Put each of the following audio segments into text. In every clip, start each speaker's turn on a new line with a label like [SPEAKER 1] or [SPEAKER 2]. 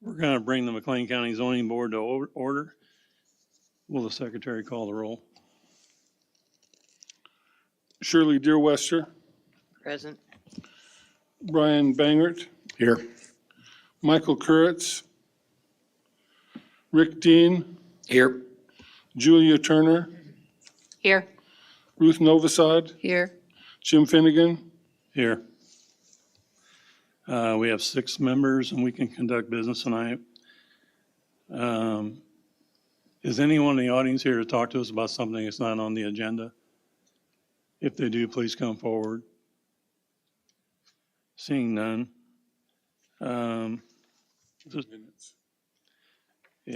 [SPEAKER 1] We're going to bring the McLean County Zoning Board to order. Will the secretary call the roll?
[SPEAKER 2] Shirley Deerwester,
[SPEAKER 3] Present.
[SPEAKER 2] Brian Bangert,
[SPEAKER 4] Here.
[SPEAKER 2] Michael Kuritz, Rick Dean,
[SPEAKER 4] Here.
[SPEAKER 2] Julia Turner,
[SPEAKER 3] Here.
[SPEAKER 2] Ruth Novosad,
[SPEAKER 3] Here. Jim
[SPEAKER 2] Jim Finnegan.
[SPEAKER 1] Here. We have 6 members and we can conduct business tonight. Is anyone in the audience here to talk to us about something that's not on the agenda? If they do, please come forward. Seeing none. Yeah,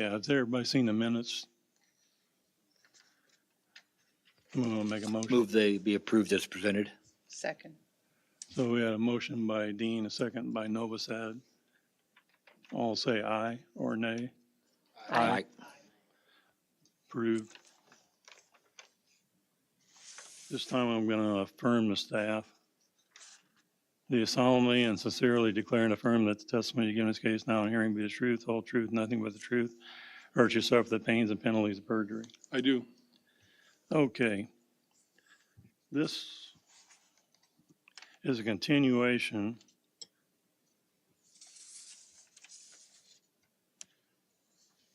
[SPEAKER 1] has everybody seen the minutes? I'm going to make a motion.
[SPEAKER 4] Move they be approved as presented.
[SPEAKER 3] Second.
[SPEAKER 1] So we had a motion by Dean, a second by Novosad. All say aye or nay.
[SPEAKER 4] Aye.
[SPEAKER 1] Approved. This time I'm going to affirm the staff. Do you solemnly and sincerely declare and affirm that the testimony you give in this case now and hearing be the truth, whole truth, nothing but the truth, or that you suffer the pains and penalties of perjury?
[SPEAKER 2] I do.
[SPEAKER 1] Okay. This is a continuation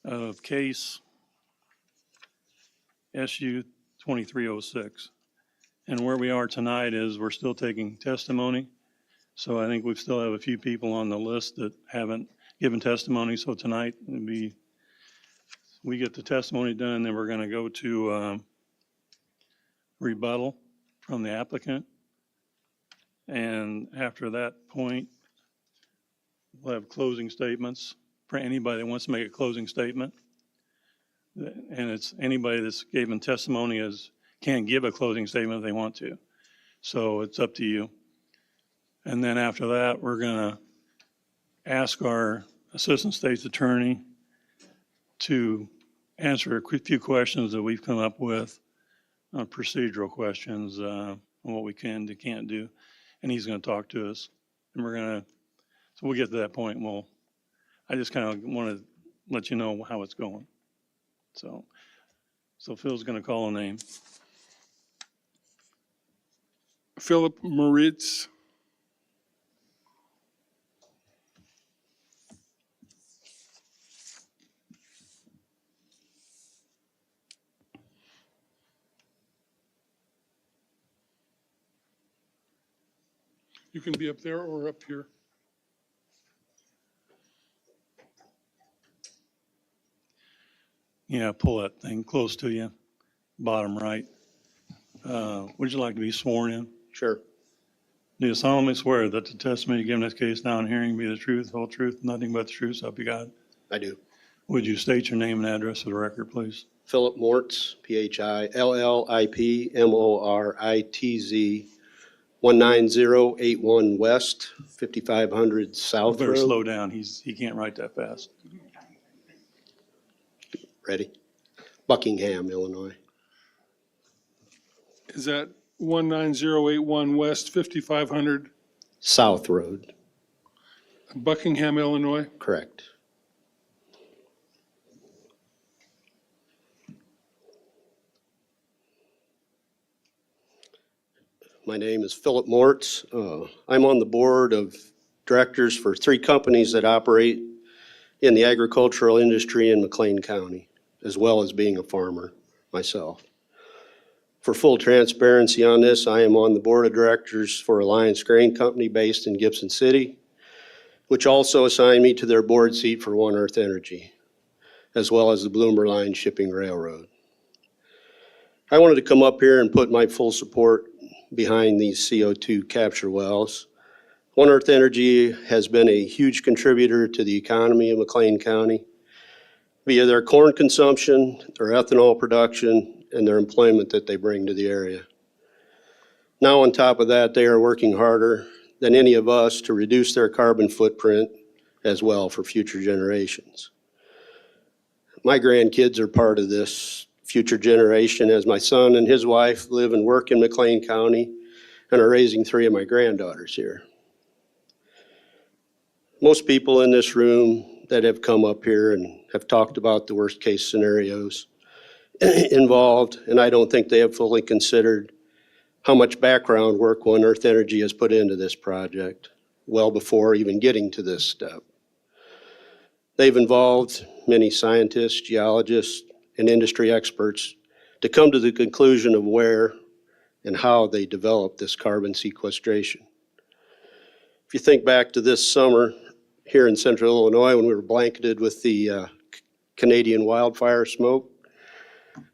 [SPEAKER 1] of case SU 2306. And where we are tonight is we're still taking testimony. So I think we still have a few people on the list that haven't given testimony. So tonight we get the testimony done, then we're going to go to rebuttal from the applicant. And after that point, we'll have closing statements for anybody that wants to make a closing statement. And it's anybody that's given testimony can't give a closing statement if they want to. So it's up to you. And then after that, we're going to ask our assistant state's attorney to answer a few questions that we've come up with, procedural questions on what we can and can't do. And he's going to talk to us. And so we'll get to that point. And I just kind of want to let you know how it's going. So Phil's going to call a name.
[SPEAKER 2] Philip Moritz, you can be up there or up here.
[SPEAKER 1] Yeah, pull that thing close to you, bottom right. Would you like to be sworn in?
[SPEAKER 4] Sure.
[SPEAKER 1] Do you solemnly swear that the testimony you give in this case now and hearing be the truth, whole truth, nothing but the truth, so help you God?
[SPEAKER 4] I do.
[SPEAKER 1] Would you state your name and address for the record, please?
[SPEAKER 5] Philip Mortz, Phillipmorritz, 19081 West, 5500 South
[SPEAKER 1] Better slow
[SPEAKER 5] Road.
[SPEAKER 1] down. He can't write that fast.
[SPEAKER 5] Ready? Buckingham, Illinois.
[SPEAKER 2] Is that 19081 West 5500
[SPEAKER 5] South Road,
[SPEAKER 2] Buckingham, Illinois?
[SPEAKER 5] correct. My name is Philip Mortz. I'm on the board of directors for 3 companies that operate in the agricultural industry in McLean County, as well as being a farmer myself. For full transparency on this, I am on the board of directors for Alliance Grain Company based in Gibson City, which also assigned me to their board seat for One Earth Energy, as well as the Bloomer Line Shipping Railroad. I wanted to come up here and put my full support behind these CO2 capture wells. One Earth Energy has been a huge contributor to the economy of McLean County via their corn consumption, their ethanol production, and their employment that they bring to the area. Now on top of that, they are working harder than any of us to reduce their carbon footprint as well for future generations. My grandkids are part of this future generation, as my son and his wife live and work in McLean County and are raising 3 of my granddaughters here. Most people in this room that have come up here and have talked about the worst-case scenarios involved, and I don't think they have fully considered how much background work One Earth Energy has put into this project, well before even getting to this step. They've involved many scientists, geologists, and industry experts to come to the conclusion of where and how they developed this carbon sequestration. If you think back to this summer here in central Illinois when we were blanketed with the Canadian wildfire smoke,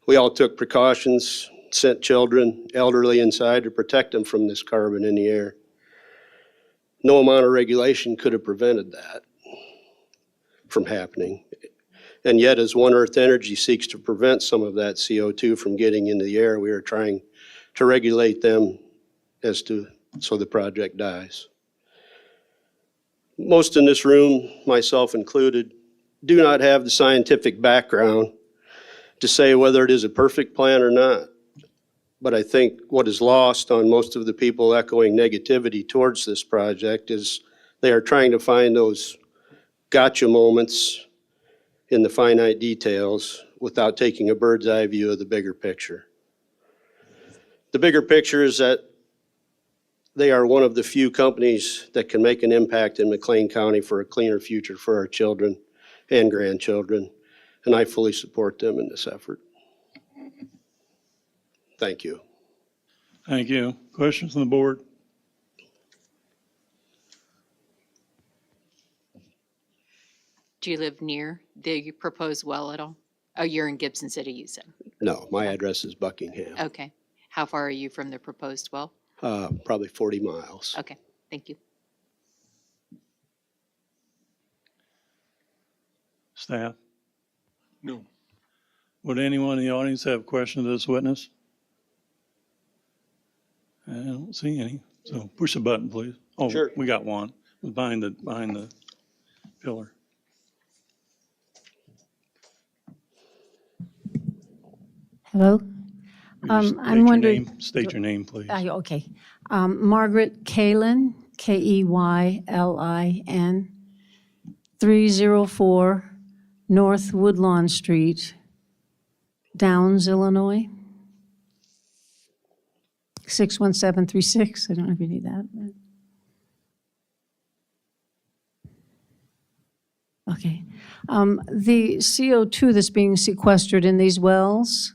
[SPEAKER 5] we all took precautions, sent children, elderly inside to protect them from this carbon in the air. No amount of regulation could have prevented that from happening. And yet, as One Earth Energy seeks to prevent some of that CO2 from getting into the air, we are trying to regulate them so the project dies. Most in this room, myself included, do not have the scientific background to say whether it is a perfect plan or not. But I think what is lost on most of the people echoing negativity towards this project is they are trying to find those gotcha moments in the finite details without taking a bird's eye view of the bigger picture. The bigger picture is that they are one of the few companies that can make an impact in McLean County for a cleaner future for our children and grandchildren, and I fully support them in this effort. Thank you.
[SPEAKER 1] Thank you. Questions from the board?
[SPEAKER 3] Do you live near the proposed well at all? Oh, you're in Gibson City, you said.
[SPEAKER 5] No, my address is Buckingham,
[SPEAKER 3] Okay. How far are you from the proposed well?
[SPEAKER 5] probably 40 miles.
[SPEAKER 3] Okay, thank you.
[SPEAKER 1] Staff?
[SPEAKER 2] No.
[SPEAKER 1] Would anyone in the audience have questions of this witness? I don't see any, so push the button, please. Oh,
[SPEAKER 5] Sure.
[SPEAKER 1] we got one, behind the pillar.
[SPEAKER 6] Hello?
[SPEAKER 1] Will you
[SPEAKER 6] I'm wondering-
[SPEAKER 1] State your name, please.
[SPEAKER 6] Okay. Margaret Kaylin, Keylin, 304 North Woodlawn Street, Downs, Illinois. 61736. I don't know if you need that. Okay. The CO2 that's being sequestered in these wells,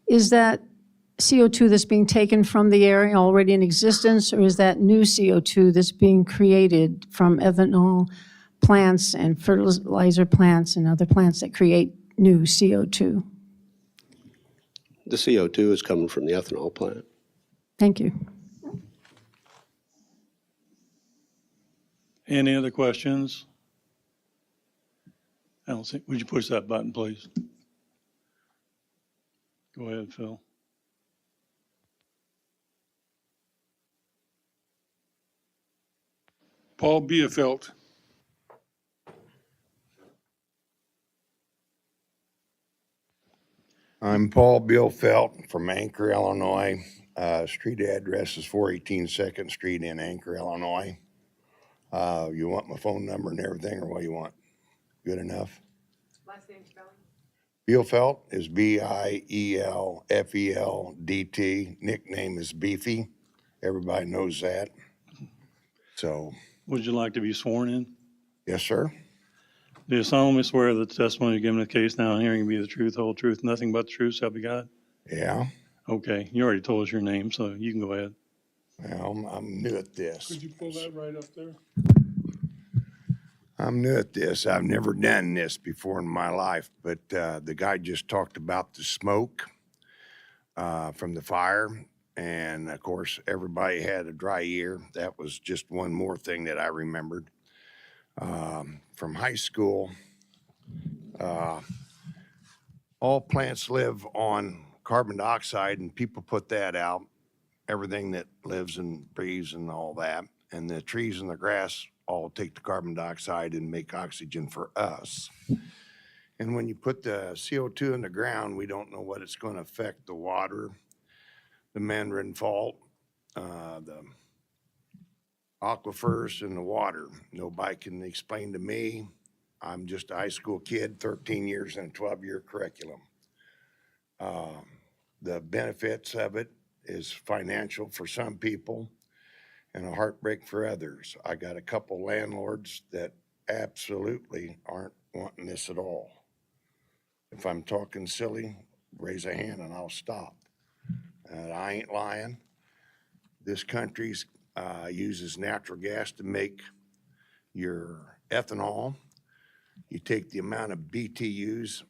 [SPEAKER 6] is that CO2 that's being taken from the area already in existence, or is that new CO2 that's being created from ethanol plants and fertilizer plants and other plants that create new CO2?
[SPEAKER 5] The CO2 is coming from the ethanol plant.
[SPEAKER 6] Thank you.
[SPEAKER 1] Any other questions? I don't see, would you push that button, please? Go ahead, Phil.
[SPEAKER 2] Paul Biefeld.
[SPEAKER 7] I'm Paul Bielfelt from Anchor, Illinois. Street address is 418 Second Street in Anchor, Illinois. You want my phone number and everything, or what do you want? Good enough?
[SPEAKER 3] Last name spelling?
[SPEAKER 7] Bielfelt is Bielfeldt. Nickname is Beefy. Everybody knows that. So,
[SPEAKER 1] Would you like to be sworn in?
[SPEAKER 7] yes, sir.
[SPEAKER 1] Do you solemnly swear that the testimony you give in the case now and hearing will be the truth, whole truth, nothing but the truth, so help you God?
[SPEAKER 7] Yeah.
[SPEAKER 1] Okay, you already told us your name, so you can go ahead.
[SPEAKER 7] Well, I'm new at this.
[SPEAKER 2] Could you pull that right up there?
[SPEAKER 7] I'm new at this. I've never done this before in my life, but the guy just talked about the smoke from the fire. And of course, everybody had a dry ear. That was just one more thing that I remembered from high school. All plants live on carbon dioxide, and people put that out, everything that lives and breathes and all that. And the trees and the grass all take the carbon dioxide and make oxygen for us. And when you put the CO2 in the ground, we don't know what it's going to affect the water, the Mandarin Fault, the aquifers, and the water. Nobody can explain to me I'm just a high school kid, 13 years in a 12-year curriculum. The benefits of it is financial for some people and a heartbreak for others. I got a couple landlords that absolutely aren't wanting this at all. If I'm talking silly, raise a hand and I'll stop. I ain't lying. This country's uses natural gas to make your ethanol. You take the amount of BTUs.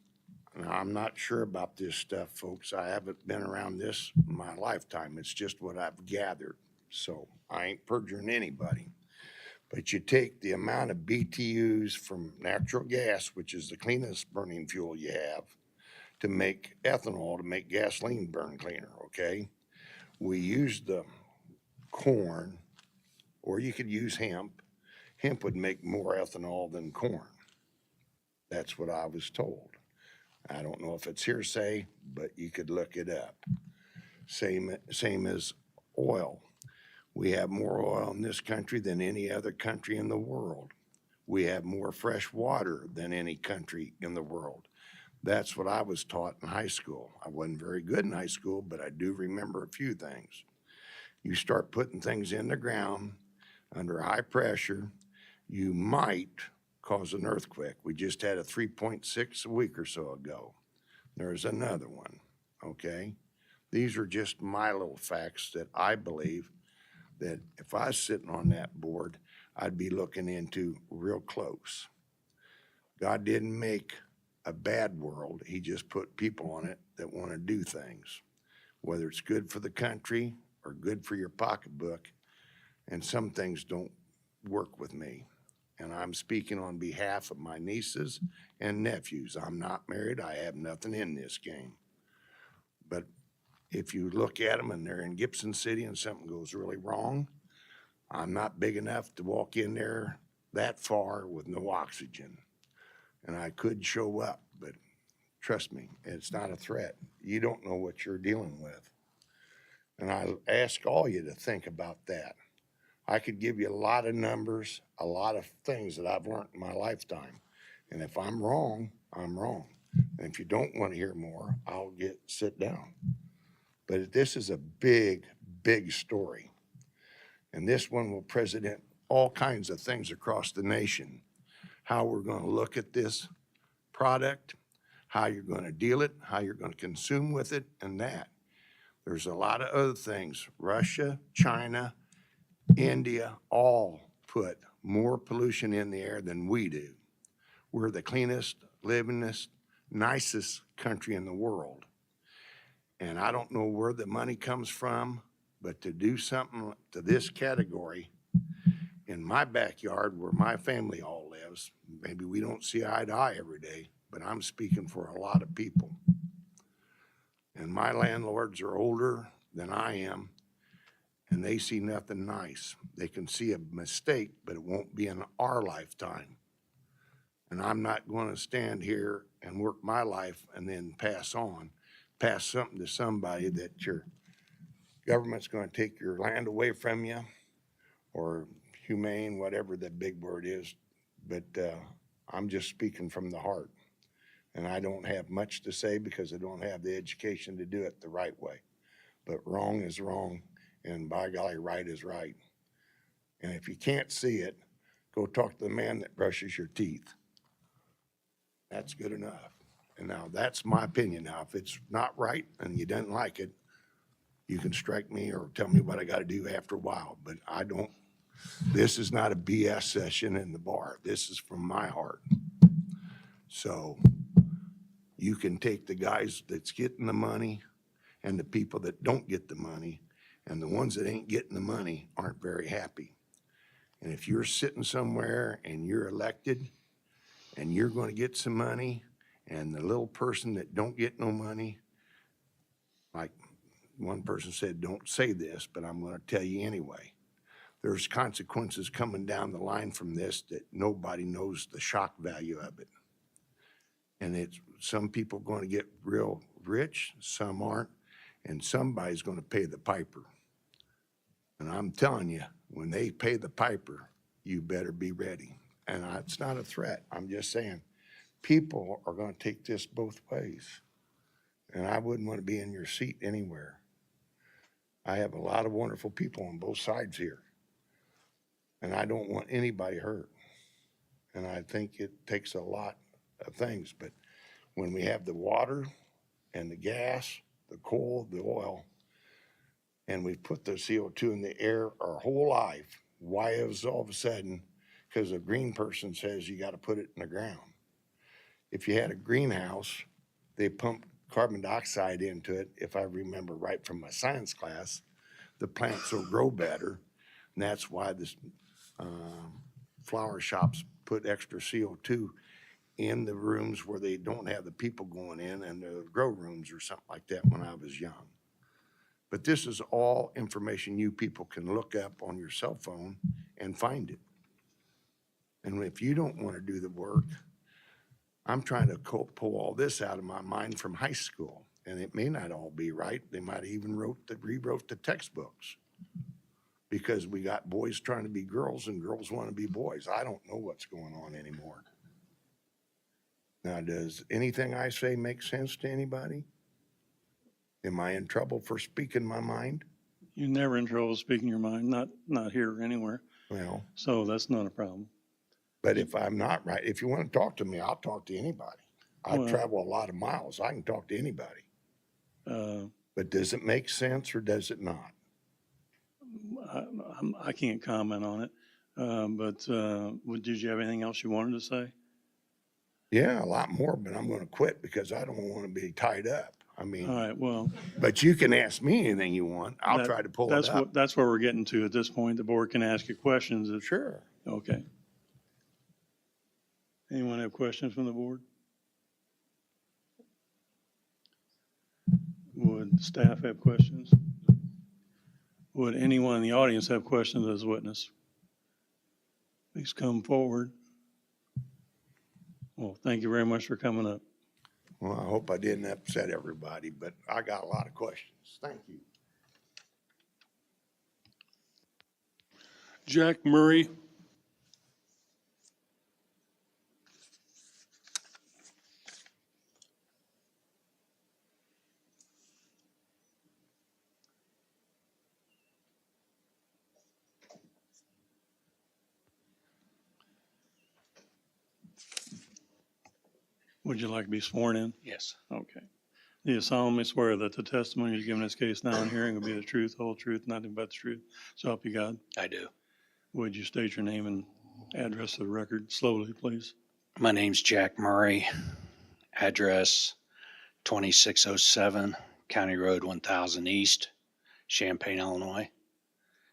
[SPEAKER 7] Now, I'm not sure about this stuff, folks. I haven't been around this in my lifetime. It's just what I've gathered. So I ain't perjuring anybody. But you take the amount of BTUs from natural gas, which is the cleanest burning fuel you have, to make ethanol, to make gasoline burn cleaner, okay? We use the corn, or you could use hemp. Hemp would make more ethanol than corn. That's what I was told. I don't know if it's hearsay, but you could look it up. Same as oil. We have more oil in this country than any other country in the world. We have more fresh water than any country in the world. That's what I was taught in high school. I wasn't very good in high school, but I do remember a few things. You start putting things in the ground under high pressure, you might cause an earthquake. We just had a 3.6 a week or so ago. There's another one, okay? These are just my little facts that I believe that if I was sitting on that board, I'd be looking into real close. God didn't make a bad world. He just put people on it that want to do things, whether it's good for the country or good for your pocketbook. And some things don't work with me. And I'm speaking on behalf of my nieces and nephews. I'm not married. I have nothing in this game. But if you look at them and they're in Gibson City and something goes really wrong, I'm not big enough to walk in there that far with no oxygen. And I could show up, but trust me, it's not a threat. You don't know what you're dealing with. And I ask all you to think about that. I could give you a lot of numbers, a lot of things that I've learned in my lifetime. And if I'm wrong, I'm wrong. And if you don't want to hear more, I'll sit down. But this is a big, big story. And this one will present all kinds of things across the nation. How we're going to look at this product, how you're going to deal it, how you're going to consume with it, and that. There's a lot of other things. Russia, China, India all put more pollution in the air than we do. We're the cleanest, livingest, nicest country in the world. And I don't know where the money comes from, but to do something to this category in my backyard where my family all lives, maybe we don't see eye to eye every day, but I'm speaking for a lot of people. And my landlords are older than I am, and they see nothing nice. They can see a mistake, but it won't be in our lifetime. And I'm not going to stand here and work my life and then pass something to somebody that your government's going to take your land away from you, or humane, whatever the big word is. But I'm just speaking from the heart. And I don't have much to say because I don't have the education to do it the right way. But wrong is wrong, and by golly, right is right. And if you can't see it, go talk to the man that brushes your teeth. That's good enough. And now that's my opinion. Now, if it's not right and you don't like it, you can strike me or tell me what I got to do after a while. But I don't, this is not a BS session in the bar. This is from my heart. So you can take the guys that's getting the money and the people that don't get the money, and the ones that ain't getting the money aren't very happy. And if you're sitting somewhere and you're elected and you're going to get some money, and the little person that don't get no money, like one person said, don't say this, but I'm going to tell you anyway. There's consequences coming down the line from this that nobody knows the shock value of it. And it's some people going to get real rich, some aren't, and somebody's going to pay the piper. And I'm telling you, when they pay the piper, you better be ready. and it's not a threat. I'm just saying, people are gonna take this both ways. And I wouldn't want to be in your seat anywhere. I have a lot of wonderful people on both sides here. And I don't want anybody hurt. And I think it takes a lot of things, but when we have the water and the gas, the coal, the oil, and we've put the CO2 in the air our whole life, why is all of a sudden, because a green person says you got to put it in the ground. If you had a greenhouse, they pump carbon dioxide into it, if I remember right from my science class, the plants will grow better. And that's why this flower shops put extra CO2 in the rooms where they don't have the people going in, and the grow rooms or something like that when I was young. But this is all information you people can look up on your cell phone and find it. And if you don't want to do the work, I'm trying to pull all this out of my mind from high school, and it may not all be right. They might have even rewrote the textbooks because we got boys trying to be girls and girls want to be boys. I don't know what's going on anymore. Now, does anything I say make sense to anybody? Am I in trouble for speaking my mind?
[SPEAKER 1] You're never in trouble speaking your mind, not here or anywhere.
[SPEAKER 7] Well,
[SPEAKER 1] So that's not a problem.
[SPEAKER 7] but if I'm not right, if you want to talk to me, I'll talk to anybody. I
[SPEAKER 1] Well-
[SPEAKER 7] travel a lot of miles. I can talk to anybody. But does it make sense or does it not?
[SPEAKER 1] I can't comment on it. Did you have anything else you wanted to say?
[SPEAKER 7] Yeah, a lot more, but I'm going to quit because I don't want to be tied up. I
[SPEAKER 1] All
[SPEAKER 7] mean,
[SPEAKER 1] right, well.
[SPEAKER 7] but you can ask me anything you want. I'll
[SPEAKER 1] that-
[SPEAKER 7] try to pull it
[SPEAKER 1] that's
[SPEAKER 7] up.
[SPEAKER 1] what That's where we're getting to at this point. The board can ask you questions.
[SPEAKER 7] Sure.
[SPEAKER 1] Okay. Anyone have questions from the board? Would staff have questions? Would anyone in the audience have questions as witness? Please come forward. Well, thank you very much for coming up.
[SPEAKER 7] Well, I hope I didn't upset everybody, but I got a lot of questions. Thank you.
[SPEAKER 2] Jack Murray.
[SPEAKER 1] Would you like to be sworn in?
[SPEAKER 4] Yes.
[SPEAKER 1] Okay. Do you solemnly swear that the testimony you're giving in this case now and hearing will be the truth, the whole truth, nothing but the truth? So help you God.
[SPEAKER 4] I do.
[SPEAKER 1] Would you state your name and address to the record slowly, please?
[SPEAKER 8] My name's Jack Murray. Address 2607 County Road 1000 East, Champaign, Illinois,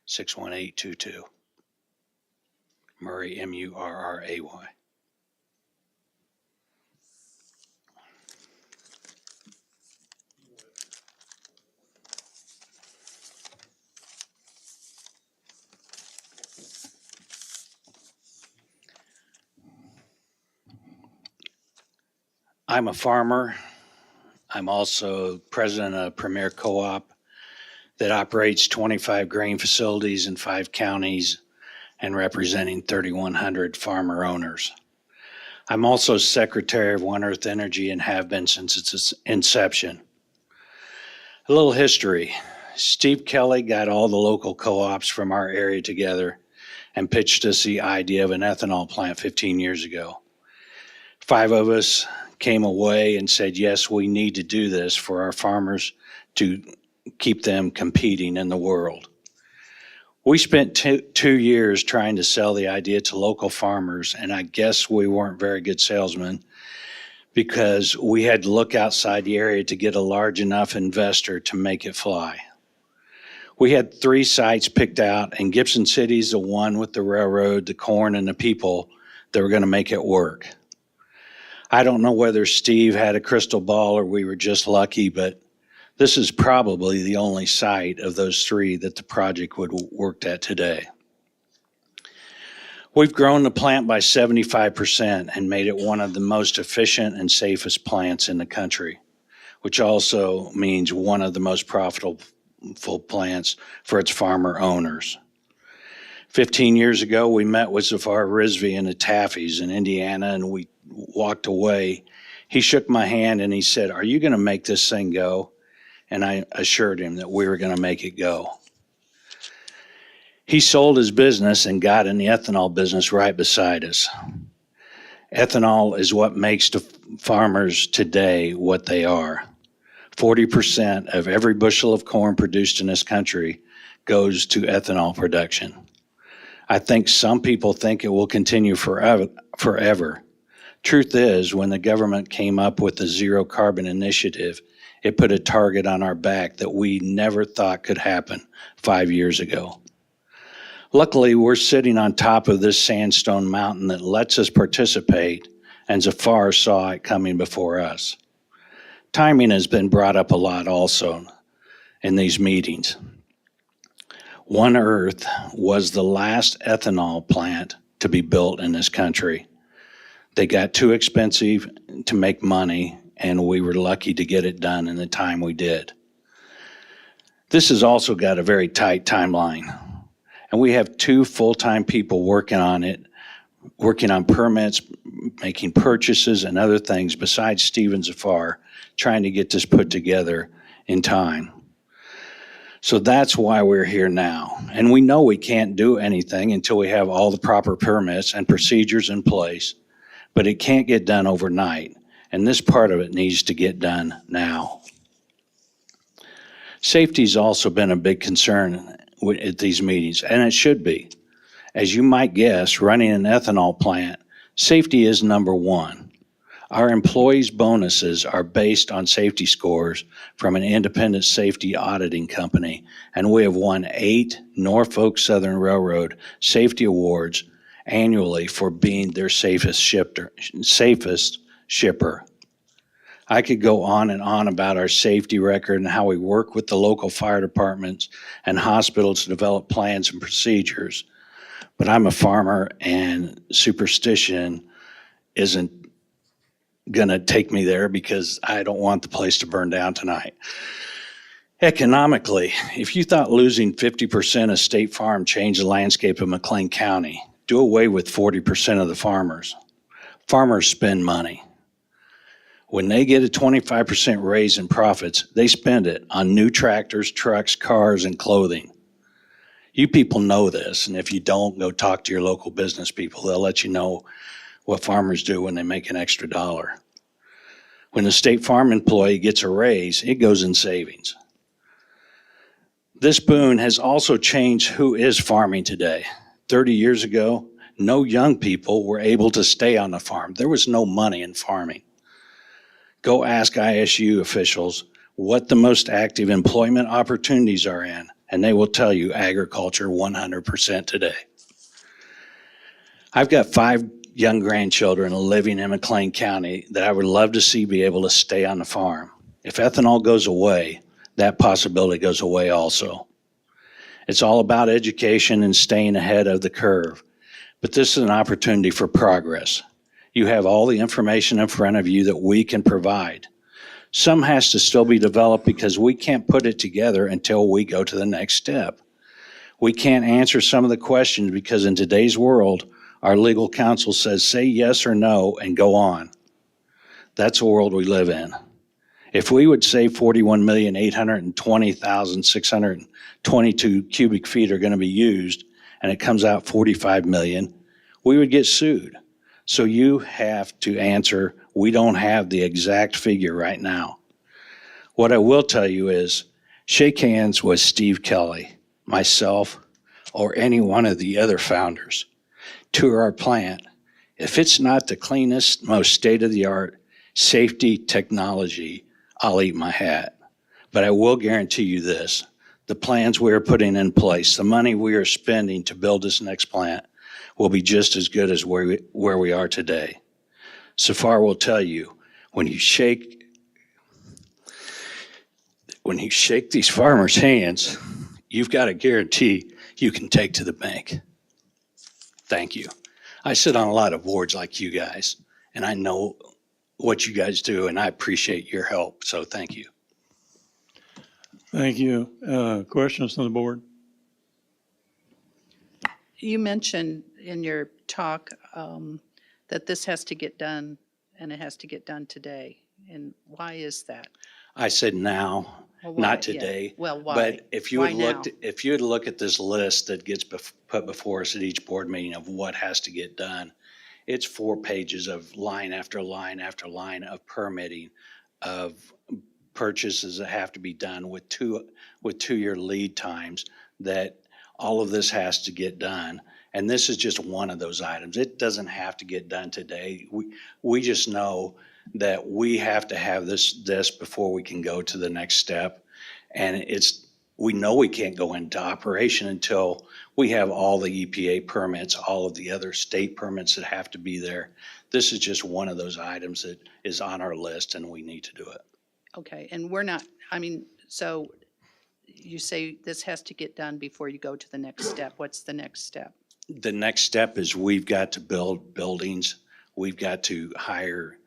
[SPEAKER 8] 61822. Murray, M-U-R-R-A-Y. I'm a farmer. I'm also president of Premier Co-op that operates 25 grain facilities in 5 counties and representing 3,100 farmer owners. I'm also secretary of One Earth Energy and have been since its inception. A little history. Steve Kelly got all the local co-ops from our area together and pitched us the idea of an ethanol plant 15 years ago. 5 of us came away and said, yes, we need to do this for our farmers to keep them competing in the world. We spent 2 years trying to sell the idea to local farmers, and I guess we weren't very good salesmen because we had to look outside the area to get a large enough investor to make it fly. We had 3 sites picked out, and Gibson City's the one with the railroad, the corn, and the people that were going to make it work. I don't know whether Steve had a crystal ball or we were just lucky, but this is probably the only site of those 3 that the project would worked at today. We've grown the plant by 75% and made it one of the most efficient and safest plants in the country, which also means one of the most profitable plants for its farmer owners. 15 years ago, we met with Zafar Rizvi and the Taffys in Indiana, and we walked away. He shook my hand and he said, "Are you going to make this thing go?" And I assured him that we were going to make it go. He sold his business and got in the ethanol business right beside us. Ethanol is what makes the farmers today what they are. 40% of every bushel of corn produced in this country goes to ethanol production. I think some people think it will continue forever. Truth is, when the government came up with the Zero Carbon Initiative, it put a target on our back that we never thought could happen 5 years ago. Luckily, we're sitting on top of this sandstone mountain that lets us participate, and Zafar saw it coming before us. Timing has been brought up a lot also in these meetings. One Earth was the last ethanol plant to be built in this country. They got too expensive to make money, and we were lucky to get it done in the time we did. This has also got a very tight timeline, and we have 2 full-time people working on it, working on permits, making purchases and other things besides Steven Zafar, trying to get this put together in time. So that's why we're here now. And we know we can't do anything until we have all the proper permits and procedures in place, but it can't get done overnight. And this part of it needs to get done now. Safety's also been a big concern at these meetings, and it should be. As you might guess, running an ethanol plant, safety is number one. Our employees' bonuses are based on safety scores from an independent safety auditing company, and we have won 8 Norfolk Southern Railroad safety awards annually for being their safest shipper. I could go on and on about our safety record and how we work with the local fire departments and hospitals to develop plans and procedures, but I'm a farmer and superstition isn't going to take me there because I don't want the place to burn down tonight. Economically, if you thought losing 50% of State Farm changed the landscape of McLean County, do away with 40% of the farmers. Farmers spend money. When they get a 25% raise in profits, they spend it on new tractors, trucks, cars, and clothing. You people know this, and if you don't, go talk to your local business people. They'll let you know what farmers do when they make an extra dollar. When a State Farm employee gets a raise, it goes in savings. This boon has also changed who is farming today. 30 years ago, no young people were able to stay on the farm. There was no money in farming. Go ask ISU officials what the most active employment opportunities are in, and they will tell you agriculture 100% today. I've got 5 young grandchildren living in McLean County that I would love to see be able to stay on the farm. If ethanol goes away, that possibility goes away also. It's all about education and staying ahead of the curve, but this is an opportunity for progress. You have all the information in front of you that we can provide. Some has to still be developed because we can't put it together until we go to the next step. We can't answer some of the questions because in today's world, our legal counsel says say yes or no and go on. That's the world we live in. If we would say 41,820,622 cubic feet are going to be used and it comes out 45 million, we would get sued. So you have to answer, we don't have the exact figure right now. What I will tell you is shake hands with Steve Kelly, myself, or any one of the other founders. Tour our plant. If it's not the cleanest, most state-of-the-art safety technology, I'll eat my hat. But I will guarantee you this, the plans we are putting in place, the money we are spending to build this next plant will be just as good as where we are today. Zafar will tell you, when you shake these farmers' hands, you've got a guarantee you can take to the bank. Thank you. I sit on a lot of boards like you guys, and I know what you guys do, and I appreciate your help, so thank you.
[SPEAKER 1] Thank you. Questions from the board?
[SPEAKER 9] You mentioned in your talk that this has to get done, and it has to get done today. And why is that?
[SPEAKER 8] I said now,
[SPEAKER 9] Well, why-
[SPEAKER 8] not
[SPEAKER 9] yeah.
[SPEAKER 8] today.
[SPEAKER 9] Well, why?
[SPEAKER 8] But if you
[SPEAKER 9] Why
[SPEAKER 8] had looked,
[SPEAKER 9] now?
[SPEAKER 8] if you had looked at this list that gets put before us at each board meeting of what has to get done, it's 4 pages of line after line after line of permitting, of purchases that have to be done with 2-year lead times, that all of this has to get done. And this is just one of those items. It doesn't have to get done today. We just know that we have to have this before we can go to the next step. And we know we can't go into operation until we have all the EPA permits, all of the other state permits that have to be there. This is just one of those items that is on our list and we need to do it.
[SPEAKER 9] Okay, and we're not, I mean, so you say this has to get done before you go to the next step. What's the next step?
[SPEAKER 8] The next step is we've got to build buildings. We've got to hire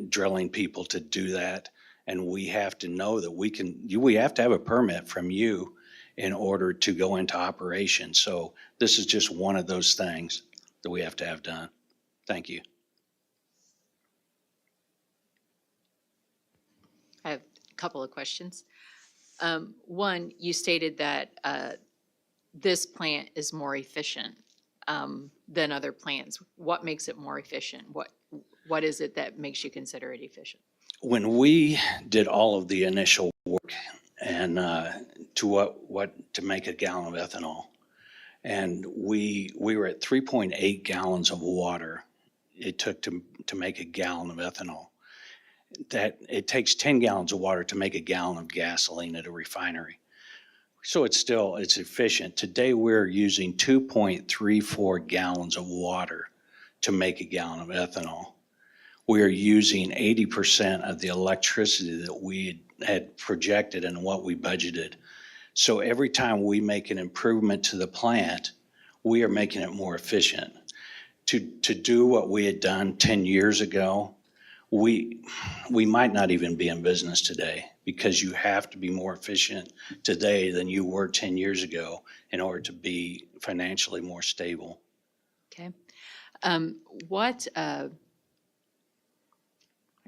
[SPEAKER 8] drilling people to do that. And we have to know that we have to have a permit from you in order to go into operation. So this is just one of those things that we have to have done. Thank you.
[SPEAKER 3] I have a couple of questions. One, you stated that this plant is more efficient than other plants. What makes it more efficient? What is it that makes you consider it efficient?
[SPEAKER 8] When we did all of the initial work and to make a gallon of ethanol, and we were at 3.8 gallons of water it took to make a gallon of ethanol. That it takes 10 gallons of water to make a gallon of gasoline at a refinery. So it's efficient. Today we're using 2.34 gallons of water to make a gallon of ethanol. We are using 80% of the electricity that we had projected and what we budgeted. So every time we make an improvement to the plant, we are making it more efficient. To do what we had done 10 years ago, we might not even be in business today, because you have to be more efficient today than you were 10 years ago in order to be financially more stable.
[SPEAKER 3] Okay. My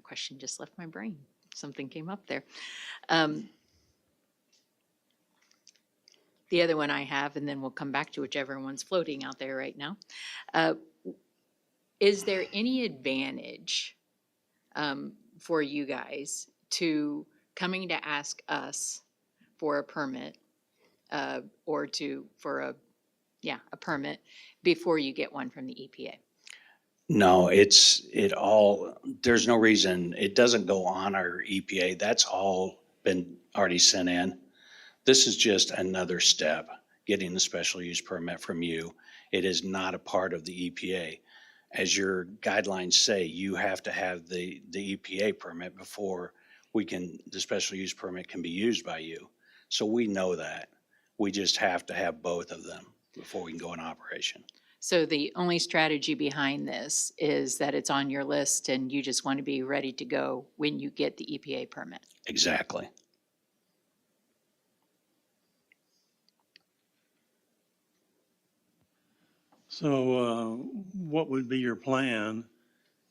[SPEAKER 3] question just left my brain. Something came up there. The other one I have, and then we'll come back to whichever one's floating out there right now. Is there any advantage for you guys to coming to ask us for a permit or for a permit before you get one from the EPA?
[SPEAKER 8] No, there's no reason, it doesn't go on our EPA. That's all been already sent in. This is just another step, getting the special use permit from you. It is not a part of the EPA. As your guidelines say, you have to have the EPA permit before the special use permit can be used by you. So we know that. We just have to have both of them before we can go in operation.
[SPEAKER 3] So the only strategy behind this is that it's on your list and you just want to be ready to go when you get the EPA permit.
[SPEAKER 8] Exactly.
[SPEAKER 1] So what would be your plan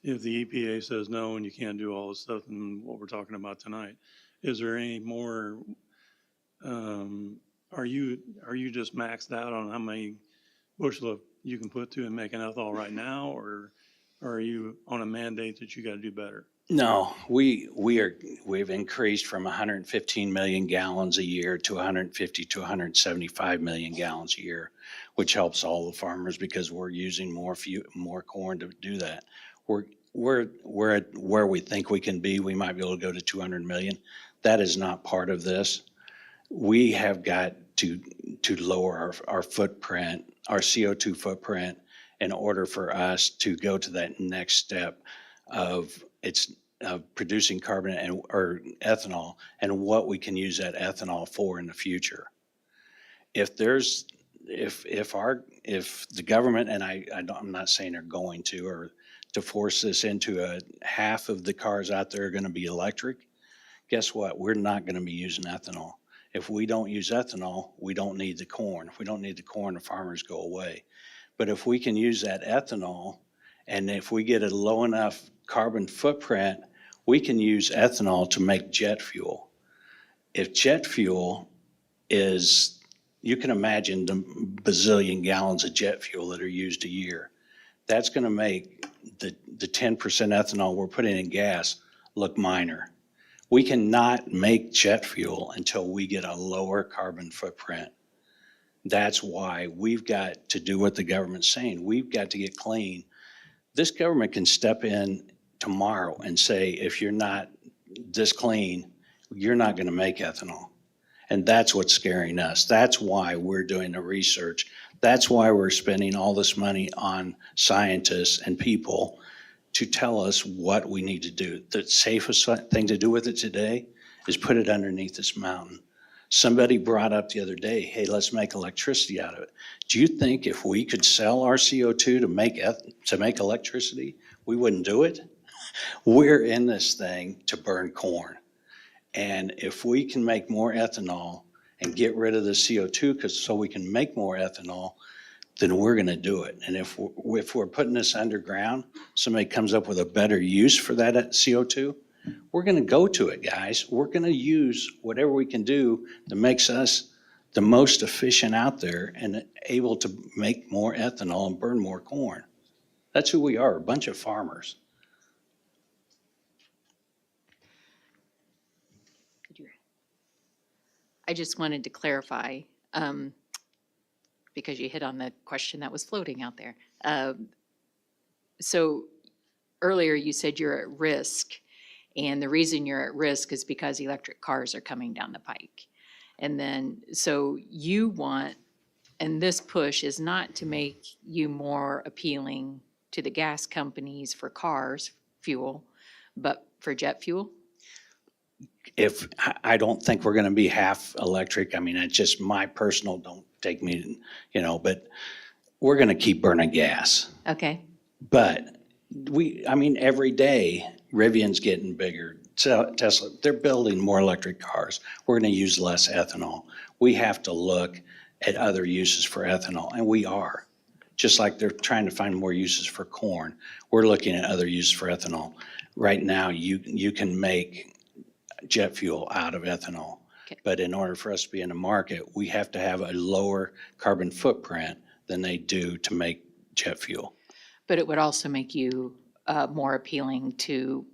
[SPEAKER 1] if the EPA says no and you can't do all this stuff and what we're talking about tonight? Is there any more, are you just maxed out on how many bushel you can put to and make an ethanol right now, or are you on a mandate that you got to do better?
[SPEAKER 8] No, we've increased from 115 million gallons a year to 150 to 175 million gallons a year, which helps all the farmers because we're using more corn to do that. We're at where we think we can be. We might be able to go to 200 million. That is not part of this. We have got to lower our footprint, our CO2 footprint, in order for us to go to that next step of producing carbonate or ethanol, and what we can use that ethanol for in the future. If the government, and I'm not saying they're going to, or to force this into half of the cars out there are going to be electric, guess what? We're not going to be using ethanol. If we don't use ethanol, we don't need the corn. If we don't need the corn, the farmers go away. But if we can use that ethanol, and if we get a low enough carbon footprint, we can use ethanol to make jet fuel. If jet fuel is, you can imagine the bazillion gallons of jet fuel that are used a year. That's going to make the 10% ethanol we're putting in gas look minor. We cannot make jet fuel until we get a lower carbon footprint. That's why we've got to do what the government's saying. We've got to get clean. This government can step in tomorrow and say, if you're not this clean, you're not going to make ethanol. And that's what's scaring us. That's why we're doing the research. That's why we're spending all this money on scientists and people to tell us what we need to do. The safest thing to do with it today is put it underneath this mountain. Somebody brought up the other day, hey, let's make electricity out of it. Do you think if we could sell our CO2 to make electricity, we wouldn't do it? We're in this thing to burn corn. And if we can make more ethanol and get rid of the CO2 so we can make more ethanol, then we're going to do it. And if we're putting this underground, somebody comes up with a better use for that CO2, we're going to go to it, guys. We're going to use whatever we can do that makes us the most efficient out there and able to make more ethanol and burn more corn. That's who we are, a bunch of farmers.
[SPEAKER 3] I just wanted to clarify, because you hit on the question that was floating out there. So earlier you said you're at risk, and the reason you're at risk is because electric cars are coming down the pike. And then, so you want, and this push is not to make you more appealing to the gas companies for cars, fuel, but for jet fuel?
[SPEAKER 8] I don't think we're going to be half electric. I mean, it's just my personal, don't take me, but we're going to keep burning gas.
[SPEAKER 3] Okay,
[SPEAKER 8] But every day, Rivian's getting bigger. Tesla, they're building more electric cars. We're going to use less ethanol. We have to look at other uses for ethanol, and we are. Just like they're trying to find more uses for corn, we're looking at other uses for ethanol. Right now, you can make jet fuel out of ethanol.
[SPEAKER 3] Okay.
[SPEAKER 8] But in order for us to be in the market, we have to have a lower carbon footprint than they do to make jet fuel.
[SPEAKER 3] but it would also make you more appealing to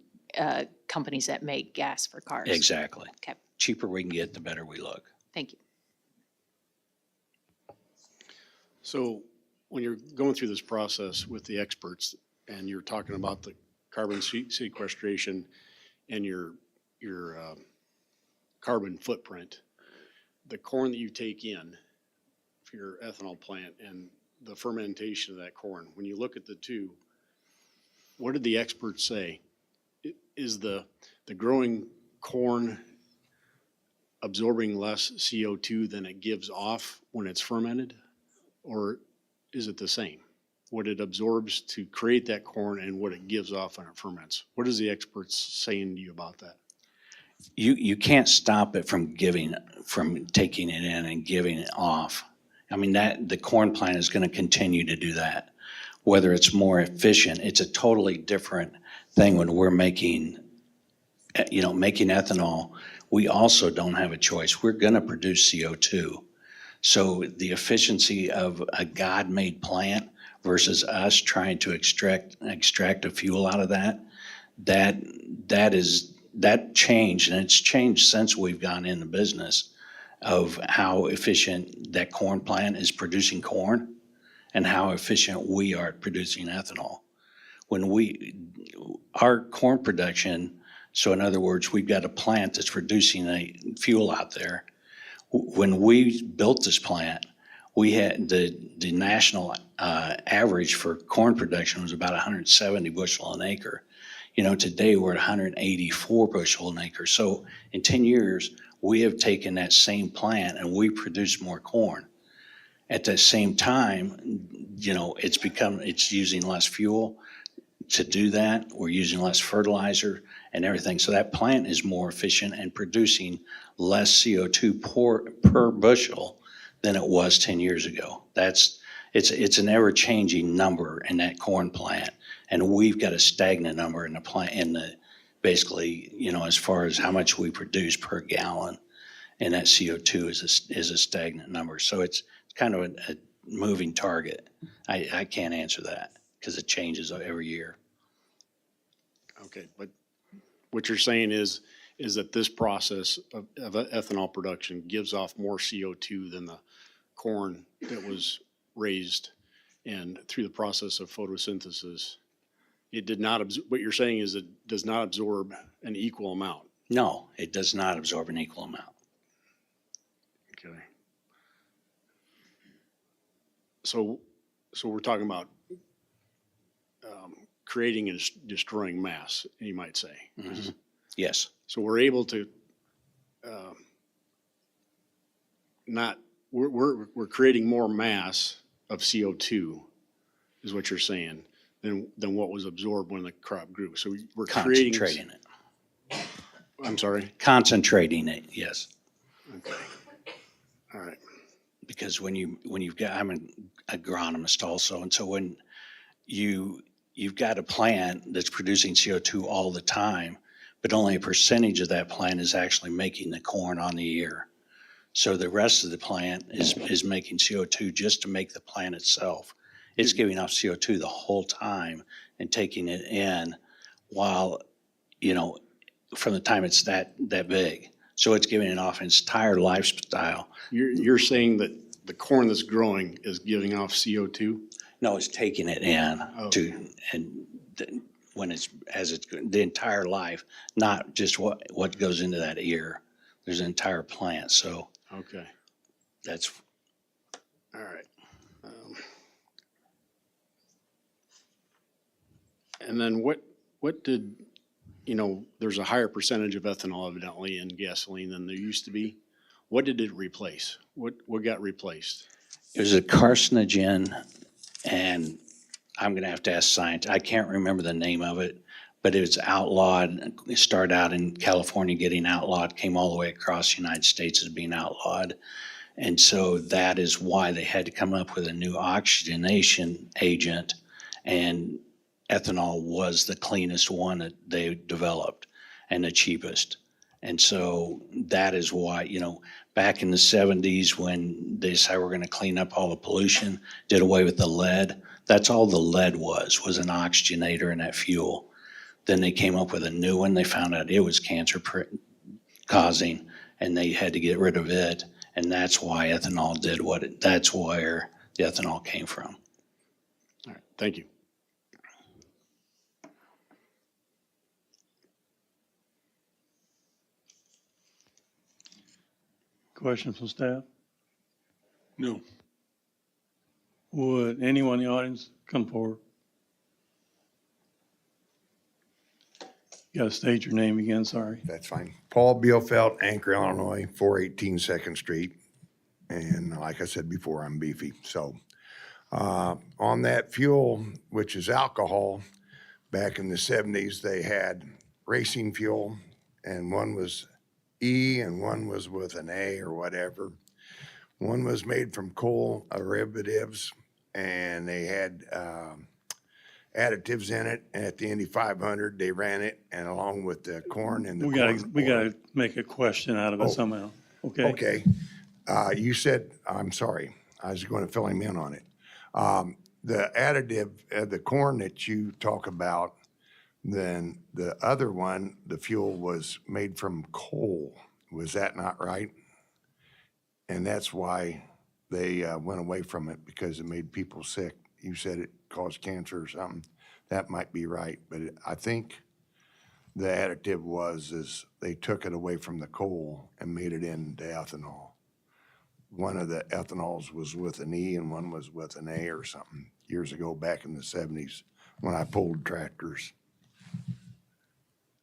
[SPEAKER 3] companies that make gas for cars.
[SPEAKER 8] Exactly.
[SPEAKER 3] Okay,
[SPEAKER 8] Cheaper we can get, the better we look.
[SPEAKER 3] thank you.
[SPEAKER 10] So when you're going through this process with the experts and you're talking about the carbon sequestration and your carbon footprint, the corn that you take in for your ethanol plant and the fermentation of that corn, when you look at the two, what did the experts say? Is the growing corn absorbing less CO2 than it gives off when it's fermented? Or is it the same? What it absorbs to create that corn and what it gives off when it ferments? What is the experts saying to you about that?
[SPEAKER 8] You can't stop it from taking it in and giving it off. I mean, the corn plant is going to continue to do that. Whether it's more efficient, it's a totally different thing when we're making ethanol. We also don't have a choice. We're going to produce CO2. So the efficiency of a God-made plant versus us trying to extract a fuel out of that changed, and it's changed since we've gone in the business of how efficient that corn plant is producing corn and how efficient we are at producing ethanol. Our corn production, so in other words, we've got a plant that's producing a fuel out there. When we built this plant, we had the national average for corn production was about 170 bushel an acre. Today we're at 184 bushel an acre. So in 10 years, we have taken that same plant and we produce more corn. At the same time, it's using less fuel. to do that. We're using less fertilizer and everything. So that plant is more efficient and producing less CO2 per bushel than it was 10 years ago. It's an ever-changing number in that corn plant. And we've got a stagnant number in the plant, basically, as far as how much we produce per gallon. And that CO2 is a stagnant number. So it's kind of a moving target. I can't answer that because it changes every year.
[SPEAKER 10] Okay, but what you're saying is that this process of ethanol production gives off more CO2 than the corn that was raised, and through the process of photosynthesis, it did not, what you're saying is it does not absorb an equal amount.
[SPEAKER 8] No, it does not absorb an equal amount.
[SPEAKER 10] Okay. So we're talking about creating and destroying mass, you might say.
[SPEAKER 8] Yes,
[SPEAKER 10] So we're able to we're creating more mass of CO2, is what you're saying, than what was absorbed when the crop grew. So we're creating.
[SPEAKER 8] concentrating it.
[SPEAKER 10] I'm sorry.
[SPEAKER 8] Concentrating it, yes.
[SPEAKER 10] Okay. All right.
[SPEAKER 8] Because I'm an agronomist also, and so when you've got a plant that's producing CO2 all the time, but only a percentage of that plant is actually making the corn on the ear. So the rest of the plant is making CO2 just to make the plant itself. It's giving off CO2 the whole time and taking it in while, from the time it's that big. So it's giving it off its entire lifestyle.
[SPEAKER 10] You're saying that the corn that's growing is giving off CO2?
[SPEAKER 8] No, it's taking it in
[SPEAKER 10] Okay.
[SPEAKER 8] when it's the entire life, not just what goes into that ear. There's an entire plant, so
[SPEAKER 10] Okay.
[SPEAKER 8] that's,
[SPEAKER 10] All right. And then what did, there's a higher percentage of ethanol evidently in gasoline than there used to be. What did it replace? What got replaced?
[SPEAKER 8] it was a carcinogen, and I'm gonna have to ask science. I can't remember the name of it, but it was outlawed. It started out in California getting outlawed, came all the way across the United States as being outlawed. And so that is why they had to come up with a new oxygenation agent, and ethanol was the cleanest one that they developed and the cheapest. And so that is why, back in the 70s when they decided we're going to clean up all the pollution, did away with the lead, that's all the lead was an oxygenator in that fuel. Then they came up with a new one. They found out it was cancer causing, and they had to get rid of it. And that's why ethanol that's where the ethanol came from.
[SPEAKER 10] All right, thank you.
[SPEAKER 1] Questions from staff?
[SPEAKER 2] No.
[SPEAKER 1] Would anyone in the audience come forward? You gotta state your name again, sorry.
[SPEAKER 7] That's fine. Paul Bielfeld, Anchor, Illinois, 418 Second Street. And like I said before, I'm beefy. So on that fuel, which is alcohol, back in the 70s, they had racing fuel, and one was E and one was with an A or whatever. One was made from coal derivatives, and they had additives in it. And at the Indy 500, they ran it, and along with the corn and the
[SPEAKER 1] We
[SPEAKER 7] corn
[SPEAKER 1] gotta make a question out of it
[SPEAKER 7] Oh.
[SPEAKER 1] somehow, okay?
[SPEAKER 7] Okay. You said, I'm sorry, I was going to fill him in on it. The additive, the corn that you talk about, then the other one, the fuel was made from coal. Was that not right? And that's why they went away from it, because it made people sick. You said it caused cancer or something. That might be right, but I think the additive is they took it away from the coal and made it into ethanol. One of the ethanols was with an E and one was with an A or something years ago, back in the 70s, when I pulled tractors.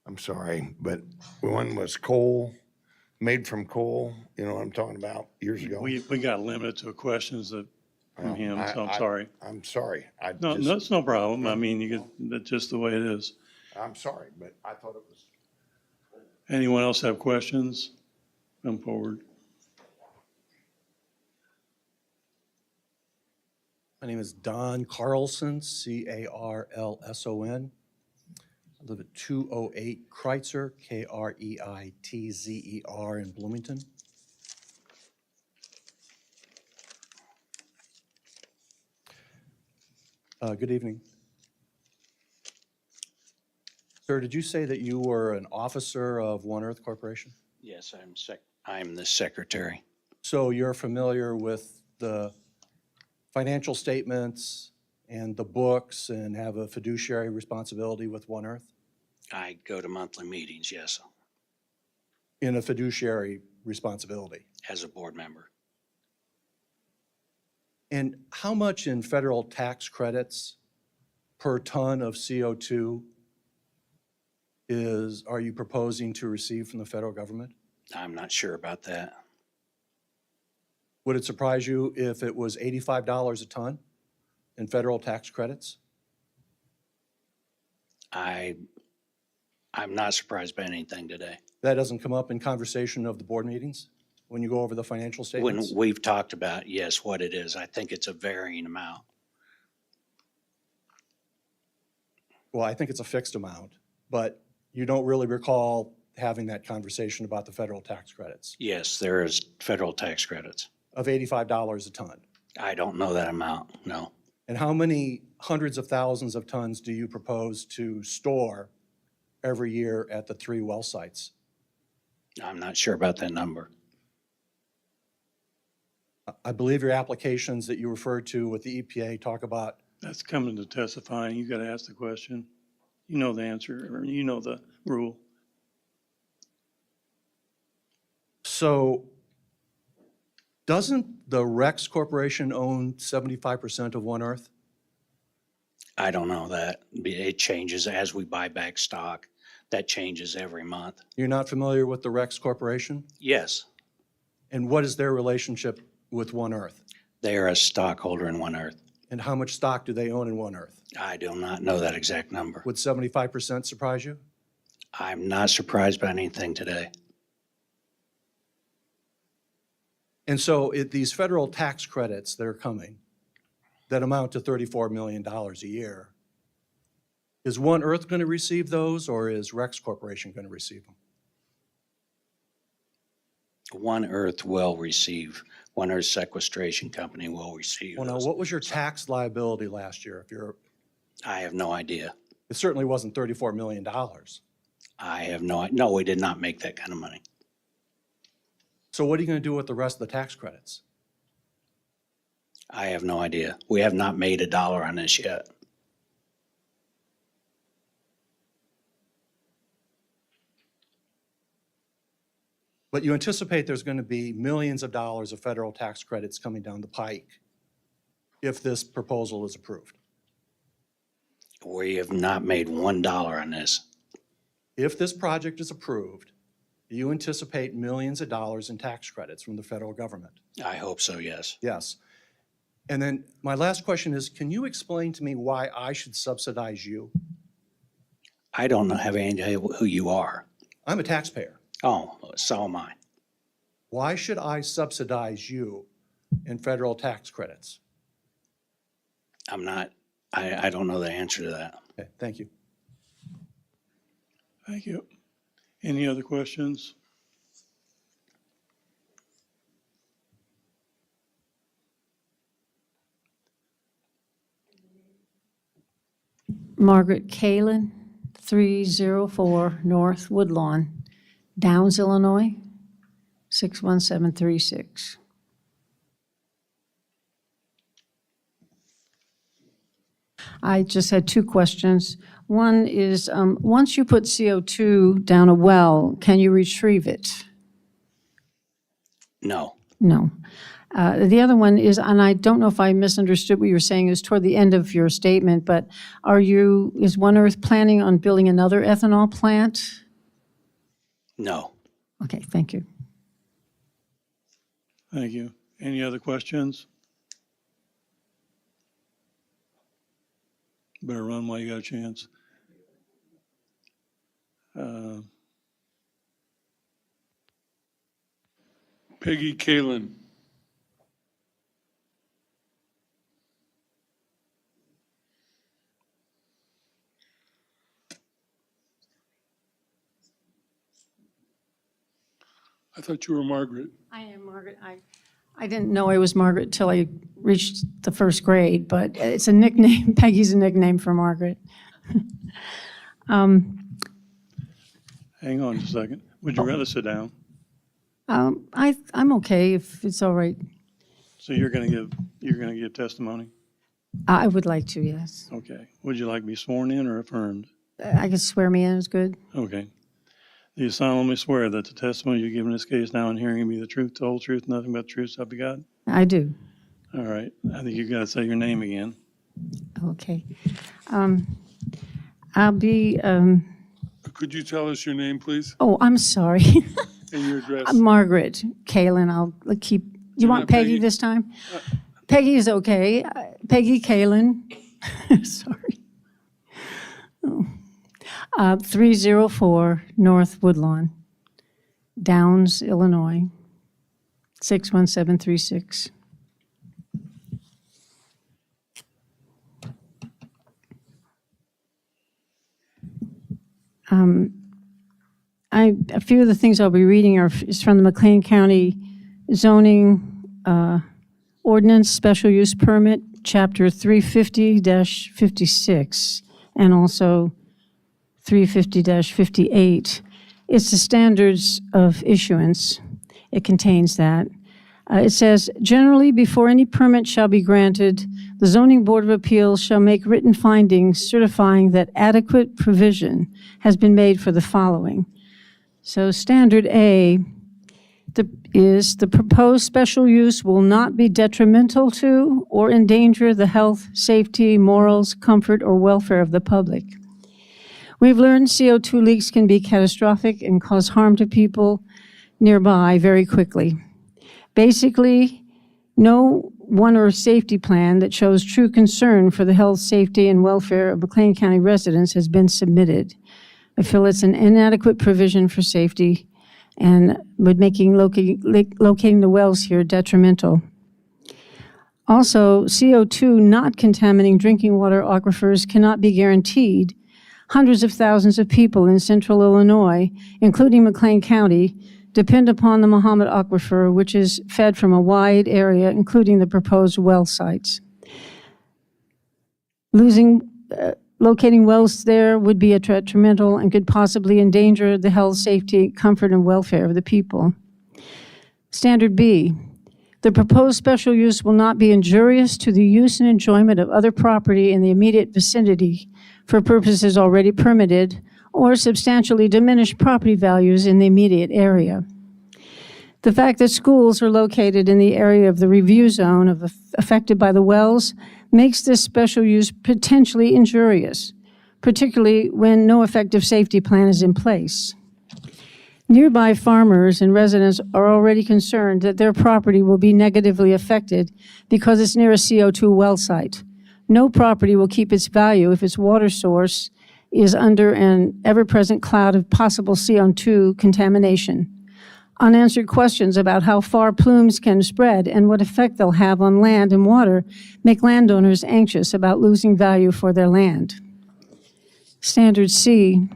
[SPEAKER 7] I'm sorry, but one was coal, made from coal, you know what I'm talking about, years ago?
[SPEAKER 1] We got limited to questions that from him, so I'm
[SPEAKER 7] I-
[SPEAKER 1] sorry.
[SPEAKER 7] I'm sorry. I
[SPEAKER 1] No,
[SPEAKER 7] just-
[SPEAKER 1] that's no problem. I mean, you get, that's just the way it is.
[SPEAKER 7] I'm sorry, but I thought it was.
[SPEAKER 1] Anyone else have questions? Come forward.
[SPEAKER 11] My name is Don Carlson, Carlson. I live at 208 Kreitzer, Kreitzer in Bloomington. Good evening. Sir, did you say that you were an officer of One Earth Corporation?
[SPEAKER 8] Yes, I'm the secretary.
[SPEAKER 11] So you're familiar with the financial statements and the books and have a fiduciary responsibility with One Earth
[SPEAKER 8] I go to monthly meetings, yes,
[SPEAKER 11] in a fiduciary responsibility?
[SPEAKER 8] as a board member.
[SPEAKER 11] And how much in federal tax credits per ton of CO2 are you proposing to receive from the federal government?
[SPEAKER 8] I'm not sure about that.
[SPEAKER 11] Would it surprise you if it was $85 a ton in federal tax credits?
[SPEAKER 8] I'm not surprised by anything today.
[SPEAKER 11] That doesn't come up in conversation of the board meetings when you go over the financial
[SPEAKER 8] When
[SPEAKER 11] statements?
[SPEAKER 8] we've talked about, yes, what it is, I think it's a varying amount.
[SPEAKER 11] Well, I think it's a fixed amount, but you don't really recall having that conversation about the federal tax credits
[SPEAKER 8] Yes, there is federal tax credits.
[SPEAKER 11] of $85 a ton.
[SPEAKER 8] I don't know that amount, no.
[SPEAKER 11] And how many hundreds of thousands of tons do you propose to store every year at the 3 well sites?
[SPEAKER 8] I'm not sure about that number.
[SPEAKER 11] I believe your applications that you referred to with the EPA talk about,
[SPEAKER 1] That's coming to testifying. You got to ask the question. You know the answer, or you know the rule.
[SPEAKER 11] so doesn't the Rex Corporation own 75% of One Earth?
[SPEAKER 8] I don't know that. It changes as we buy back stock. That changes every month.
[SPEAKER 11] You're not familiar with the Rex Corporation?
[SPEAKER 8] Yes,
[SPEAKER 11] And what is their relationship with One Earth?
[SPEAKER 8] they are a stockholder in One Earth.
[SPEAKER 11] And how much stock do they own in One Earth?
[SPEAKER 8] I do not know that exact number.
[SPEAKER 11] Would 75% surprise you?
[SPEAKER 8] I'm not surprised by anything today.
[SPEAKER 11] And so these federal tax credits that are coming, that amount to $34 million a year, is One Earth going to receive those, or is Rex Corporation going to receive them?
[SPEAKER 8] One Earth will receive, One Earth Sequestration Company will receive
[SPEAKER 11] Well, now,
[SPEAKER 8] those.
[SPEAKER 11] what was your tax liability last year?
[SPEAKER 8] I have no idea.
[SPEAKER 11] It certainly wasn't $34 million.
[SPEAKER 8] I have no, we did not make that kind of money.
[SPEAKER 11] So what are you going to do with the rest of the tax credits?
[SPEAKER 8] I have no idea. We have not made $1 on this yet.
[SPEAKER 11] But you anticipate there's going to be millions of dollars of federal tax credits coming down the pike if this proposal is approved.
[SPEAKER 8] We have not made $1 on this.
[SPEAKER 11] If this project is approved, do you anticipate millions of dollars in tax credits from the federal government?
[SPEAKER 8] I hope so, yes.
[SPEAKER 11] Yes. And then my last question is, can you explain to me why I should subsidize you?
[SPEAKER 8] I don't know, have any idea who you are.
[SPEAKER 11] I'm a taxpayer.
[SPEAKER 8] Oh, so am I.
[SPEAKER 11] Why should I subsidize you in federal tax credits?
[SPEAKER 8] I'm not, I don't know the answer to that.
[SPEAKER 11] Okay, thank you.
[SPEAKER 1] Thank you. Any other questions?
[SPEAKER 6] Margaret Kalin, 304 North Woodlawn, Downs, Illinois, 61736. I just had 2 questions. One is, once you put CO2 down a well, can you retrieve it?
[SPEAKER 8] No,
[SPEAKER 6] No. The other one is, and I don't know if I misunderstood what you were saying, is toward the end of your statement, but is One Earth planning on building another ethanol plant?
[SPEAKER 8] no.
[SPEAKER 6] Okay, thank you.
[SPEAKER 1] Thank you. Any other questions? Better run while you got a chance.
[SPEAKER 2] Peggy Kalen. I thought you were Margaret.
[SPEAKER 6] I am Margaret. I didn't know I was Margaret till I reached the first grade, but it's a nickname. Peggy's a nickname for Margaret.
[SPEAKER 1] Hang on just a second. Would you rather sit down?
[SPEAKER 6] I'm okay if it's all right.
[SPEAKER 1] So you're gonna give testimony?
[SPEAKER 6] I would like to, yes.
[SPEAKER 1] Okay. Would you like to be sworn in or affirmed?
[SPEAKER 6] I could swear me in, is good.
[SPEAKER 1] Okay. Do you solemnly swear that the testimony you give in this case now and hearing will be the truth, the whole truth, nothing but the truth, so help you God?
[SPEAKER 6] I do.
[SPEAKER 1] All right. I think you gotta say your name again.
[SPEAKER 6] Okay. I'll be,
[SPEAKER 2] Could you tell us your name, please,
[SPEAKER 6] oh, I'm sorry.
[SPEAKER 2] and your address?
[SPEAKER 6] Margaret Kalen, I'll keep, you want
[SPEAKER 2] want
[SPEAKER 6] Peggy
[SPEAKER 2] Peggy?
[SPEAKER 6] this time? Peggy is okay. Peggy Kalen, sorry. Oh. 304 North Woodlawn, Downs, Illinois, 61736. A few of the things I'll be reading is from the McLean County zoning ordinance, special use permit, chapter 350-56, and also 350-58. It's the standards of issuance. It contains that. It says, generally, before any permit shall be granted, the Zoning Board of Appeals shall make written findings certifying that adequate provision has been made for the following. So standard A is the proposed special use will not be detrimental to or endanger the health, safety, morals, comfort, or welfare of the public. We've learned CO2 leaks can be catastrophic and cause harm to people nearby very quickly. Basically, no one-or safety plan that shows true concern for the health, safety, and welfare of McLean County residents has been submitted. I feel it's an inadequate provision for safety and would making locating the wells here detrimental. Also, CO2 not contaminating drinking water aquifers cannot be guaranteed. Hundreds of thousands of people in central Illinois, including McLean County, depend upon the Mahomet Aquifer, which is fed from a wide area, including the proposed well sites. Locating wells there would be detrimental and could possibly endanger the health, safety, comfort, and welfare of the people. Standard B, the proposed special use will not be injurious to the use and enjoyment of other property in the immediate vicinity for purposes already permitted or substantially diminish property values in the immediate area. The fact that schools are located in the area of the review zone affected by the wells makes this special use potentially injurious, particularly when no effective safety plan is in place. Nearby farmers and residents are already concerned that their property will be negatively affected because it's near a CO2 well site. No property will keep its value if its water source is under an ever-present cloud of possible CO2 contamination. Unanswered questions about how far plumes can spread and what effect they'll have on land and water make landowners anxious about losing value for their land. Standard C,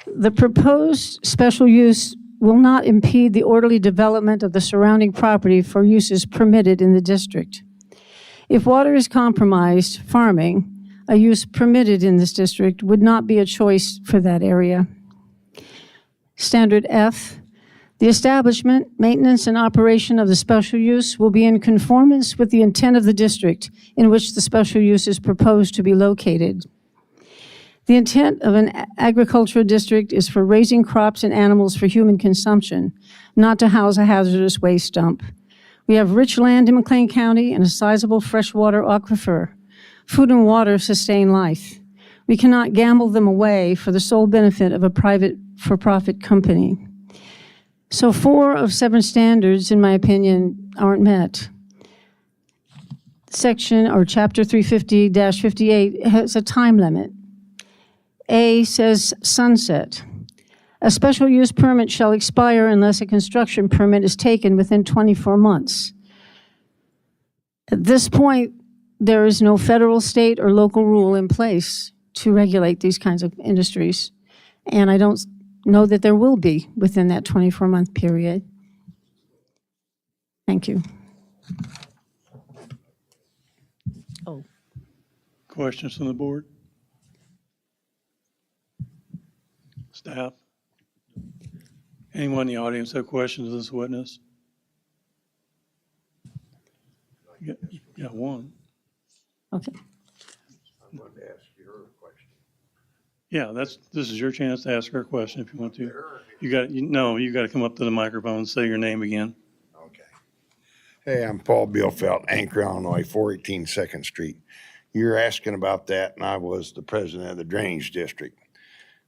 [SPEAKER 6] the proposed special use will not impede the orderly development of the surrounding property for uses permitted in the district. If water is compromised, farming, a use permitted in this district, would not be a choice for that area. Standard F, the establishment, maintenance, and operation of the special use will be in conformance with the intent of the district in which the special use is proposed to be located. The intent of an agricultural district is for raising crops and animals for human consumption, not to house a hazardous waste dump. We have rich land in McLean County and a sizable freshwater aquifer. Food and water sustain life. We cannot gamble them away for the sole benefit of a private for-profit company. So 4 of 7 standards, in my opinion, aren't met. section or chapter 350-58 has a time limit. A says sunset. A special use permit shall expire unless a construction permit is taken within 24 months. At this point, there is no federal, state, or local rule in place to regulate these kinds of industries. And I don't know that there will be within that 24-month period. Thank you.
[SPEAKER 1] Questions from the board? Staff? Anyone in the audience have questions of this witness? You got one.
[SPEAKER 6] Okay.
[SPEAKER 7] I wanted to ask you a question.
[SPEAKER 1] Yeah, this is your chance to ask her a question if you want to. You got to come up to the microphone and say your name again.
[SPEAKER 7] Okay. Hey, I'm Paul Bielfeld, Anchor, Illinois, 418 Second Street. You're asking about that, and I was the president of the Drainage District.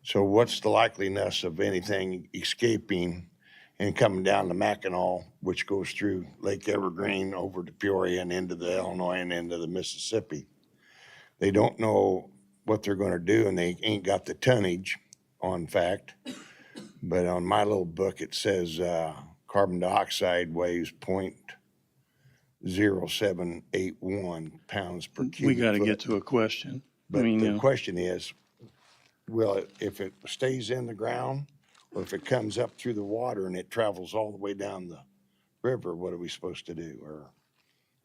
[SPEAKER 7] So what's the likeliness of anything escaping and coming down to Mackinac, which goes through Lake Evergreen over to Peoria and into the Illinois and into the Mississippi? They don't know what they're going to do, and they ain't got the tonnage on fact. But on my little book, it says carbon dioxide weighs 0.0781 pounds per cubic
[SPEAKER 1] We got to
[SPEAKER 7] foot.
[SPEAKER 1] get to a question.
[SPEAKER 7] But
[SPEAKER 1] you
[SPEAKER 7] the
[SPEAKER 1] know.
[SPEAKER 7] question is, if it stays in the ground, or if it comes up through the water and it travels all the way down the river, what are we supposed to do? Or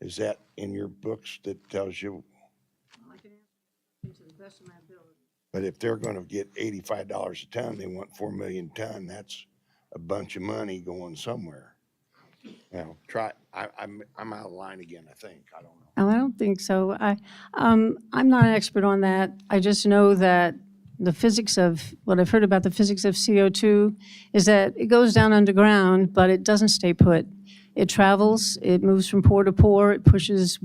[SPEAKER 7] is that in your books that tells you? But if they're gonna get $85 a ton, they want 4 million ton, that's a bunch of money going somewhere. Now, I'm out of line again, I think, I don't know.
[SPEAKER 6] Oh, I don't think so. I'm not an expert on that. I just know that the physics of, what I've heard about the physics of CO2 is that it goes down underground, but it doesn't stay put. It travels, it moves from pore to pore, it pushes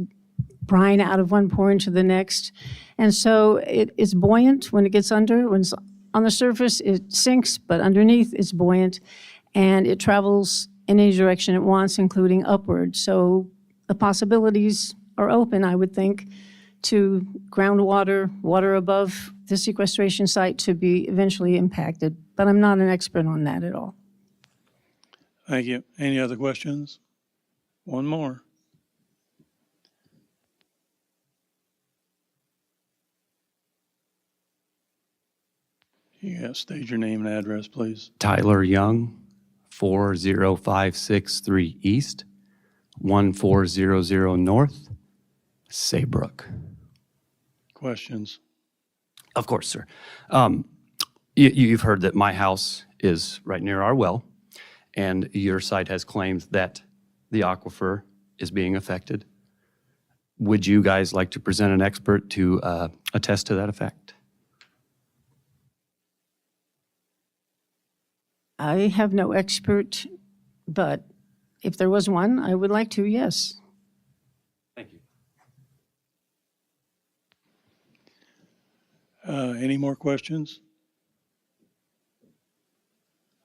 [SPEAKER 6] brine out of one pore into the next. And so it's buoyant when it gets under. When it's on the surface, it sinks, but underneath it's buoyant. And it travels in any direction it wants, including upward. So the possibilities are open, I would think, to groundwater, water above the sequestration site to be eventually impacted. But I'm not an expert on that at all.
[SPEAKER 1] Thank you. Any other questions? One more. Yeah, state your name and address, please.
[SPEAKER 12] Tyler Young, 40563 East, 1400 North, Saybrook.
[SPEAKER 1] Questions?
[SPEAKER 12] Of course, sir. You've heard that my house is right near our well, and your site has claimed that the aquifer is being affected. Would you guys like to present an expert to attest to that effect?
[SPEAKER 6] I have no expert, but if there was one, I would like to, yes.
[SPEAKER 12] Thank you.
[SPEAKER 1] Any more questions?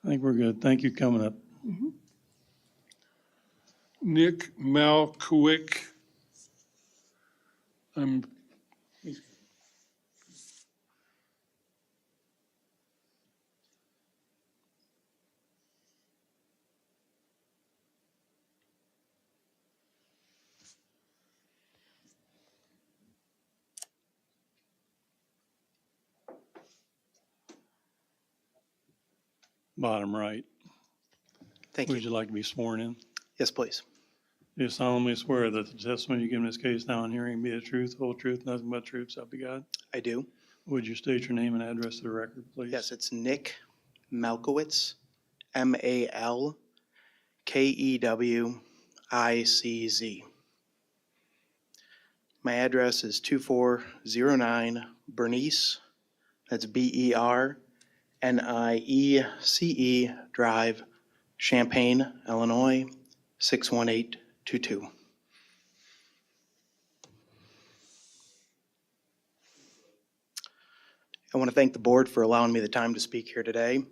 [SPEAKER 1] I think we're good. Thank you coming up.
[SPEAKER 2] Nick Malkowick.
[SPEAKER 1] Bottom right.
[SPEAKER 13] Thank
[SPEAKER 1] Would
[SPEAKER 13] you.
[SPEAKER 1] you like to be sworn in?
[SPEAKER 13] Yes, please.
[SPEAKER 1] Do you solemnly swear that the testimony you give in this case now and hearing be the truth, whole truth, nothing but truth, so help you God?
[SPEAKER 13] I do.
[SPEAKER 1] Would you state your name and address to the record, please?
[SPEAKER 13] Yes, it's Nick Malkowitz, Malkewicz. My address is 2409 Bernice, that's Bernniece Drive, Champaign, Illinois, 61822. I want to thank the board for allowing me the time to speak here today.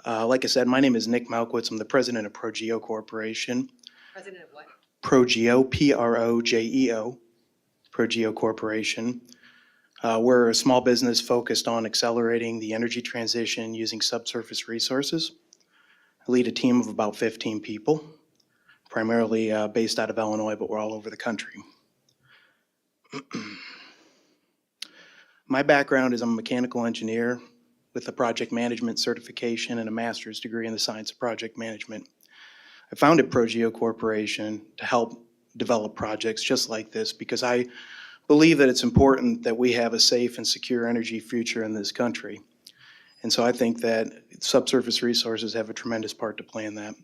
[SPEAKER 13] Like I said, my name is Nick Malkowitz. I'm the president of ProGeo Corporation.
[SPEAKER 3] President of what?
[SPEAKER 13] Progeo, Progeo, Progeo Corporation. We're a small business focused on accelerating the energy transition using subsurface resources. I lead a team of about 15 people, primarily based out of Illinois, but we're all over the country. My background is I'm a mechanical engineer with a project management certification and a master's degree in the science of project management. I founded Progeo Corporation to help develop projects just like this because I believe that it's important that we have a safe and secure energy future in this country. And so I think that subsurface resources have a tremendous part to play in that.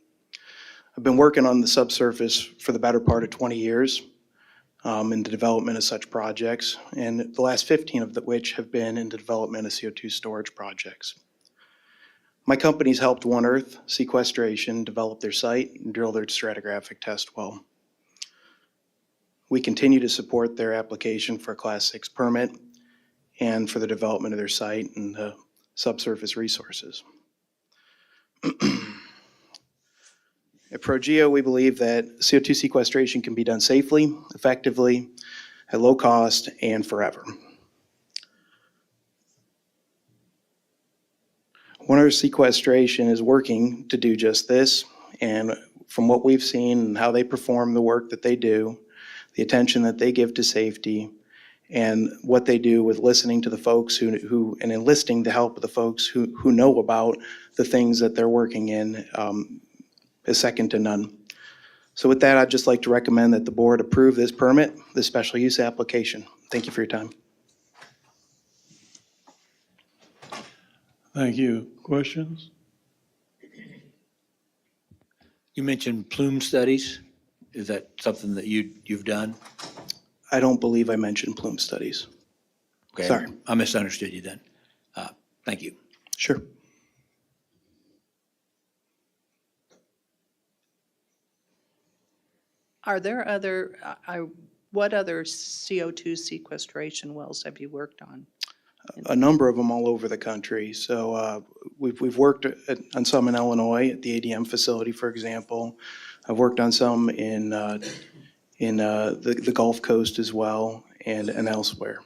[SPEAKER 13] I've been working on the subsurface for the better part of 20 years in the development of such projects, and the last 15 of which have been in the development of CO2 storage projects. My company's helped One Earth Sequestration develop their site and drill their stratigraphic test well. We continue to support their application for a Class 6 permit and for the development of their site and the subsurface resources. At Progeo, we believe that CO2 sequestration can be done safely, effectively, at low cost, and forever. One Earth Sequestration is working to do just this, and from what we've seen and how they perform the work that they do, the attention that they give to safety, and what they do with listening to the folks who and enlisting the help of the folks who know about the things that they're working in is second to none. So with that, I'd just like to recommend that the board approve this permit, this special use application. Thank you for your time.
[SPEAKER 1] Thank you. Questions?
[SPEAKER 4] You mentioned plume studies. Is that something that you've done?
[SPEAKER 13] I don't believe I mentioned plume studies.
[SPEAKER 4] Okay,
[SPEAKER 13] Sorry.
[SPEAKER 4] I misunderstood you then. Thank you.
[SPEAKER 13] Sure.
[SPEAKER 9] Are there other, what other CO2 sequestration wells have you worked on?
[SPEAKER 13] A number of them all over the country. So we've worked on some in Illinois at the ADM facility, for example. I've worked on some in the Gulf Coast as well and elsewhere.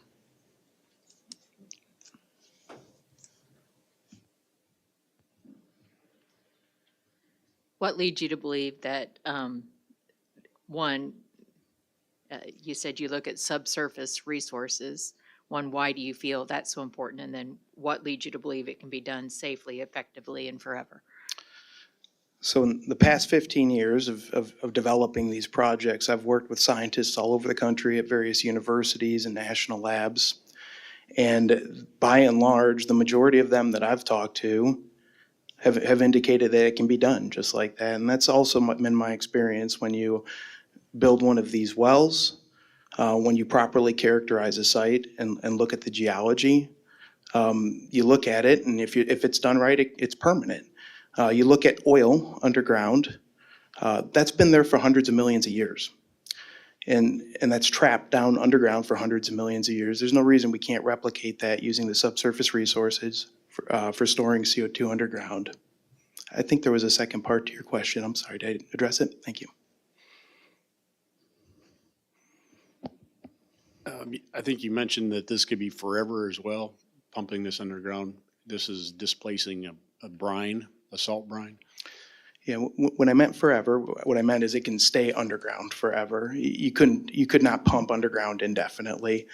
[SPEAKER 3] What leads you to believe that, one, you said you look at subsurface resources. One, why do you feel that's so important? And then what leads you to believe it can be done safely, effectively, and forever?
[SPEAKER 13] So in the past 15 years of developing these projects, I've worked with scientists all over the country at various universities and national labs. And by and large, the majority of them that I've talked to have indicated that it can be done just like that. And that's also been my experience when you build one of these wells, when you properly characterize a site and look at the geology. You look at it, and if it's done right, it's permanent. You look at oil underground, that's been there for hundreds of millions of years. And that's trapped down underground for hundreds of millions of years. There's no reason we can't replicate that using the subsurface resources for storing CO2 underground. I think there was a second part to your question. I'm sorry, did I address it? Thank you.
[SPEAKER 10] I think you mentioned that this could be forever as well, pumping this underground. This is displacing a brine, a salt brine.
[SPEAKER 13] Yeah, when I meant forever, what I meant is it can stay underground forever. You could not pump underground indefinitely.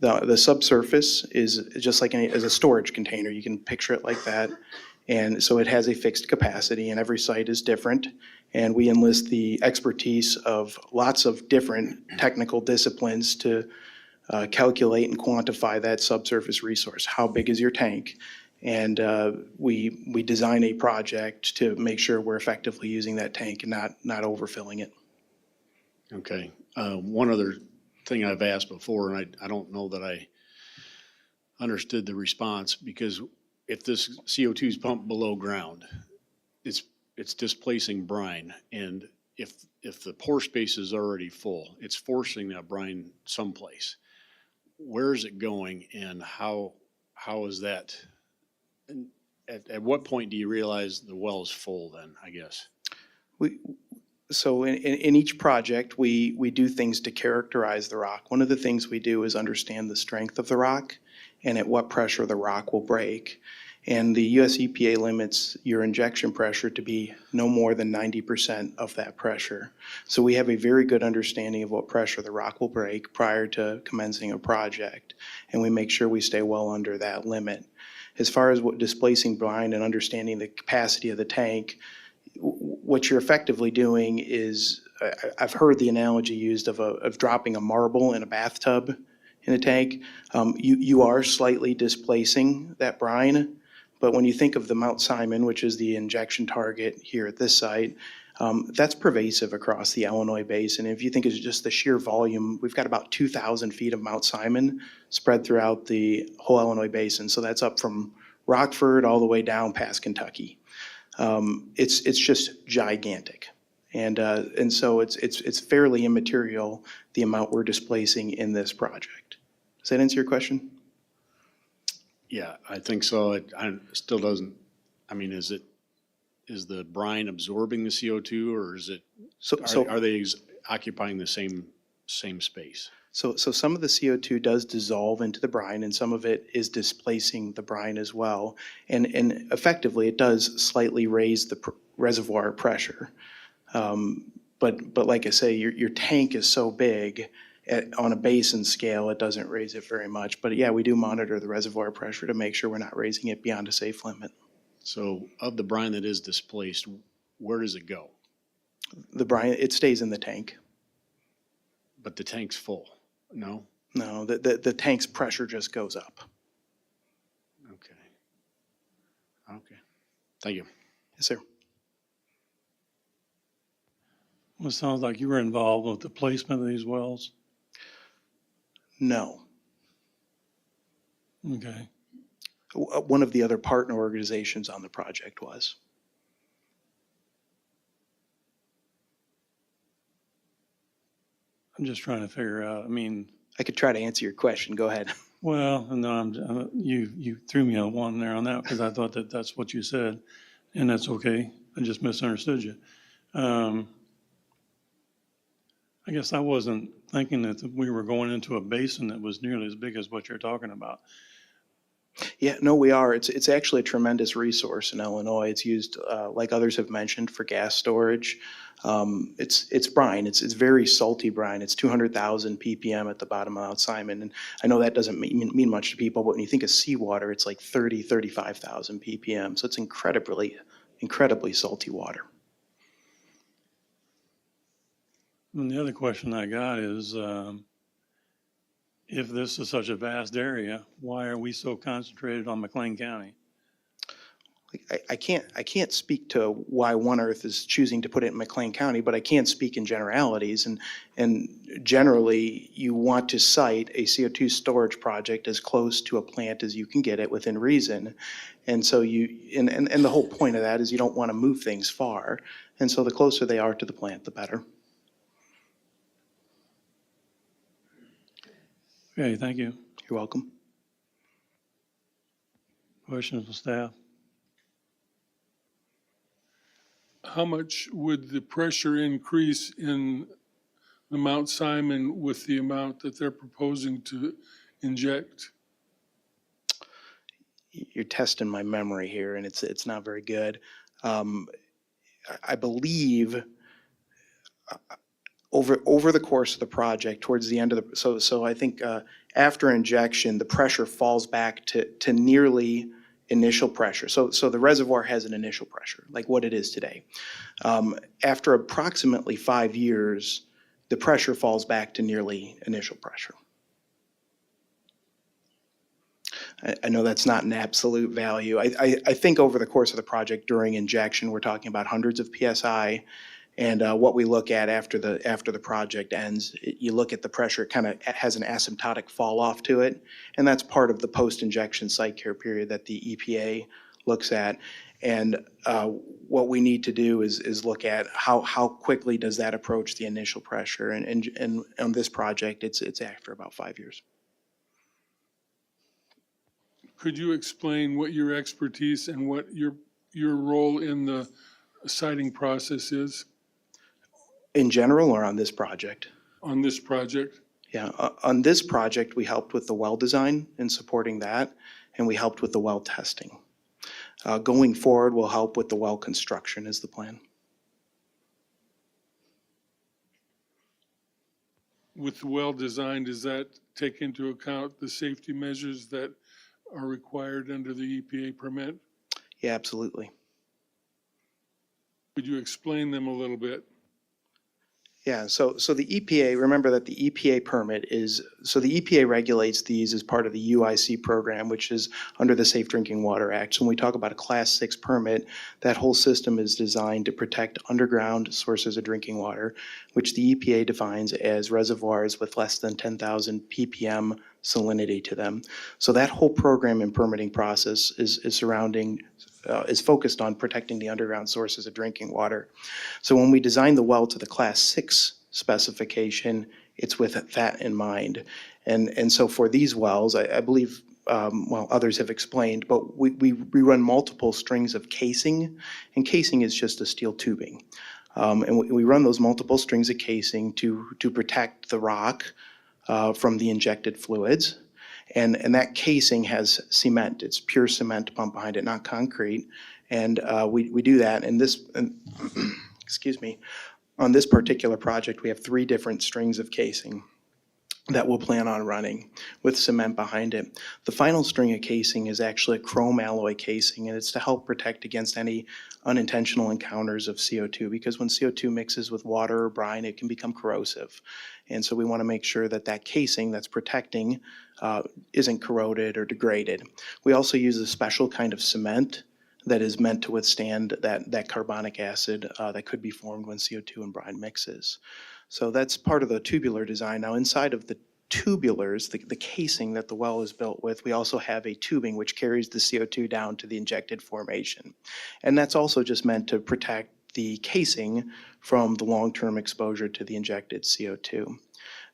[SPEAKER 13] The subsurface is just like as a storage container. You can picture it like that. And so it has a fixed capacity, and every site is different. And we enlist the expertise of lots of different technical disciplines to calculate and quantify that subsurface resource. How big is your tank? And we design a project to make sure we're effectively using that tank and not overfilling it.
[SPEAKER 10] Okay. One other thing I've asked before, and I don't know that I understood the response, because if this CO2 is pumped below ground, it's displacing brine. And if the pore space is already full, it's forcing that brine someplace. Where is it going, and how is that? And at what point do you realize the well is full then, I guess?
[SPEAKER 13] So in each project, we do things to characterize the rock. One of the things we do is understand the strength of the rock and at what pressure the rock will break. And the US EPA limits your injection pressure to be no more than 90% of that pressure. So we have a very good understanding of what pressure the rock will break prior to commencing a project. And we make sure we stay well under that limit. As far as what displacing brine and understanding the capacity of the tank, what you're effectively doing is, I've heard the analogy used of dropping a marble in a bathtub in a tank. You are slightly displacing that brine, but when you think of the Mount Simon, which is the injection target here at this site, that's pervasive across the Illinois basin. If you think it's just the sheer volume, we've got about 2,000 feet of Mount Simon spread throughout the whole Illinois basin. So that's up from Rockford all the way down past Kentucky. It's just gigantic. And so it's fairly immaterial, the amount we're displacing in this project. Does that answer your question?
[SPEAKER 10] Yeah, I think so. It still doesn't, I mean, is the brine absorbing the CO2 or is it, are they occupying the same space?
[SPEAKER 13] So some of the CO2 does dissolve into the brine and some of it is displacing the brine as well. And effectively, it does slightly raise the reservoir pressure. But like I say, your tank is so big, on a basin scale, it doesn't raise it very much. But yeah, we do monitor the reservoir pressure to make sure we're not raising it beyond a safe limit.
[SPEAKER 10] So of the brine that is displaced, where does it go?
[SPEAKER 13] The brine, it stays in the tank.
[SPEAKER 10] But the tank's full, no?
[SPEAKER 13] No, the tank's pressure just goes up.
[SPEAKER 10] Okay. Okay. Thank you.
[SPEAKER 13] Yes, sir.
[SPEAKER 1] Well, it sounds like you were involved with the placement of these wells.
[SPEAKER 13] No.
[SPEAKER 1] Okay.
[SPEAKER 13] One of the other partner organizations on the project was.
[SPEAKER 1] I'm just trying to figure out, I mean,
[SPEAKER 13] I could try to answer your question. Go ahead.
[SPEAKER 1] well, no, you threw me on one there on that because I thought that that's what you said, and that's okay. I just misunderstood you. I guess I wasn't thinking that we were going into a basin that was nearly as big as what you're talking about.
[SPEAKER 13] Yeah, no, we are. It's actually a tremendous resource in Illinois. It's used, like others have mentioned, for gas storage. It's brine. It's very salty brine. It's 200,000 ppm at the bottom of Mount Simon. And I know that doesn't mean much to people, but when you think of seawater, it's like 35,000 ppm. So it's incredibly salty water.
[SPEAKER 1] And the other question I got is, if this is such a vast area, why are we so concentrated on McLean County?
[SPEAKER 13] I can't speak to why One Earth is choosing to put it in McLean County, but I can speak in generalities. And generally, you want to site a CO2 storage project as close to a plant as you can get it within reason. And so and the whole point of that is you don't want to move things far. And so the closer they are to the plant, the better.
[SPEAKER 1] Okay, thank you.
[SPEAKER 13] You're welcome.
[SPEAKER 1] Questions from staff?
[SPEAKER 2] How much would the pressure increase in the Mount Simon with the amount that they're proposing to inject?
[SPEAKER 13] You're testing my memory here, and it's not very good. I believe over the course of the project, towards the end of the, so I think after injection, the pressure falls back to nearly initial pressure. So the reservoir has an initial pressure, like what it is today. After approximately 5 years, the pressure falls back to nearly initial pressure. I know that's not an absolute value. I think over the course of the project during injection, we're talking about hundreds of PSI. And what we look at after the project ends, you look at the pressure, it kind of has an asymptotic fall off to it. And that's part of the post-injection site care period that the EPA looks at. And what we need to do is look at how quickly does that approach the initial pressure. And on this project, it's after about 5 years.
[SPEAKER 2] Could you explain what your expertise and what your role in the siting process is?
[SPEAKER 13] In general or on this project?
[SPEAKER 2] on this project?
[SPEAKER 13] Yeah, on this project, we helped with the well design and supporting that, and we helped with the well testing. Going forward, we'll help with the well construction is the plan.
[SPEAKER 2] With the well design, does that take into account the safety measures that are required under the EPA permit?
[SPEAKER 13] Yeah, absolutely.
[SPEAKER 2] Could you explain them a little bit?
[SPEAKER 13] Yeah, so the EPA, remember that the EPA permit is, so the EPA regulates these as part of the UIC program, which is under the Safe Drinking Water Act. So when we talk about a Class 6 permit, that whole system is designed to protect underground sources of drinking water, which the EPA defines as reservoirs with less than 10,000 ppm salinity to them. So that whole program and permitting process is focused on protecting the underground sources of drinking water. So when we design the well to the Class 6 specification, it's with that in mind. And so for these wells, I believe, well, others have explained, but we run multiple strings of casing, and casing is just a steel tubing. And we run those multiple strings of casing to protect the rock from the injected fluids. And that casing has cement. It's pure cement pumped behind it, not concrete. And we do that. And this, excuse me, on this particular project, we have 3 different strings of casing that we'll plan on running with cement behind it. The final string of casing is actually a chrome alloy casing, and it's to help protect against any unintentional encounters of CO2, because when CO2 mixes with water or brine, it can become corrosive. And so we want to make sure that that casing that's protecting isn't corroded or degraded. We also use a special kind of cement that is meant to withstand that carbonic acid that could be formed when CO2 and brine mixes. So that's part of the tubular design. Now inside of the tubulars, the casing that the well is built with, we also have a tubing which carries the CO2 down to the injected formation. And that's also just meant to protect the casing from the long-term exposure to the injected CO2.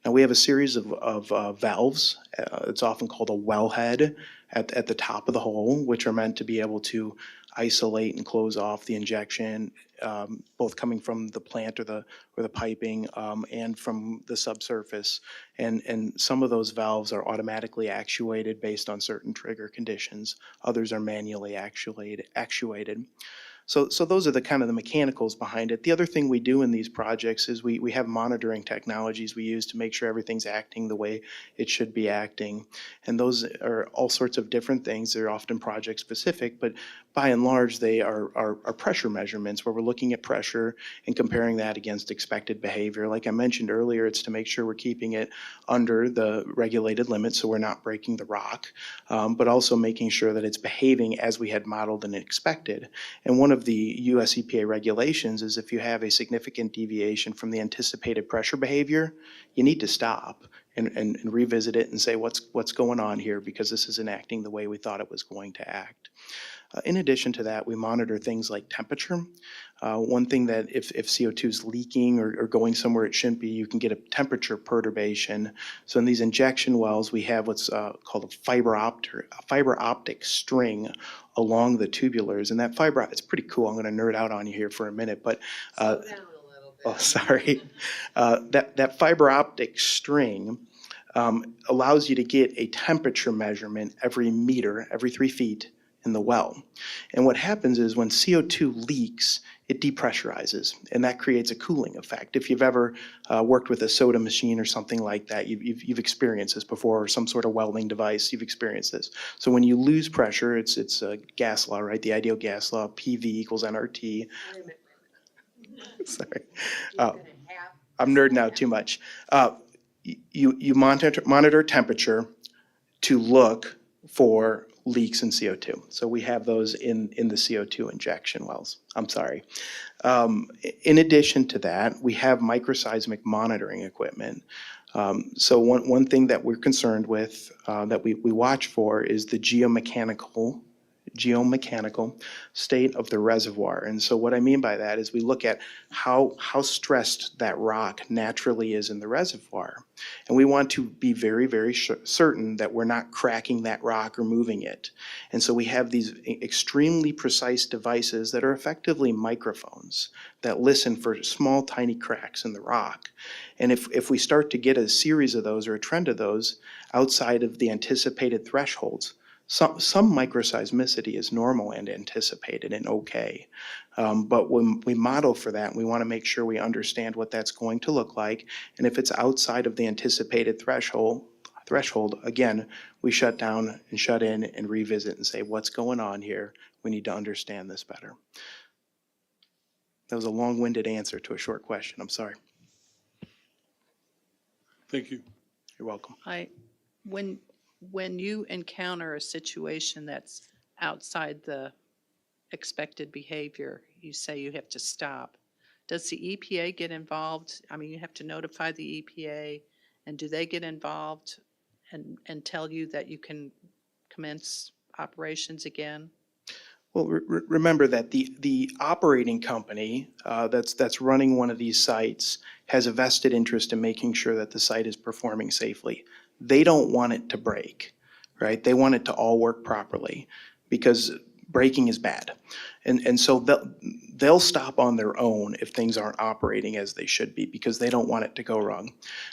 [SPEAKER 13] Now we have a series of valves. It's often called a wellhead at the top of the hole, which are meant to be able to isolate and close off the injection, both coming from the plant or the piping and from the subsurface. And some of those valves are automatically actuated based on certain trigger conditions. Others are manually actuated. So those are the kind of the mechanicals behind it. The other thing we do in these projects is we have monitoring technologies we use to make sure everything's acting the way it should be acting. And those are all sorts of different things. They're often project specific, but by and large, they are pressure measurements where we're looking at pressure and comparing that against expected behavior. Like I mentioned earlier, it's to make sure we're keeping it under the regulated limits so we're not breaking the rock, but also making sure that it's behaving as we had modeled and expected. And one of the US EPA regulations is if you have a significant deviation from the anticipated pressure behavior, you need to stop and revisit it and say what's going on here, because this isn't acting the way we thought it was going to act. In addition to that, we monitor things like temperature. One thing that if CO2 is leaking or going somewhere it shouldn't be, you can get a temperature perturbation. So in these injection wells, we have what's called a fiber optic string along the tubulars. And that it's pretty cool. I'm going to nerd out on you here for a minute, but oh, sorry. That fiber optic string allows you to get a temperature measurement every meter, every 3 feet in the well. And what happens is when CO2 leaks, it depressurizes, and that creates a cooling effect. If you've ever worked with a soda machine or something like that, you've experienced this before, or some sort of welding device, you've experienced this. So when you lose pressure, it's a gas law, right? The ideal gas law, PV equals nRT. Sorry. I'm nerding out too much. You monitor temperature to look for leaks in CO2. So we have those in the CO2 injection wells. I'm sorry. In addition to that, we have microseismic monitoring equipment. So one thing that we're concerned with, that we watch for, is the geomechanical geomechanical state of the reservoir. And so what I mean by that is we look at how stressed that rock naturally is in the reservoir. And we want to be very, very certain that we're not cracking that rock or moving it. And so we have these extremely precise devices that are effectively microphones that listen for small, tiny cracks in the rock. And if we start to get a series of those or a trend of those outside of the anticipated thresholds, some microseismicity is normal and anticipated and okay. But when we model for that, we want to make sure we understand what that's going to look like. And if it's outside of the anticipated threshold, again, we shut down and shut in and revisit and say, what's going on here? We need to understand this better. That was a long-winded answer to a short question. I'm sorry.
[SPEAKER 2] Thank you.
[SPEAKER 13] You're welcome.
[SPEAKER 9] When you encounter a situation that's outside the expected behavior, you say you have to stop. Does the EPA get involved? I mean, you have to notify the EPA, and do they get involved and tell you that you can commence operations again?
[SPEAKER 13] Well, remember that the operating company that's running one of these sites has a vested interest in making sure that the site is performing safely. They don't want it to break, right? They want it to all work properly because breaking is bad. And so they'll stop on their own if things aren't operating as they should be because they don't want it to go wrong.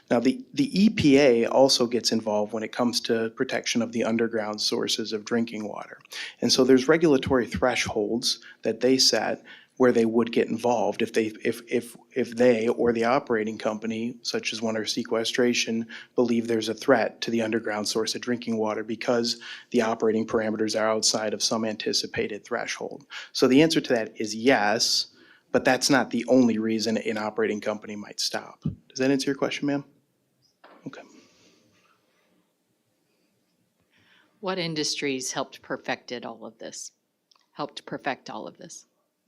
[SPEAKER 13] Now, the EPA also gets involved when it comes to protection of the underground sources of drinking water. And so there's regulatory thresholds that they set where they would get involved if they or the operating company, such as One Earth Sequestration, believe there's a threat to the underground source of drinking water because the operating parameters are outside of some anticipated threshold. So the answer to that is yes, but that's not the only reason an operating company might stop. Does that answer your question, ma'am? Okay.
[SPEAKER 3] What industries helped perfect all of this?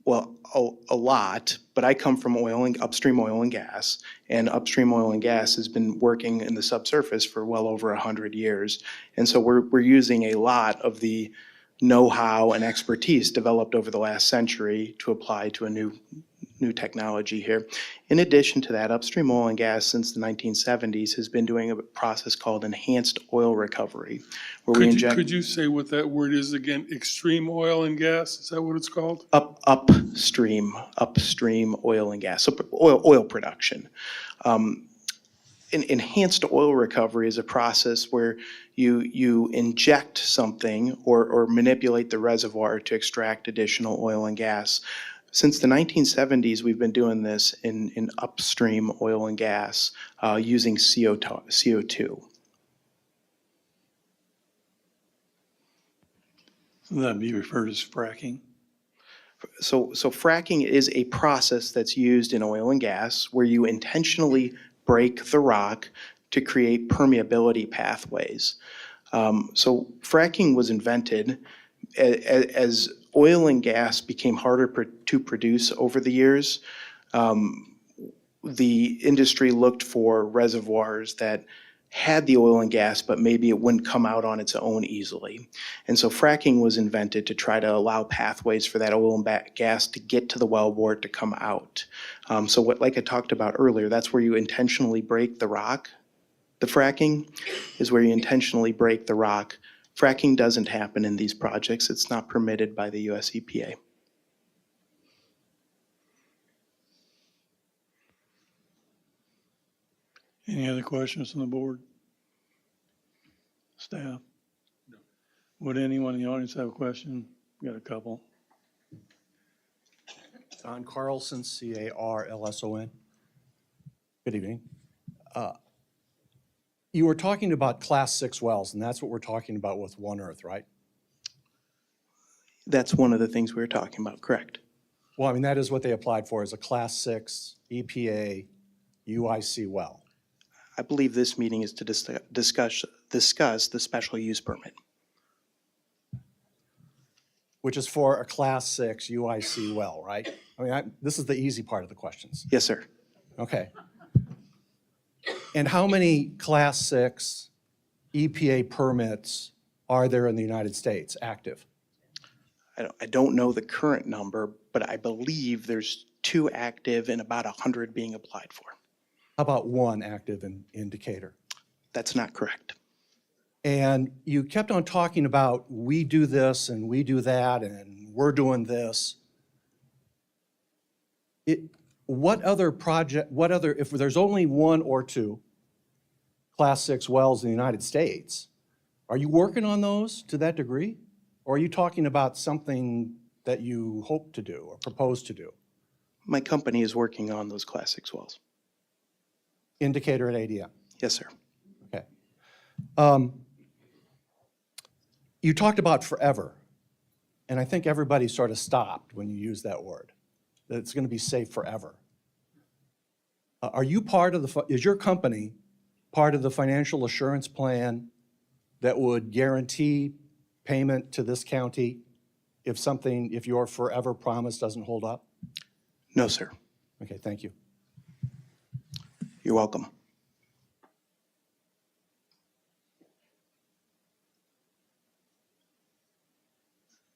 [SPEAKER 13] Well, a lot, but I come from upstream oil and gas, and upstream oil and gas has been working in the subsurface for well over 100 years. And so we're using a lot of the know-how and expertise developed over the last century to apply to a new technology here. In addition to that, upstream oil and gas since the 1970s has been doing a process called enhanced oil recovery, where we inject
[SPEAKER 2] Could you say what that word is again? Extreme oil and gas? Is that what it's called?
[SPEAKER 13] upstream oil and gas, so oil production. Enhanced oil recovery is a process where you inject something or manipulate the reservoir to extract additional oil and gas. Since the 1970s, we've been doing this in upstream oil and gas using CO2.
[SPEAKER 1] That'd be referred as fracking.
[SPEAKER 13] So fracking is a process that's used in oil and gas where you intentionally break the rock to create permeability pathways. So fracking was invented as oil and gas became harder to produce over the years. The industry looked for reservoirs that had the oil and gas, but maybe it wouldn't come out on its own easily. And so fracking was invented to try to allow pathways for that oil and gas to get to the wellbore to come out. So like I talked about earlier, that's where you intentionally break the rock. The fracking is where you intentionally break the rock. Fracking doesn't happen in these projects. It's not permitted by the US EPA.
[SPEAKER 1] Any other questions from the board? Staff? No. Would anyone in the audience have a question? We got a couple.
[SPEAKER 11] Don Carlson, Carlson. Good evening. You were talking about Class 6 wells, and that's what we're talking about with One Earth, right?
[SPEAKER 13] That's one of the things we were talking about, correct?
[SPEAKER 11] Well, I mean, that is what they applied for, is a Class 6 EPA UIC well.
[SPEAKER 13] I believe this meeting is to discuss the special use permit.
[SPEAKER 11] Which is for a Class 6 UIC well, right? I mean, this is the easy part of the questions.
[SPEAKER 13] Yes, sir.
[SPEAKER 11] Okay. And how many Class 6 EPA permits are there in the United States active?
[SPEAKER 13] I don't know the current number, but I believe there's 2 active and about 100 being applied for.
[SPEAKER 11] How about one active indicator?
[SPEAKER 13] That's not correct.
[SPEAKER 11] And you kept on talking about, we do this and we do that and we're doing this. What other project, if there's only 1 or 2 Class 6 wells in the United States, are you working on those to that degree? Or are you talking about something that you hope to do or propose to do?
[SPEAKER 13] My company is working on those Class 6 wells.
[SPEAKER 11] Indicator at ADM.
[SPEAKER 13] Yes, sir.
[SPEAKER 11] Okay. You talked about forever, and I think everybody sort of stopped when you used that word, that it's going to be safe forever. Are you part of is your company part of the financial assurance plan that would guarantee payment to this county if your forever promise doesn't hold up?
[SPEAKER 13] No, sir.
[SPEAKER 11] Okay, thank you.
[SPEAKER 13] You're welcome.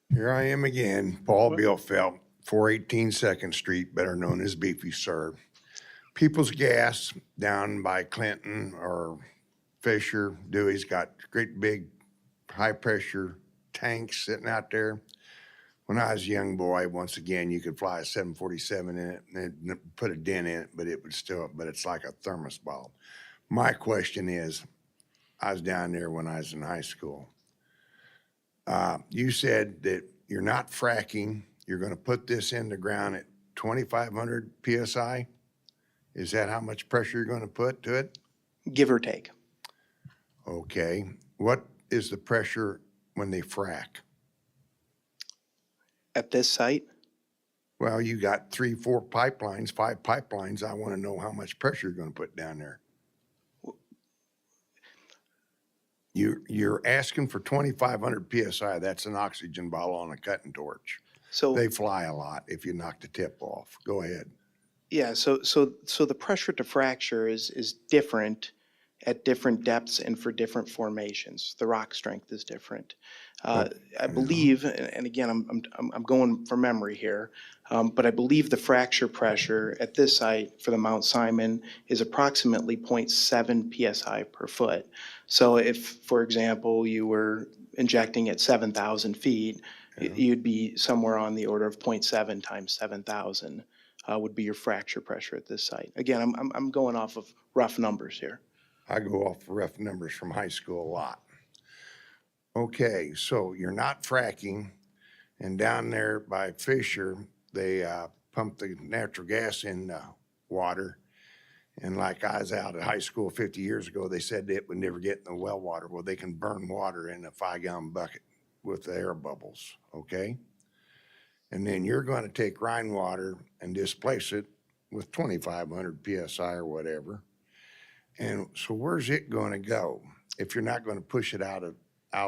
[SPEAKER 7] Here I am again, Paul Bielfeld, 418 Second Street, better known as Beefy Sir. People's Gas down by Clinton or Fisher, Dewey's got great big high-pressure tanks sitting out there. When I was a young boy, once again, you could fly a 747 in it and put a dent in it, but it's like a thermos ball. My question is, I was down there when I was in high school. You said that you're not fracking, you're gonna put this in the ground at 2,500 PSI? Is that how much pressure you're gonna put to it?
[SPEAKER 13] Give or take.
[SPEAKER 7] Okay, what is the pressure when they frack?
[SPEAKER 13] At this site,
[SPEAKER 7] Well, you got 3, 4 pipelines, 5 pipelines. I wanna know how much pressure you're gonna put down there. You're asking for 2,500 PSI. That's an oxygen bottle on a cutting torch.
[SPEAKER 13] so.
[SPEAKER 7] They fly a lot if you knock the tip off. Go ahead.
[SPEAKER 13] Yeah, so the pressure to fracture is different at different depths and for different formations. The rock strength is different. I believe, and again, I'm going from memory here, but I believe the fracture pressure at this site for the Mount Simon is approximately 0.7 PSI per foot. So if, for example, you were injecting at 7,000 feet, you'd be somewhere on the order of 0.7 times 7,000. Would be your fracture pressure at this site. Again, I'm going off of rough numbers here.
[SPEAKER 7] I go off rough numbers from high school a lot. Okay, so you're not fracking, and down there by Fisher, they pump the natural gas in water. And like I was out at high school 50 years ago, they said it would never get in the well water. Well, they can burn water in a 5-gallon bucket with the air bubbles, okay? And then you're going to take Rhine water and displace it with 2,500 PSI or whatever. And so where's it going to go if you're not going to push it out of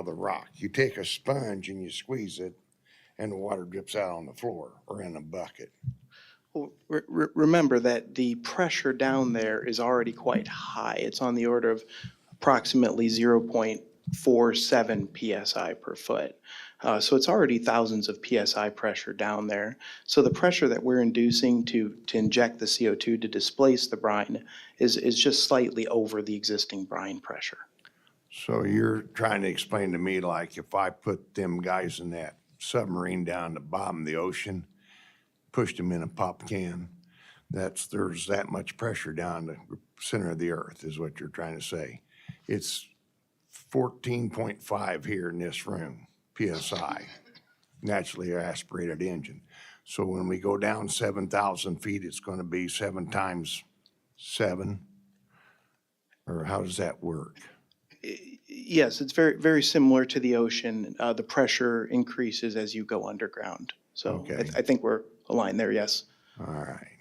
[SPEAKER 7] the rock? You take a sponge and you squeeze it and the water drips out on the floor or in a bucket.
[SPEAKER 13] Well, remember that the pressure down there is already quite high. It's on the order of approximately 0.47 PSI per foot. So it's already thousands of PSI pressure down there. So the pressure that we're inducing to inject the CO2 to displace the brine is just slightly over the existing brine pressure.
[SPEAKER 7] So you're trying to explain to me, like, if I put them guys in that submarine down the bottom of the ocean, pushed them in a pop can, there's that much pressure down the center of the earth, is what you're trying to say. It's 14.5 here in this room, PSI, naturally aspirated engine. So when we go down 7,000 feet, it's going to be 7 times 7? Or how does that work?
[SPEAKER 13] Yes, it's very, very similar to the ocean. The pressure increases as you go underground. So
[SPEAKER 7] Okay.
[SPEAKER 13] I think we're aligned there, yes.
[SPEAKER 7] All right.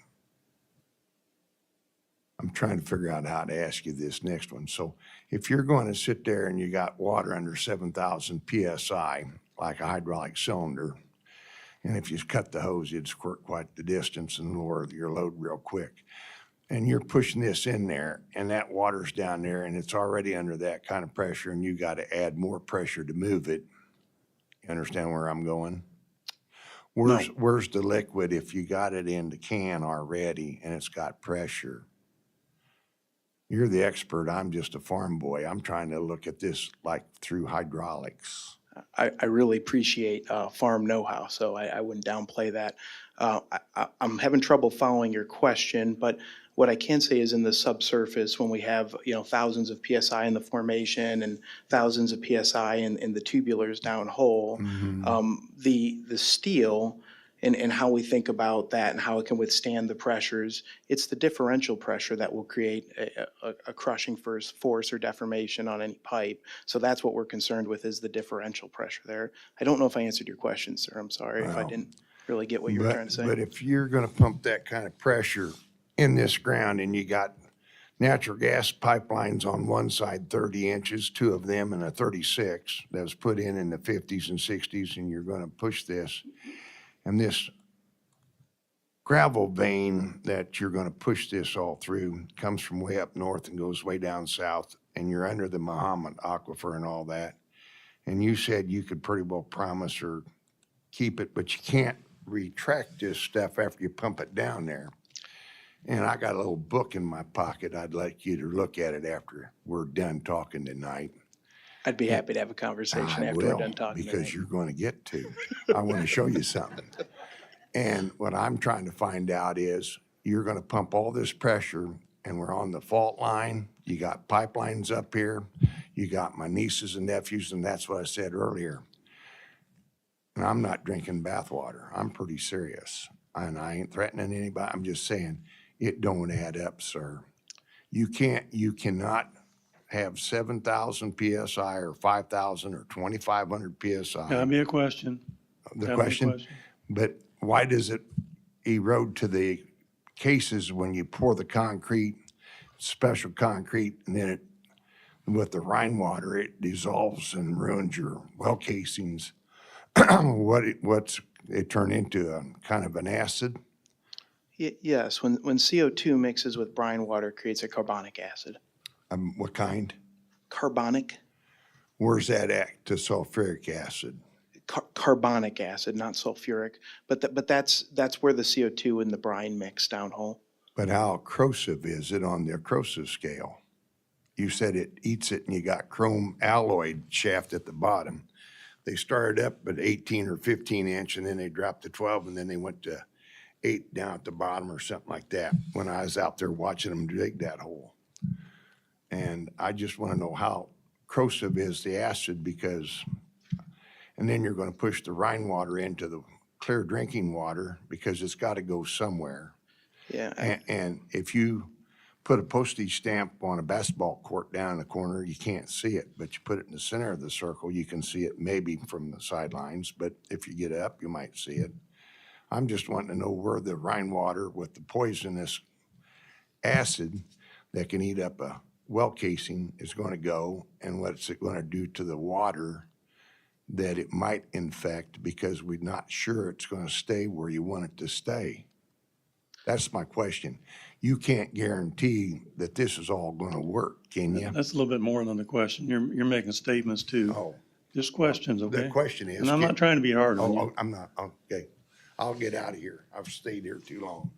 [SPEAKER 7] I'm trying to figure out how to ask you this next one. So if you're going to sit there and you got water under 7,000 PSI, like a hydraulic cylinder, and if you cut the hose, you'd squirt quite the distance and lower your load real quick. And you're pushing this in there, and that water's down there, and it's already under that kind of pressure, and you got to add more pressure to move it. You understand where I'm going? Where's the liquid if you got it in the can already and it's got pressure? You're the expert. I'm just a farm boy. I'm trying to look at this like through hydraulics.
[SPEAKER 13] I really appreciate farm know-how, so I wouldn't downplay that. I'm having trouble following your question, but what I can say is in the subsurface, when we have, thousands of PSI in the formation and thousands of PSI in the tubulars down hole, the steel and how we think about that and how it can withstand the pressures, it's the differential pressure that will create a crushing force or deformation on any pipe. So that's what we're concerned with, is the differential pressure there. I don't know if I answered your question, sir. I'm sorry if I
[SPEAKER 7] Well,
[SPEAKER 13] didn't really get what you were trying to say.
[SPEAKER 7] But if you're gonna pump that kind of pressure in this ground and you got natural gas pipelines on one side, 30 inches, two of them and a 36 that was put in the 50s and 60s, and you're gonna push this, and this gravel vein that you're gonna push this all through comes from way up north and goes way down south, and you're under the Muhammad Aquifer and all that. And you said you could pretty well promise or keep it, but you can't retract this stuff after you pump it down there. And I got a little book in my pocket. I'd like you to look at it after we're done talking tonight.
[SPEAKER 13] I'd be happy to have a conversation
[SPEAKER 7] I
[SPEAKER 13] after we're
[SPEAKER 7] will,
[SPEAKER 13] done talking
[SPEAKER 7] because
[SPEAKER 13] tonight.
[SPEAKER 7] you're going to get to. I want to show you something. And what I'm trying to find out is, you're going to pump all this pressure, and we're on the fault line. You got pipelines up here. You got my nieces and nephews, and that's what I said earlier. And I'm not drinking bathwater. I'm pretty serious. And I ain't threatening anybody. I'm just saying, it don't add up, sir. You cannot have 7,000 PSI or 5,000 or 2,500 PSI.
[SPEAKER 1] Gotta be a question.
[SPEAKER 7] The
[SPEAKER 1] Gotta be a
[SPEAKER 7] question, but why does it erode to the cases when you pour the concrete, special concrete, and then with the Rhine water, it dissolves and ruins your well casings? What's it turn into, a kind of an acid?
[SPEAKER 13] Yes, when CO2 mixes with brine water, it creates a carbonic acid.
[SPEAKER 7] What kind?
[SPEAKER 13] Carbonic,
[SPEAKER 7] Where's that at to sulfuric acid?
[SPEAKER 13] carbonic acid, not sulfuric, but that's where the CO2 and the brine mix downhole.
[SPEAKER 7] But how corrosive is it on the corrosive scale? You said it eats it and you got chrome alloy shaft at the bottom. They started up at 18 or 15 inch and then they dropped to 12 and then they went to 8 down at the bottom or something like that when I was out there watching them dig that hole. And I just want to know how corrosive is the acid, because, and then you're going to push the Rhine water into the clear drinking water because it's got to go somewhere.
[SPEAKER 13] Yeah,
[SPEAKER 7] And if you put a postage stamp on a basketball court down in the corner, you can't see it, but you put it in the center of the circle, you can see it maybe from the sidelines, but if you get up, you might see it. I'm just wanting to know where the Rhine water with the poisonous acid that can eat up a well casing is going to go, and what's it going to do to the water that it might infect, because we're not sure it's going to stay where you want it to stay. That's my question. You can't guarantee that this is all going to work, can you?
[SPEAKER 1] That's a little bit more than the question. You're making statements too.
[SPEAKER 7] Oh,
[SPEAKER 1] Just questions, okay?
[SPEAKER 7] the question is.
[SPEAKER 1] And I'm not trying to be hard on
[SPEAKER 7] Oh,
[SPEAKER 1] you.
[SPEAKER 7] I'm not, okay. I'll get out of here. I've stayed here too long.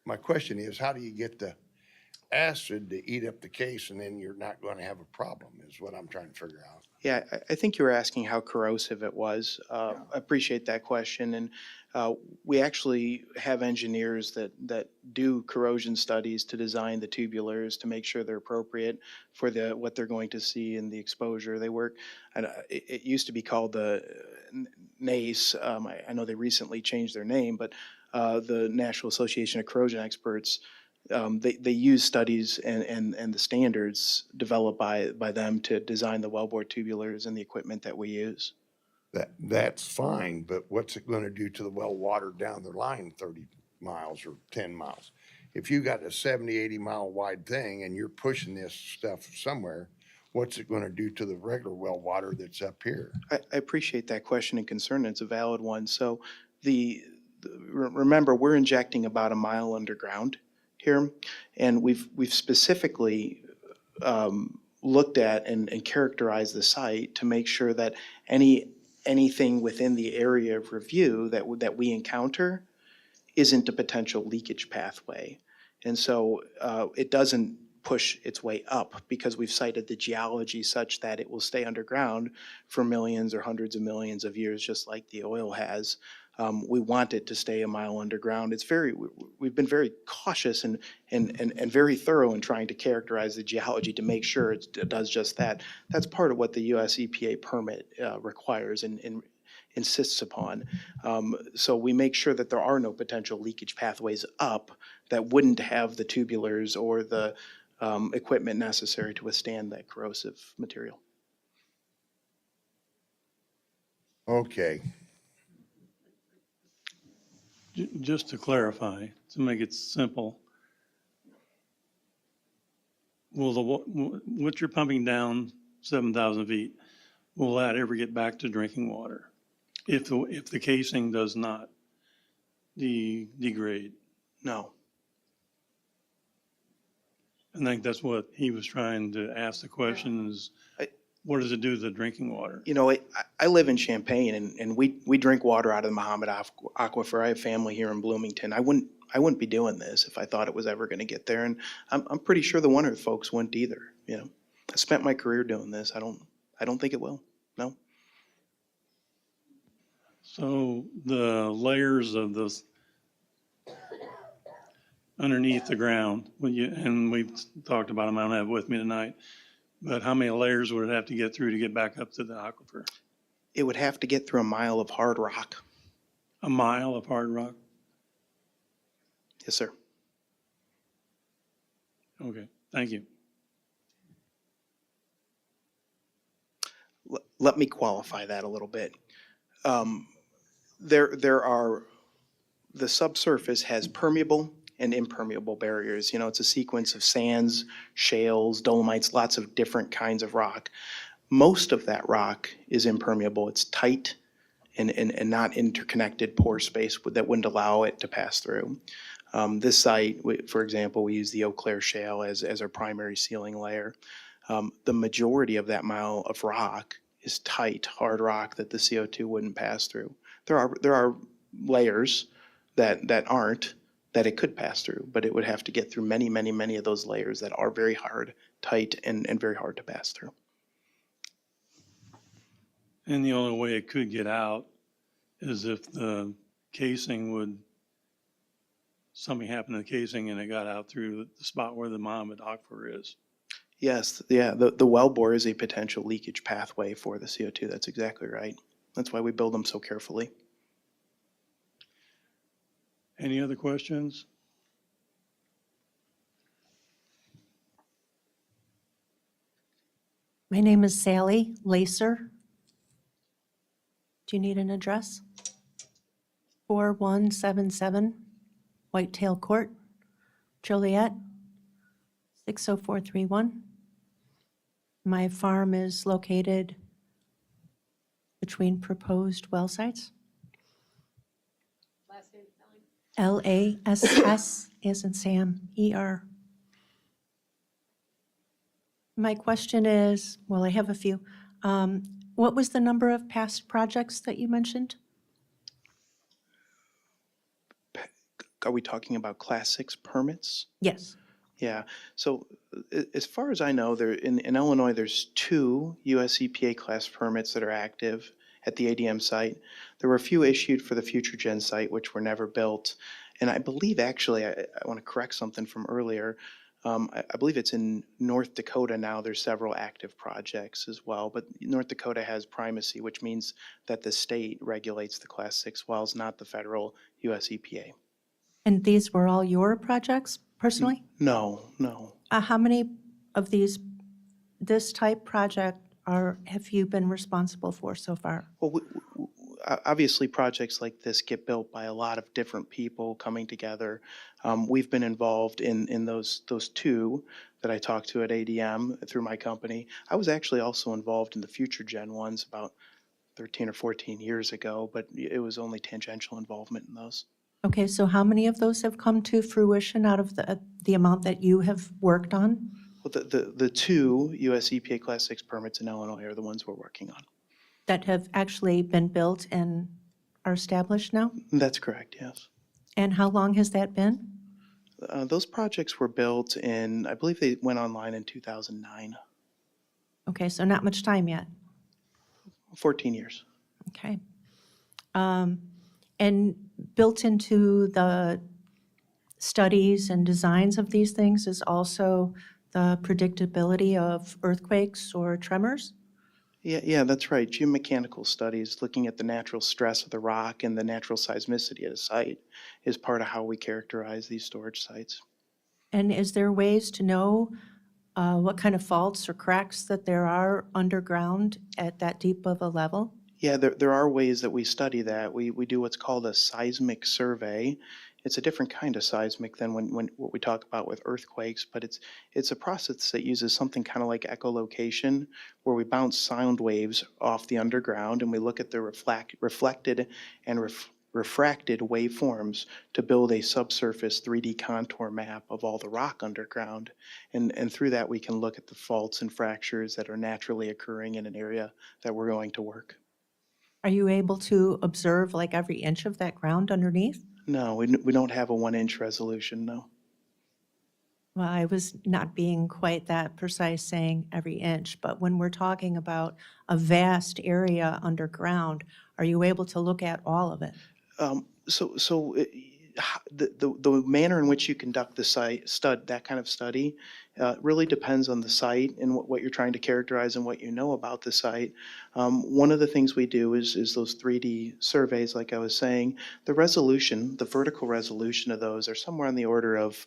[SPEAKER 7] My question is, how do you get the acid to eat up the case and then you're not going to have a problem, is what I'm trying to figure out.
[SPEAKER 13] yeah, I think you were asking how corrosive it was. I appreciate that question, and we actually have engineers that do corrosion studies to design the tubulars to make sure they're appropriate for what they're going to see in the exposure. They work, and it used to be called the NACE. I know they recently changed their name, but the National Association of Corrosion Experts, they use studies and the standards developed by them to design the wellbore tubulars and the equipment that we use.
[SPEAKER 7] That's fine, but what's it going to do to the well water down the line 30 miles or 10 miles? If you got a 70, 80 mile wide thing and you're pushing this stuff somewhere, what's it going to do to the regular well water that's up here?
[SPEAKER 13] I appreciate that question and concern. It's a valid one. So remember, we're injecting about a mile underground here, and we've specifically looked at and characterized the site to make sure that any anything within the area of review that we encounter isn't a potential leakage pathway. And so it doesn't push its way up because we've cited the geology such that it will stay underground for millions or hundreds of millions of years, just like the oil has. We want it to stay a mile underground. We've been very cautious and very thorough in trying to characterize the geology to make sure it does just that. That's part of what the US EPA permit requires and insists upon. So we make sure that there are no potential leakage pathways up that wouldn't have the tubulars or the equipment necessary to withstand that corrosive material.
[SPEAKER 7] Okay.
[SPEAKER 1] Just to clarify, to make it simple, will what you're pumping down 7,000 feet, will that ever get back to drinking water? If the casing does not degrade?
[SPEAKER 13] No.
[SPEAKER 1] I think that's what he was trying to ask the question is, what does it do to the drinking water?
[SPEAKER 13] You know, I live in Champaign and we drink water out of the Muhammad Aquifer. I have family here in Bloomington. I wouldn't be doing this if I thought it was ever going to get there. And I'm pretty sure the One Earth folks wouldn't either. You know, I spent my career doing this. I don't think it will. No.
[SPEAKER 1] So the layers of this underneath the ground, and we've talked about them, I don't have it with me tonight, but how many layers would it have to get through to get back up to the aquifer?
[SPEAKER 13] It would have to get through a mile of hard rock.
[SPEAKER 1] A mile of hard rock?
[SPEAKER 13] Yes, sir.
[SPEAKER 1] Okay, thank you.
[SPEAKER 13] Let me qualify that a little bit. The subsurface has permeable and impermeable barriers. You know, it's a sequence of sands, shales, dolomites, lots of different kinds of rock. Most of that rock is impermeable. It's tight and not interconnected pore space that wouldn't allow it to pass through. This site, for example, we use the Eau Claire Shale as our primary sealing layer. The majority of that mile of rock is tight, hard rock that the CO2 wouldn't pass through. There are layers that aren't, that it could pass through, but it would have to get through many, many, many of those layers that are very hard, tight, and very hard to pass through.
[SPEAKER 1] And the only way it could get out is if the casing something happened to the casing and it got out through the spot where the Muhammad Aquifer is.
[SPEAKER 13] Yes, yeah, the wellbore is a potential leakage pathway for the CO2. That's exactly right. That's why we build them so carefully.
[SPEAKER 1] Any other questions?
[SPEAKER 14] My name is Sally Lacer. Do you need an address? 4177 Whitetail Court, Joliet, 60431. My farm is located between proposed well sites.
[SPEAKER 3] Last name spelling?
[SPEAKER 14] LASS as in Sam, ER. My question is, well, I have a few. What was the number of past projects that you mentioned?
[SPEAKER 13] Are we talking about Class 6 permits?
[SPEAKER 14] Yes.
[SPEAKER 13] Yeah, so as far as I know, in Illinois, there's 2 US EPA class permits that are active at the ADM site. There were a few issued for the Future Gen site, which were never built. And I believe, actually, I want to correct something from earlier. I believe it's in North Dakota now, there's several active projects as well. But North Dakota has primacy, which means that the state regulates the Class 6 wells, not the federal US EPA.
[SPEAKER 14] And these were all your projects personally?
[SPEAKER 13] No.
[SPEAKER 14] How many of this type project have you been responsible for so far?
[SPEAKER 13] Well, obviously, projects like this get built by a lot of different people coming together. We've been involved in those 2 that I talked to at ADM through my company. I was actually also involved in the Future Gen ones about 13 or 14 years ago, but it was only tangential involvement in those.
[SPEAKER 14] Okay, so how many of those have come to fruition out of the amount that you have worked on?
[SPEAKER 13] Well, the 2 US EPA Class 6 permits in Illinois are the ones we're working on.
[SPEAKER 14] that have actually been built and are established now?
[SPEAKER 13] That's correct, yes.
[SPEAKER 14] And how long has that been?
[SPEAKER 13] Those projects were built in, I believe they went online in 2009,
[SPEAKER 14] Okay, so not much time yet.
[SPEAKER 13] 14 years.
[SPEAKER 14] Okay. And built into the studies and designs of these things is also the predictability of earthquakes or tremors?
[SPEAKER 13] Yeah, that's right. Geomechanical studies, looking at the natural stress of the rock and the natural seismicity of the site is part of how we characterize these storage sites.
[SPEAKER 14] And is there ways to know what kind of faults or cracks that there are underground at that deep of a level?
[SPEAKER 13] Yeah, there are ways that we study that. We do what's called a seismic survey. It's a different kind of seismic than when what we talk about with earthquakes, but it's a process that uses something kind of like echolocation, where we bounce sound waves off the underground and we look at the reflected and refracted waveforms to build a subsurface 3D contour map of all the rock underground. And through that, we can look at the faults and fractures that are naturally occurring in an area that we're going to work.
[SPEAKER 14] Are you able to observe like every inch of that ground underneath?
[SPEAKER 13] No, we don't have a 1-inch resolution, no.
[SPEAKER 14] Well, I was not being quite that precise saying every inch, but when we're talking about a vast area underground, are you able to look at all of it?
[SPEAKER 13] The manner in which you conduct that kind of study really depends on the site and what you're trying to characterize and what you know about the site. One of the things we do is those 3D surveys, like I was saying. The resolution, the vertical resolution of those are somewhere on the order of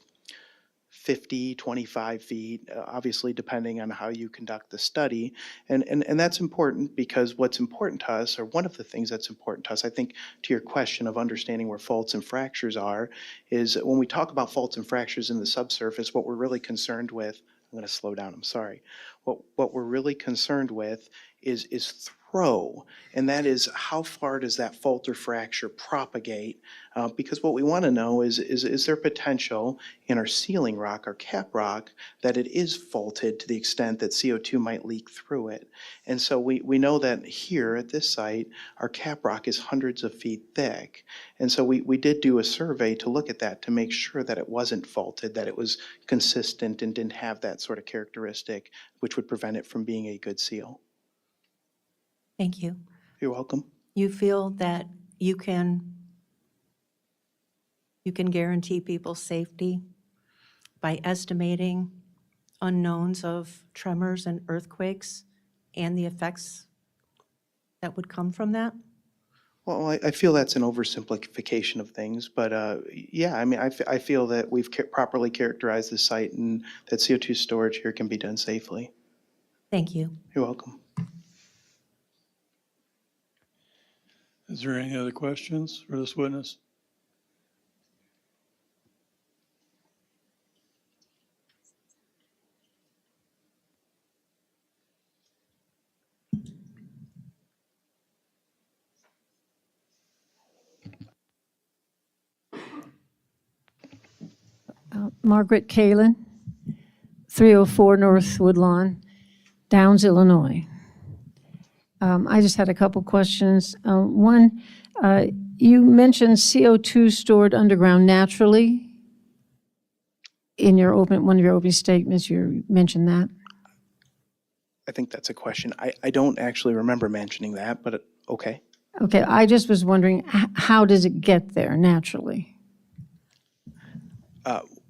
[SPEAKER 13] 50, 25 feet, obviously depending on how you conduct the study. And that's important because what's important to us, or one of the things that's important to us, I think to your question of understanding where faults and fractures are, is when we talk about faults and fractures in the subsurface, what we're really concerned with, I'm going to slow down, I'm sorry. What we're really concerned with is throw, and that is how far does that fault or fracture propagate? Because what we want to know is there potential in our ceiling rock, our cap rock, that it is faulted to the extent that CO2 might leak through it. And so we know that here at this site, our cap rock is hundreds of feet thick. And so we did do a survey to look at that to make sure that it wasn't faulted, that it was consistent and didn't have that sort of characteristic, which would prevent it from being a good seal.
[SPEAKER 14] Thank you.
[SPEAKER 13] You're welcome.
[SPEAKER 14] You feel that you can guarantee people's safety by estimating unknowns of tremors and earthquakes and the effects that would come from that?
[SPEAKER 13] Well, I feel that's an oversimplification of things, but yeah, I mean, I feel that we've properly characterized the site and that CO2 storage here can be done safely.
[SPEAKER 14] Thank you.
[SPEAKER 13] You're welcome.
[SPEAKER 1] Is there any other questions for this witness?
[SPEAKER 6] Margaret Kalin, 304 North Woodlawn, Downs, Illinois. I just had a couple questions. One, you mentioned CO2 stored underground naturally. In one of your opening statements, you mentioned that.
[SPEAKER 13] I think that's a question. I don't actually remember mentioning that, but okay.
[SPEAKER 6] Okay, I just was wondering, how does it get there naturally?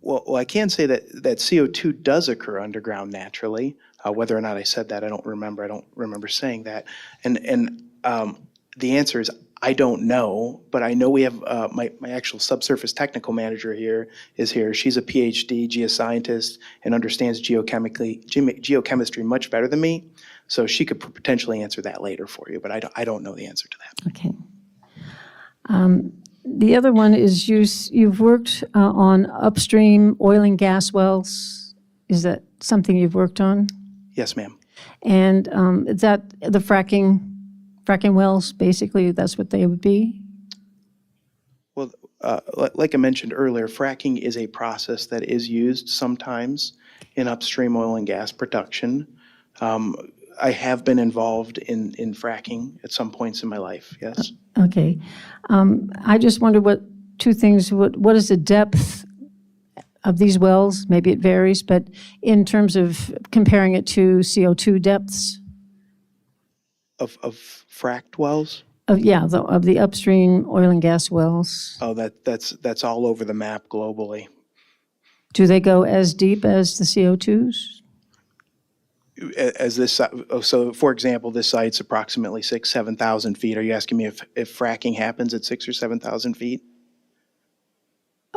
[SPEAKER 13] Well, I can say that CO2 does occur underground naturally. Whether or not I said that, I don't remember. I don't remember saying that. And the answer is I don't know, but I know we have my actual subsurface technical manager is here. She's a PhD geoscientist and understands geochemistry much better than me. So she could potentially answer that later for you, but I don't know the answer to that.
[SPEAKER 6] Okay. The other one is you've worked on upstream oil and gas wells. Is that something you've worked on?
[SPEAKER 13] Yes, ma'am.
[SPEAKER 6] And is that the fracking wells, basically, that's what they would be?
[SPEAKER 13] Well, like I mentioned earlier, fracking is a process that is used sometimes in upstream oil and gas production. I have been involved in fracking at some points in my life, yes.
[SPEAKER 6] Okay. I just wonder two things, what is the depth of these wells? Maybe it varies, but in terms of comparing it to CO2 depths?
[SPEAKER 13] Of fracked wells?
[SPEAKER 6] Of the upstream oil and gas wells.
[SPEAKER 13] Oh, that's all over the map globally.
[SPEAKER 6] Do they go as deep as the CO2s?
[SPEAKER 13] As this, so for example, this site's approximately 7,000 feet. Are you asking me if fracking happens at 6,000 or 7,000 feet?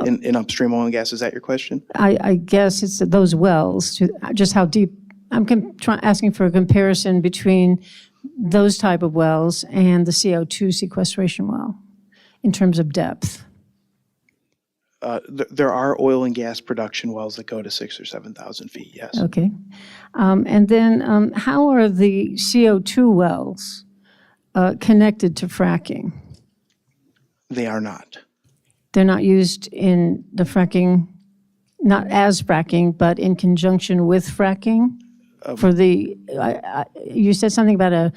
[SPEAKER 13] In upstream oil and gas, is that your question?
[SPEAKER 6] I guess it's those wells, just how deep. I'm asking for a comparison between those type of wells and the CO2 sequestration well in terms of depth.
[SPEAKER 13] There are oil and gas production wells that go to 6,000 or 7,000 feet, yes.
[SPEAKER 6] Okay. And then how are the CO2 wells connected to fracking?
[SPEAKER 13] They are not.
[SPEAKER 6] They're not used in the fracking, not as fracking, but in conjunction with fracking? For the, you said something about a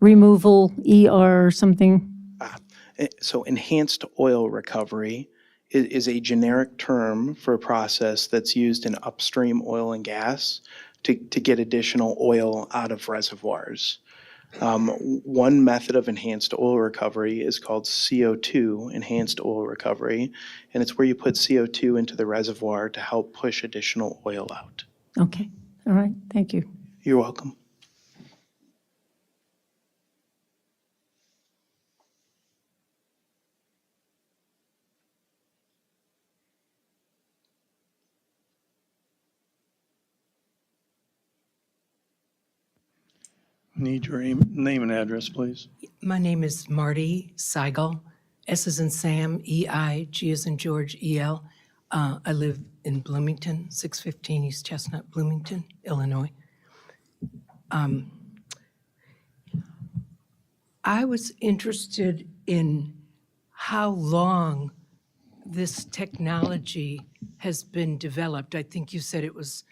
[SPEAKER 6] removal, ER or something?
[SPEAKER 13] So enhanced oil recovery is a generic term for a process that's used in upstream oil and gas to get additional oil out of reservoirs. One method of enhanced oil recovery is called CO2 enhanced oil recovery, and it's where you put CO2 into the reservoir to help push additional oil out.
[SPEAKER 6] Okay, all right, thank you.
[SPEAKER 13] You're welcome.
[SPEAKER 1] Need your name and address, please.
[SPEAKER 15] My name is Marty Seigel. S as in Sam, E-I, G as in George, E-L. I live in Bloomington, 615 East Chestnut, Bloomington, Illinois. I was interested in how long this technology has been developed. I think you said it was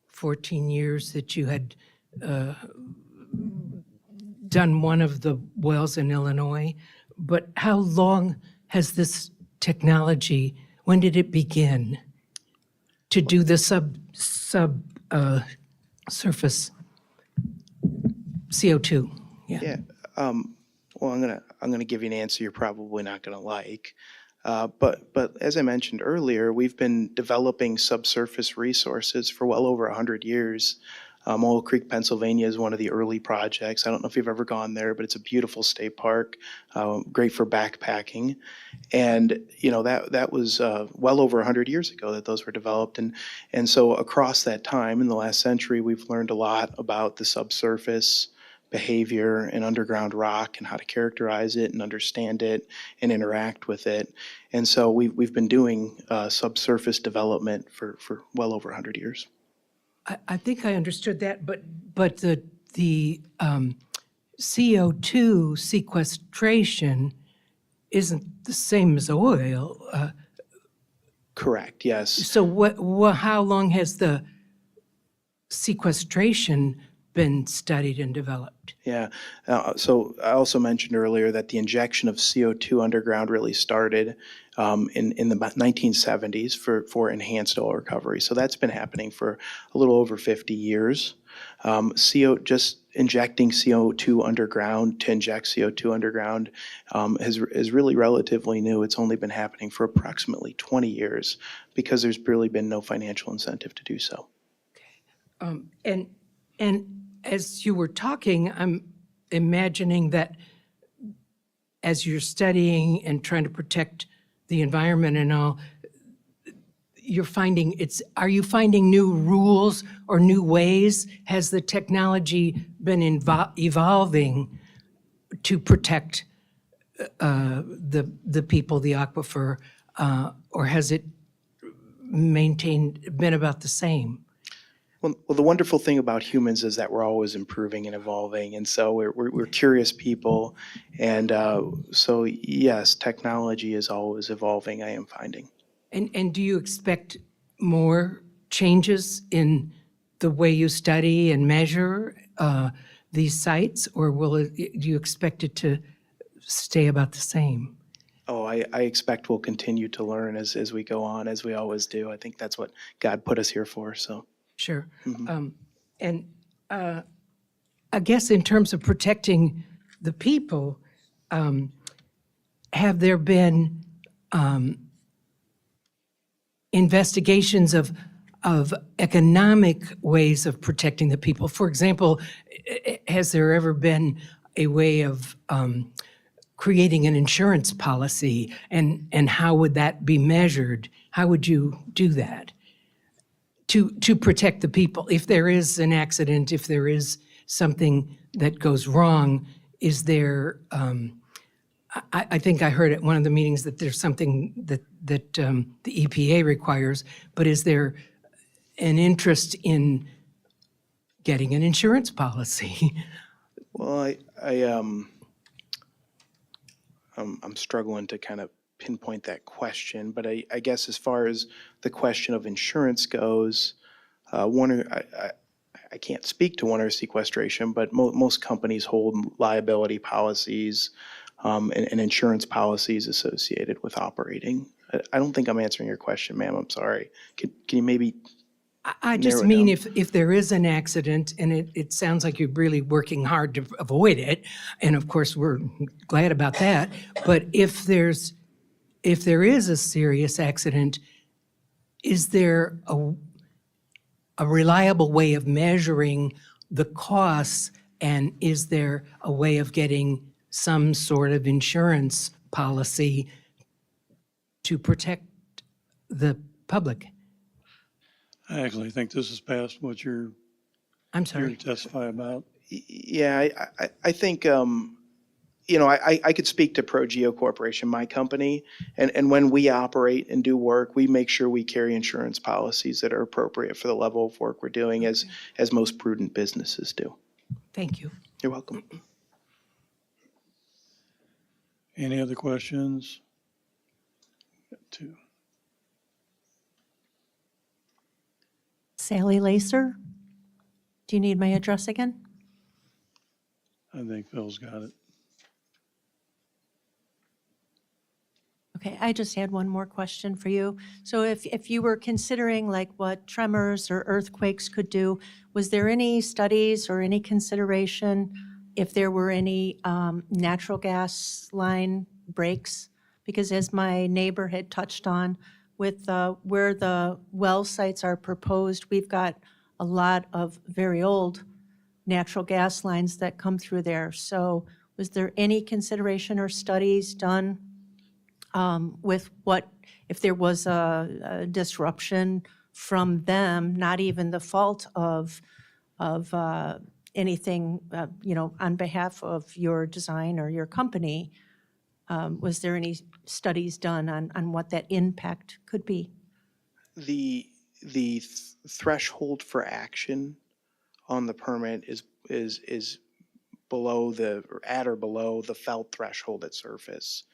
[SPEAKER 15] 14 years that you had done one of the wells in Illinois, but how long has this technology, when did it begin to do the surface CO2?
[SPEAKER 13] Yeah. Well, I'm gonna give you an answer you're probably not gonna like. But as I mentioned earlier, we've been developing subsurface resources for well over 100 years. Oil Creek, Pennsylvania is one of the early projects. I don't know if you've ever gone there, but it's a beautiful state park, great for backpacking. And, you know, that was well over 100 years ago that those were developed. And so across that time, in the last century, we've learned a lot about the subsurface behavior and underground rock and how to characterize it and understand it and interact with it. And so we've been doing subsurface development for well over 100 years.
[SPEAKER 15] I think I understood that, but the CO2 sequestration isn't the same as oil.
[SPEAKER 13] Correct, yes.
[SPEAKER 15] So how long has the sequestration been studied and developed?
[SPEAKER 13] Yeah, so I also mentioned earlier that the injection of CO2 underground really started in the 1970s for enhanced oil recovery. So that's been happening for a little over 50 years. Just injecting CO2 underground to inject CO2 underground is really relatively new. It's only been happening for approximately 20 years because there's really been no financial incentive to do so.
[SPEAKER 15] And as you were talking, I'm imagining that as you're studying and trying to protect the environment and all, are you finding new rules or new ways? Has the technology been evolving to protect the people, the aquifer, or has it been about the same?
[SPEAKER 13] Well, the wonderful thing about humans is that we're always improving and evolving, and so we're curious people, and so yes, technology is always evolving, I am finding.
[SPEAKER 15] And do you expect more changes in the way you study and measure these sites, or do you expect it to stay about the same?
[SPEAKER 13] Oh, I expect we'll continue to learn as we go on, as we always do. I think that's what God put us here for, so.
[SPEAKER 15] Sure.
[SPEAKER 13] Mhm.
[SPEAKER 15] And I guess in terms of protecting the people, have there been investigations of economic ways of protecting the people? For example, has there ever been a way of creating an insurance policy, and how would that be measured? How would you do that to protect the people? If there is an accident, if there is something that goes wrong, is there, I think I heard at one of the meetings that there's something that the EPA requires, but is there an interest in getting an insurance policy?
[SPEAKER 13] Well, I'm struggling to kind of pinpoint that question, but I guess as far as the question of insurance goes, I can't speak to One Earth Sequestration, but most companies hold liability policies and insurance policies associated with operating. I don't think I'm answering your question, ma'am. I'm sorry. Can you maybe
[SPEAKER 15] I just
[SPEAKER 13] narrow it
[SPEAKER 15] mean
[SPEAKER 13] down?
[SPEAKER 15] if there is an accident, and it sounds like you're really working hard to avoid it, and of course, we're glad about that, but if there is a serious accident, is there a reliable way of measuring the costs, and is there a way of getting some sort of insurance policy to protect the public?
[SPEAKER 1] I actually think this is past what you're
[SPEAKER 15] I'm
[SPEAKER 1] here
[SPEAKER 15] sorry.
[SPEAKER 1] to testify about.
[SPEAKER 13] Yeah, I think, I could speak to ProGeo Corporation, my company, and when we operate and do work, we make sure we carry insurance policies that are appropriate for the level of work we're doing, as most prudent businesses do.
[SPEAKER 15] Thank you.
[SPEAKER 13] You're welcome.
[SPEAKER 1] Any other questions? Got two.
[SPEAKER 14] Sally Lacer, do you need my address again?
[SPEAKER 1] I think Phil's got it.
[SPEAKER 14] Okay, I just had one more question for you. So if you were considering like what tremors or earthquakes could do, was there any studies or any consideration if there were any natural gas line breaks? Because as my neighbor had touched on, with where the well sites are proposed, we've got a lot of very old natural gas lines that come through there. So was there any consideration or studies done with what, if there was a disruption from them, not even the fault of anything, on behalf of your design or your company, was there any studies done on what that impact could be?
[SPEAKER 13] The threshold for action on the permit is below or at or below the felt threshold at surface.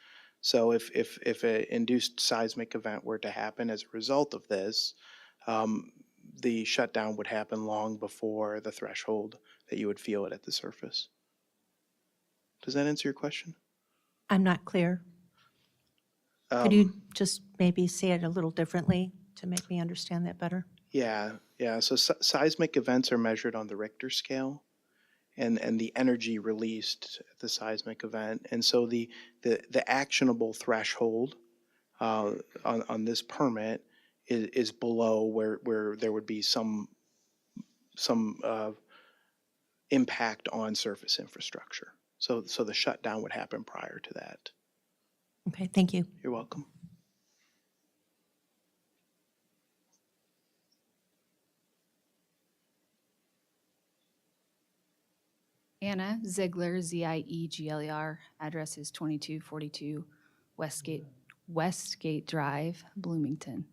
[SPEAKER 13] So if an induced seismic event were to happen as a result of this, the shutdown would happen long before the threshold that you would feel it at the surface. Does that answer your question?
[SPEAKER 14] I'm not clear. Could you just maybe say it a little differently to make me understand that better?
[SPEAKER 13] Yeah. So seismic events are measured on the Richter scale, and the energy released at the seismic event. And so the actionable threshold on this permit is below where there would be some impact on surface infrastructure. So the shutdown would happen prior to that.
[SPEAKER 14] Okay, thank you.
[SPEAKER 13] You're welcome.
[SPEAKER 16] Anna Ziegler, Ziegler. Address is 2242 Westgate Drive, Bloomington.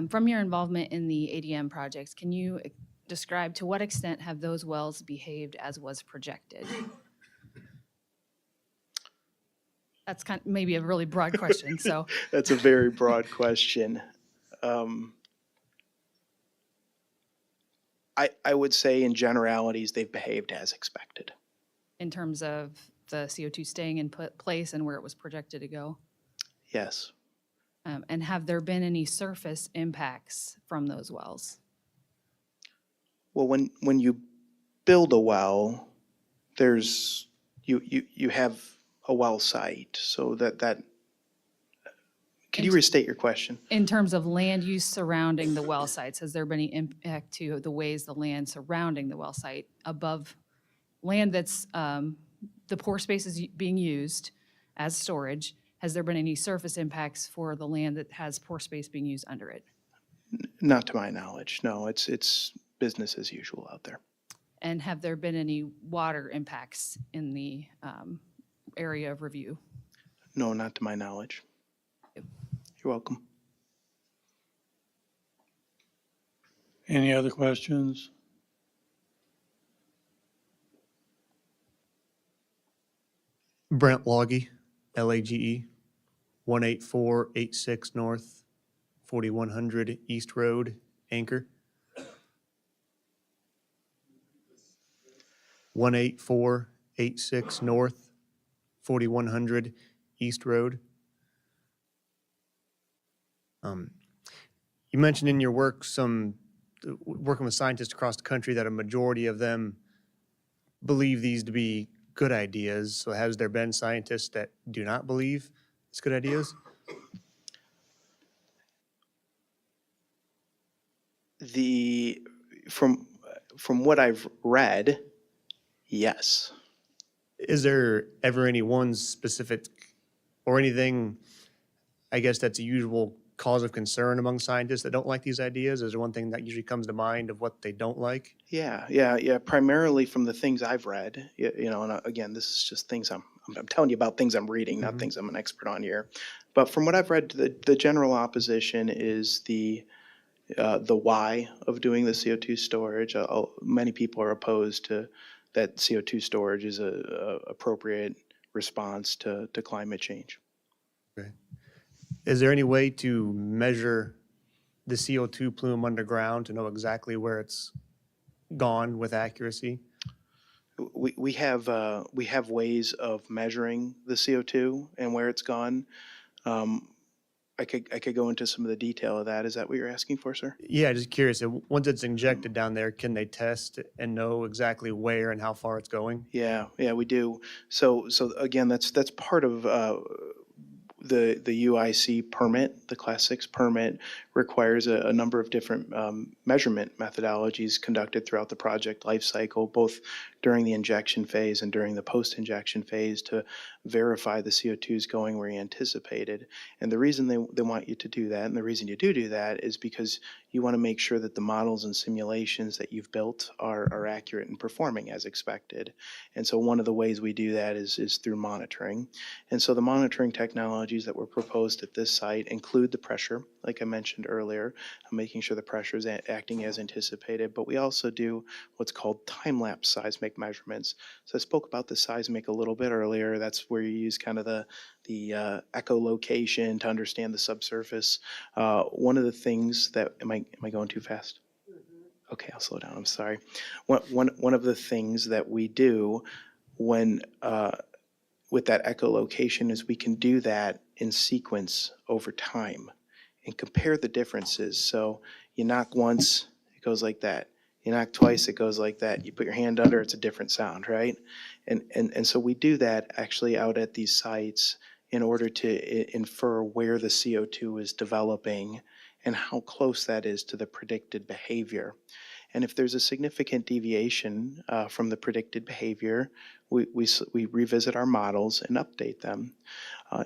[SPEAKER 16] From your involvement in the ADM projects, can you describe to what extent have those wells behaved as was projected? That's maybe a really broad question, so.
[SPEAKER 13] That's a very broad question. I would say in generalities, they've behaved as expected.
[SPEAKER 16] in terms of the CO2 staying in place and where it was projected to go?
[SPEAKER 13] Yes.
[SPEAKER 16] And have there been any surface impacts from those wells?
[SPEAKER 13] Well, when you build a well, there's, you have a well site, so that, could you restate your question?
[SPEAKER 16] In terms of land use surrounding the well sites, has there been any impact to the ways the land surrounding the well site above land that's, the pore space is being used as storage? Has there been any surface impacts for the land that has pore space being used under it?
[SPEAKER 13] Not to my knowledge, no, it's business as usual out there.
[SPEAKER 16] And have there been any water impacts in the area of review?
[SPEAKER 13] No, not to my knowledge. You're welcome.
[SPEAKER 1] Any other questions?
[SPEAKER 17] Brent Loggy, Lage, 18486 North, 4100 East Road, Anchor. 18486 North, 4100 East Road. You mentioned in your work working with scientists across the country that a majority of them believe these to be good ideas. So has there been scientists that do not believe it's good ideas?
[SPEAKER 13] From what I've read, yes.
[SPEAKER 17] Is there ever any one specific or anything, I guess, that's a usual cause of concern among scientists that don't like these ideas? Is there one thing that usually comes to mind of what they don't like?
[SPEAKER 13] Yeah. Primarily from the things I've read, and again, this is just things I'm telling you about things I'm reading, not things I'm an expert on here. But from what I've read, the general opposition is the why of doing the CO2 storage. Many people are opposed to that CO2 storage is a appropriate response to climate change.
[SPEAKER 17] Okay. Is there any way to measure the CO2 plume underground to know exactly where it's gone with accuracy?
[SPEAKER 13] We have ways of measuring the CO2 and where it's gone. I could go into some of the detail of that. Is that what you're asking for, sir?
[SPEAKER 17] Yeah, just curious. Once it's injected down there, can they test and know exactly where and how far it's going?
[SPEAKER 13] Yeah, we do. So again, that's part of the UIC permit. The Class 6 permit requires a number of different measurement methodologies conducted throughout the project life cycle, both during the injection phase and during the post-injection phase, to verify the CO2 is going where you anticipated. And the reason they want you to do that, and the reason you do that, is because you want to make sure that the models and simulations that you've built are accurate and performing as expected. And so one of the ways we do that is through monitoring. And so the monitoring technologies that were proposed at this site include the pressure, like I mentioned earlier, making sure the pressure is acting as anticipated. But we also do what's called time-lapse seismic measurements. So I spoke about the seismic a little bit earlier. That's where you use kind of the echolocation to understand the subsurface. One of the things that, am I going too fast? Okay, I'll slow down, I'm sorry. One of the things that we do when, with that echolocation, is we can do that in sequence over time and compare the differences. So you knock once, it goes like that. You knock twice, it goes like that. You put your hand under, it's a different sound, right? And so we do that actually out at these sites in order to infer where the CO2 is developing and how close that is to the predicted behavior. And if there's a significant deviation from the predicted behavior, we revisit our models and update them.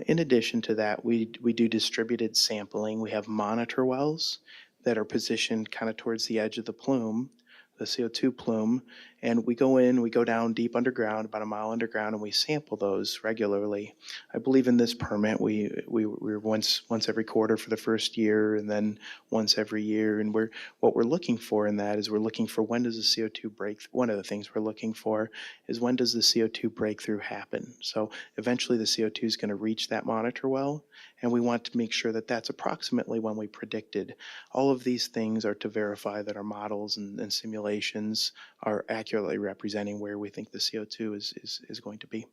[SPEAKER 13] In addition to that, we do distributed sampling. We have monitor wells that are positioned kind of towards the edge of the plume, the CO2 plume, and we go down deep underground, about a mile underground, and we sample those regularly. I believe in this permit, we're once every quarter for the first year, and then once every year. And what we're looking for in that is we're looking for when does the CO2 break. One of the things we're looking for is when does the CO2 breakthrough happen. So eventually the CO2 is going to reach that monitor well, And we want to make sure that that's approximately when we predicted. All of these things are to verify that our models and simulations are accurately representing where we think the CO2 is going to be.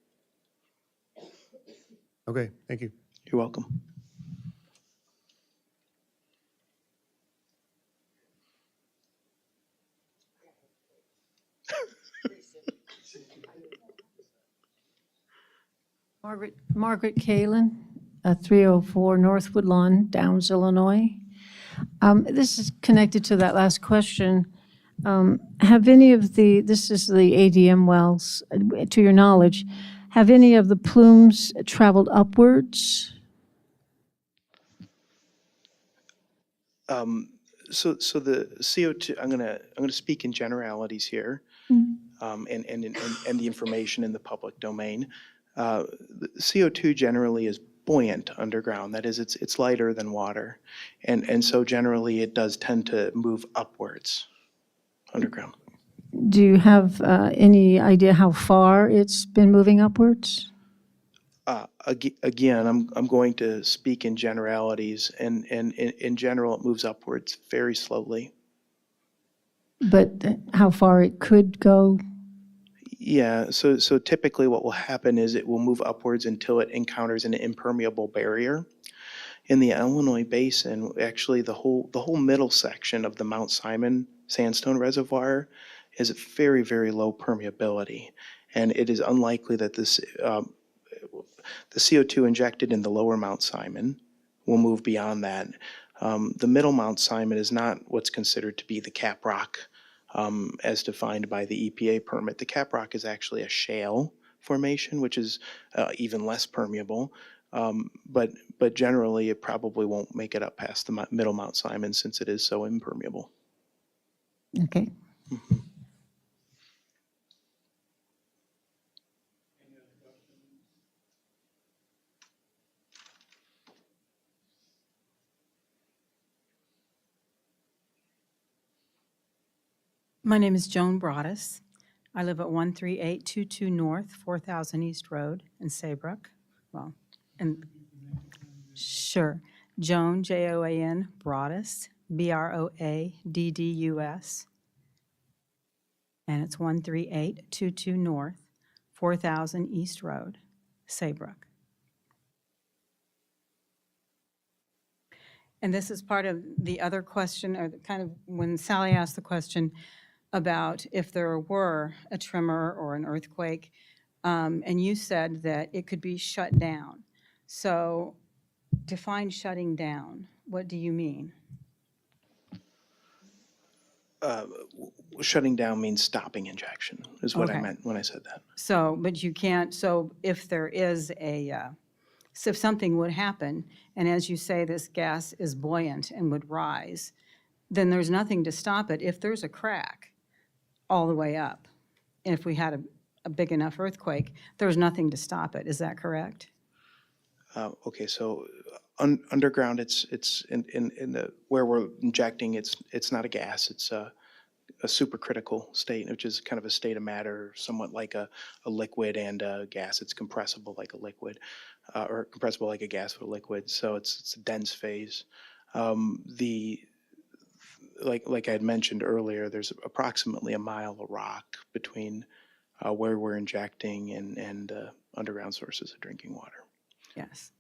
[SPEAKER 17] Okay, thank you.
[SPEAKER 13] You're welcome.
[SPEAKER 6] Margaret Kalin, 304 Northwood Lawn, Downs, Illinois. This is connected to that last question. Have any of this is the ADM wells, to your knowledge, have any of the plumes traveled upwards?
[SPEAKER 13] So the CO2, I'm gonna speak in generalities here, and the information in the public domain. The CO2 generally is buoyant underground. That is, it's lighter than water, and so generally it does tend to move upwards underground.
[SPEAKER 6] Do you have any idea how far it's been moving upwards?
[SPEAKER 13] Again, I'm going to speak in generalities, and in general, it moves upwards very slowly.
[SPEAKER 6] But how far it could go?
[SPEAKER 13] Yeah, so typically what will happen is it will move upwards until it encounters an impermeable barrier. In the Illinois Basin, actually the whole middle section of the Mount Simon Sandstone Reservoir is very, very low permeability. And it is unlikely that this the CO2 injected in the lower Mount Simon will move beyond that. The middle Mount Simon is not what's considered to be the cap rock as defined by the EPA permit. The cap rock is actually a shale formation, which is even less permeable. But generally, it probably won't make it up past the middle Mount Simon since it is so impermeable.
[SPEAKER 6] Okay.
[SPEAKER 13] Mm-hmm.
[SPEAKER 18] My name is Joan Broaddus. I live at 13822 North, 4000 East Road in Saybrook. Well, and sure, Joan, Joan Broaddus, Broaddus, and it's 13822 North, 4000 East Road, Saybrook. And this is part of the other question, or kind of when Sally asked the question about if there were a tremor or an earthquake, and you said that it could be shut down. So define shutting down. What do you mean?
[SPEAKER 13] Shutting down means stopping injection, is what I
[SPEAKER 18] Okay.
[SPEAKER 13] meant when I said that.
[SPEAKER 18] So, but you can't, so if there is so if something would happen, and as you say, this gas is buoyant and would rise, then there's nothing to stop it if there's a crack all the way up. And if we had a big enough earthquake, there's nothing to stop it. Is that correct?
[SPEAKER 13] Okay, so underground, it's in the where we're injecting. It's not a gas. It's a supercritical state, which is kind of a state of matter, somewhat like a liquid and a gas. It's compressible like a liquid, or compressible like a gas with a liquid. So it's a dense phase. Like I had mentioned earlier, there's approximately a mile of rock between where we're injecting and underground sources of drinking water.
[SPEAKER 18] Yes,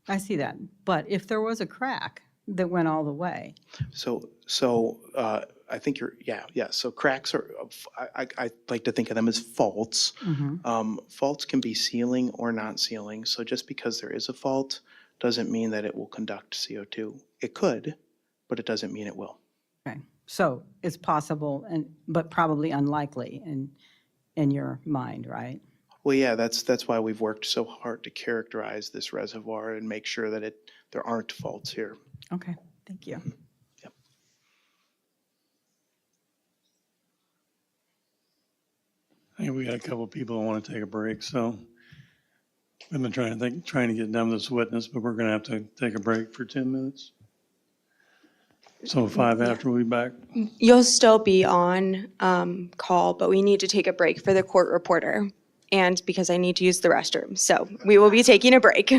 [SPEAKER 18] I see that. But if there was a crack that went all the way,
[SPEAKER 13] So I think yeah. So cracks are, I like to think of them as faults. Faults can be sealing or not sealing. So just because there is a fault doesn't mean that it will conduct CO2. It could, but it doesn't mean it will.
[SPEAKER 18] okay. So it's possible, but probably unlikely in your mind, right?
[SPEAKER 13] Well, yeah, that's why we've worked so hard to characterize this reservoir and make sure that there aren't faults here.
[SPEAKER 18] Okay, thank you.
[SPEAKER 1] I think we got a couple of people who want to take a break, so we've been trying to get done with this witness, but we're going to have to take a break for 10 minutes. So 5 after we'll be back.
[SPEAKER 19] You'll still be on call, but we need to take a break for the court reporter and because I need to use the restroom. So we will be taking a break.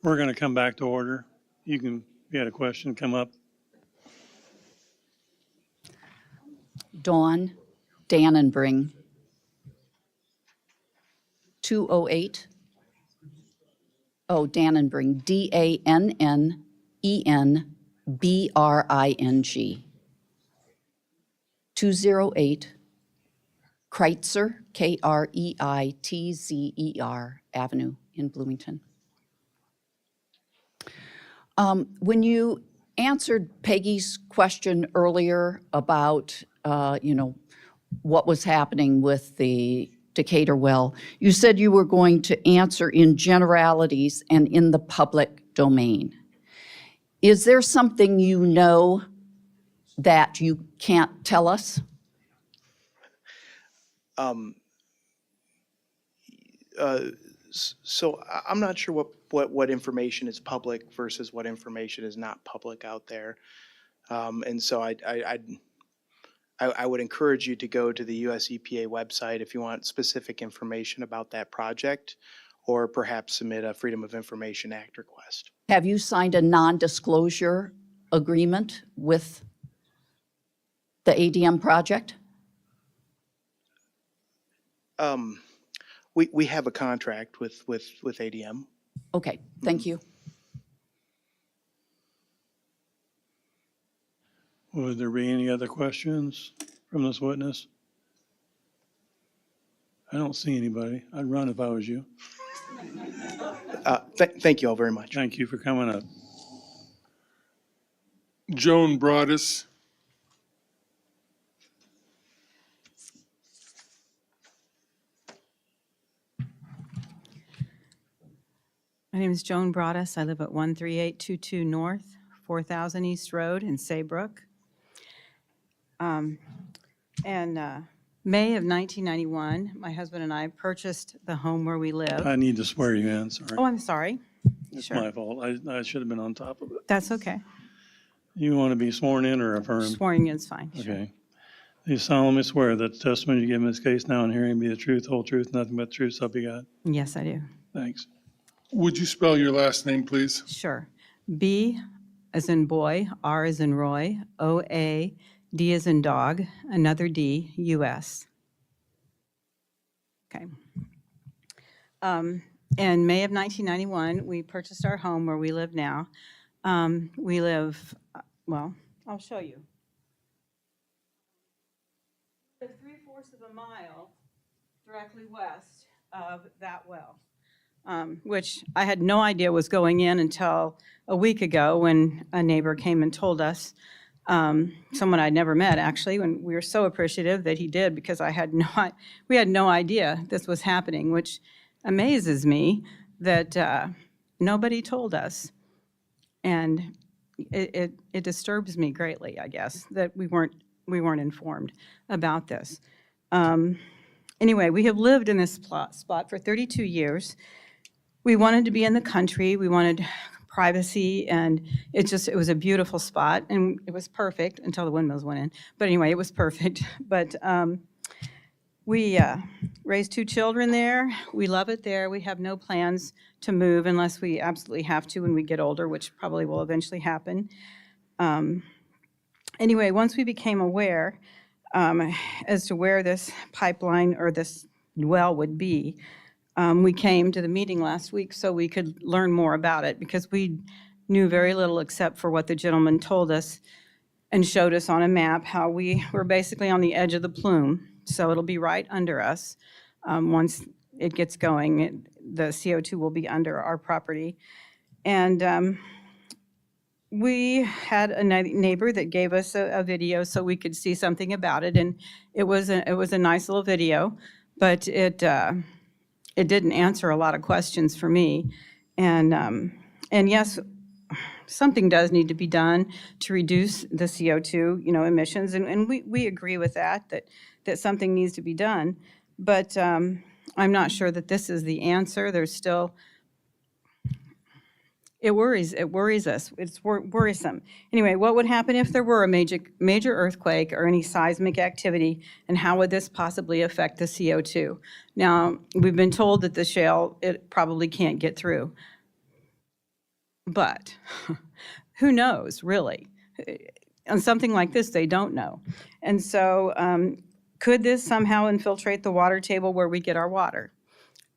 [SPEAKER 1] We're going to come back to order. You can, if you had a question, come up.
[SPEAKER 20] Dawn Dannenbring, 208. Oh, Dannenbring, Dannenenbring, 208 Kreitzer, Kreitzer Avenue in Bloomington. When you answered Peggy's question earlier about, what was happening with the Decatur well, you said you were going to answer in generalities and in the public domain. Is there something you know that you can't tell us?
[SPEAKER 13] So I'm not sure what information is public versus what information is not public out there. And so I would encourage you to go to the US EPA website if you want specific information about that project, or perhaps submit a Freedom of Information Act request.
[SPEAKER 20] Have you signed a non-disclosure agreement with the ADM project?
[SPEAKER 13] We have a contract with ADM.
[SPEAKER 20] Okay, thank you.
[SPEAKER 1] Would there be any other questions from this witness? I don't see anybody. I'd run if I was you.
[SPEAKER 13] Thank you all very much.
[SPEAKER 1] Thank you for coming up.
[SPEAKER 2] Joan Broadus.
[SPEAKER 18] My name is Joan Broadus. I live at 13822 North, 4000 East Road in Saybrook. May of 1991, my husband and I purchased the home where we live.
[SPEAKER 1] I need to swear you in, sorry.
[SPEAKER 18] Oh, I'm sorry.
[SPEAKER 1] It's
[SPEAKER 18] Sure.
[SPEAKER 1] my fault. I should have been on top of it.
[SPEAKER 18] That's okay.
[SPEAKER 1] You want to be sworn in or affirmed?
[SPEAKER 18] Swearing in is fine. Sure.
[SPEAKER 1] Okay. Do you solemnly swear that the testimony you give in this case now and hearing be the truth, whole truth, nothing but the truth, so help you God?
[SPEAKER 18] Yes, I do.
[SPEAKER 1] Thanks.
[SPEAKER 2] Would you spell your last name, please?
[SPEAKER 18] Sure. B as in boy, R as in Roy, O-A, D as in dog, another D, U-S. Okay. In May of 1991, we purchased our home where we live now. We live, well, I'll show you. 3/4 of a mile directly west of that well. Which I had no idea was going in until a week ago when a neighbor came and told us, someone I'd never met actually, and we were so appreciative that he did, because we had no idea this was happening, which amazes me that nobody told us. And it disturbs me greatly, I guess, that we weren't informed about this. Anyway, we have lived in this spot for 32 years. We wanted to be in the country, we wanted privacy, and it was a beautiful spot, and it was perfect until the windmills went in. But anyway, it was perfect. But we raised 2 children there. We love it there. We have no plans to move unless we absolutely have to when we get older, which probably will eventually happen. Anyway, once we became aware as to where this pipeline or this well would be, we came to the meeting last week so we could learn more about it, because we knew very little except for what the gentleman told us and showed us on a map how we were basically on the edge of the plume. So it'll be right under us. Once it gets going, the CO2 will be under our property. And we had a neighbor that gave us a video so we could see something about it. And it was a nice little video, but it didn't answer a lot of questions for me. And yes, something does need to be done to reduce the CO2, emissions. And we agree with that something needs to be done. But I'm not sure that this is the answer. There's still, it worries us. It's worrisome. Anyway, what would happen if there were a major earthquake or any seismic activity, and how would this possibly affect the CO2? Now, we've been told that the shale, it probably can't get through. But who knows, really? On something like this, they don't know. And so could this somehow infiltrate the water table where we get our water?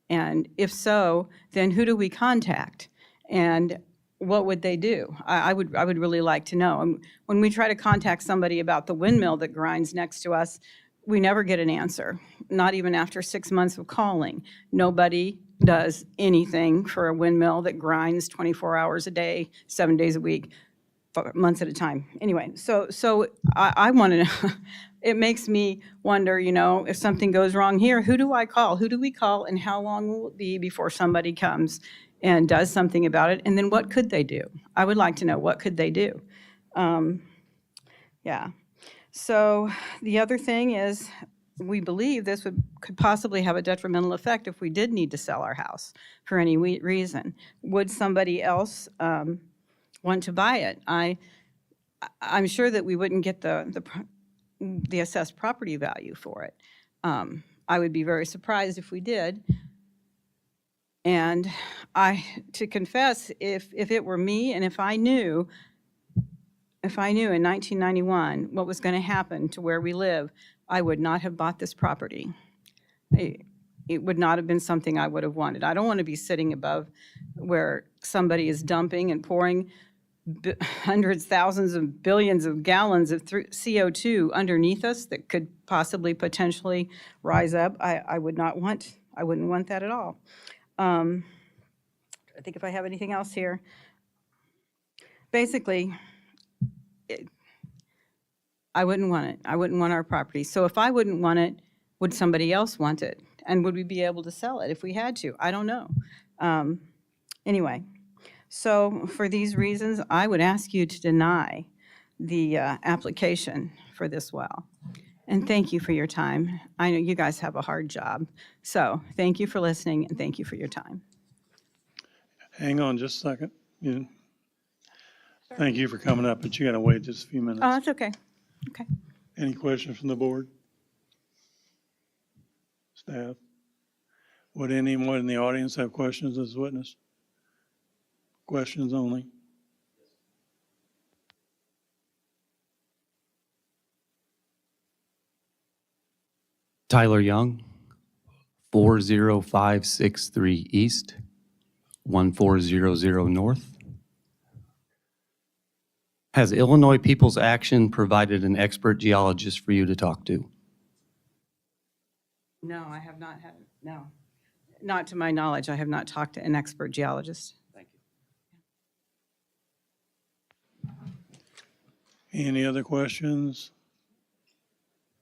[SPEAKER 18] And if so, then who do we contact? And what would they do? I would really like to know. And when we try to contact somebody about the windmill that grinds next to us, we never get an answer, not even after 6 months of calling. Nobody does anything for a windmill that grinds 24 hours a day, 7 days a week, for months at a time. Anyway, so I want to know, it makes me wonder, you know, if something goes wrong here, who do I call? Who do we call, and how long will it be before somebody comes and does something about it? And then what could they do? I would like to know, what could they do? Yeah. So the other thing is, we believe this could possibly have a detrimental effect if we did need to sell our house for any reason. Would somebody else want to buy it? I'm sure that we wouldn't get the assessed property value for it. I would be very surprised if we did. And to confess, if it were me, and if I knew in 1991 what was going to happen to where we live, I would not have bought this property. It would not have been something I would have wanted. I don't want to be sitting above where somebody is dumping and pouring hundreds, thousands of billions of gallons of CO2 underneath us that could possibly potentially rise up. I wouldn't want that at all. I think if I have anything else here, basically, I wouldn't want it. I wouldn't want our property. So if I wouldn't want it, would somebody else want it? And would we be able to sell it if we had to? I don't know. Anyway, so for these reasons, I would ask you to deny the application for this well. And thank you for your time. I know you guys have a hard job. So thank you for listening, and thank you for your time.
[SPEAKER 1] Hang on just a second. Thank you for coming up, but you got to wait just a few minutes.
[SPEAKER 18] Oh, that's okay. Okay.
[SPEAKER 1] Any questions from the board? Staff? Would anyone in the audience have questions as witness? Questions only?
[SPEAKER 12] Tyler Young, 40563 East, 1400 North. Has Illinois People's Action provided an expert geologist for you to talk to?
[SPEAKER 18] No, I have not had, no. Not to my knowledge, I have not talked to an expert geologist.
[SPEAKER 12] Thank you.
[SPEAKER 1] Any other questions?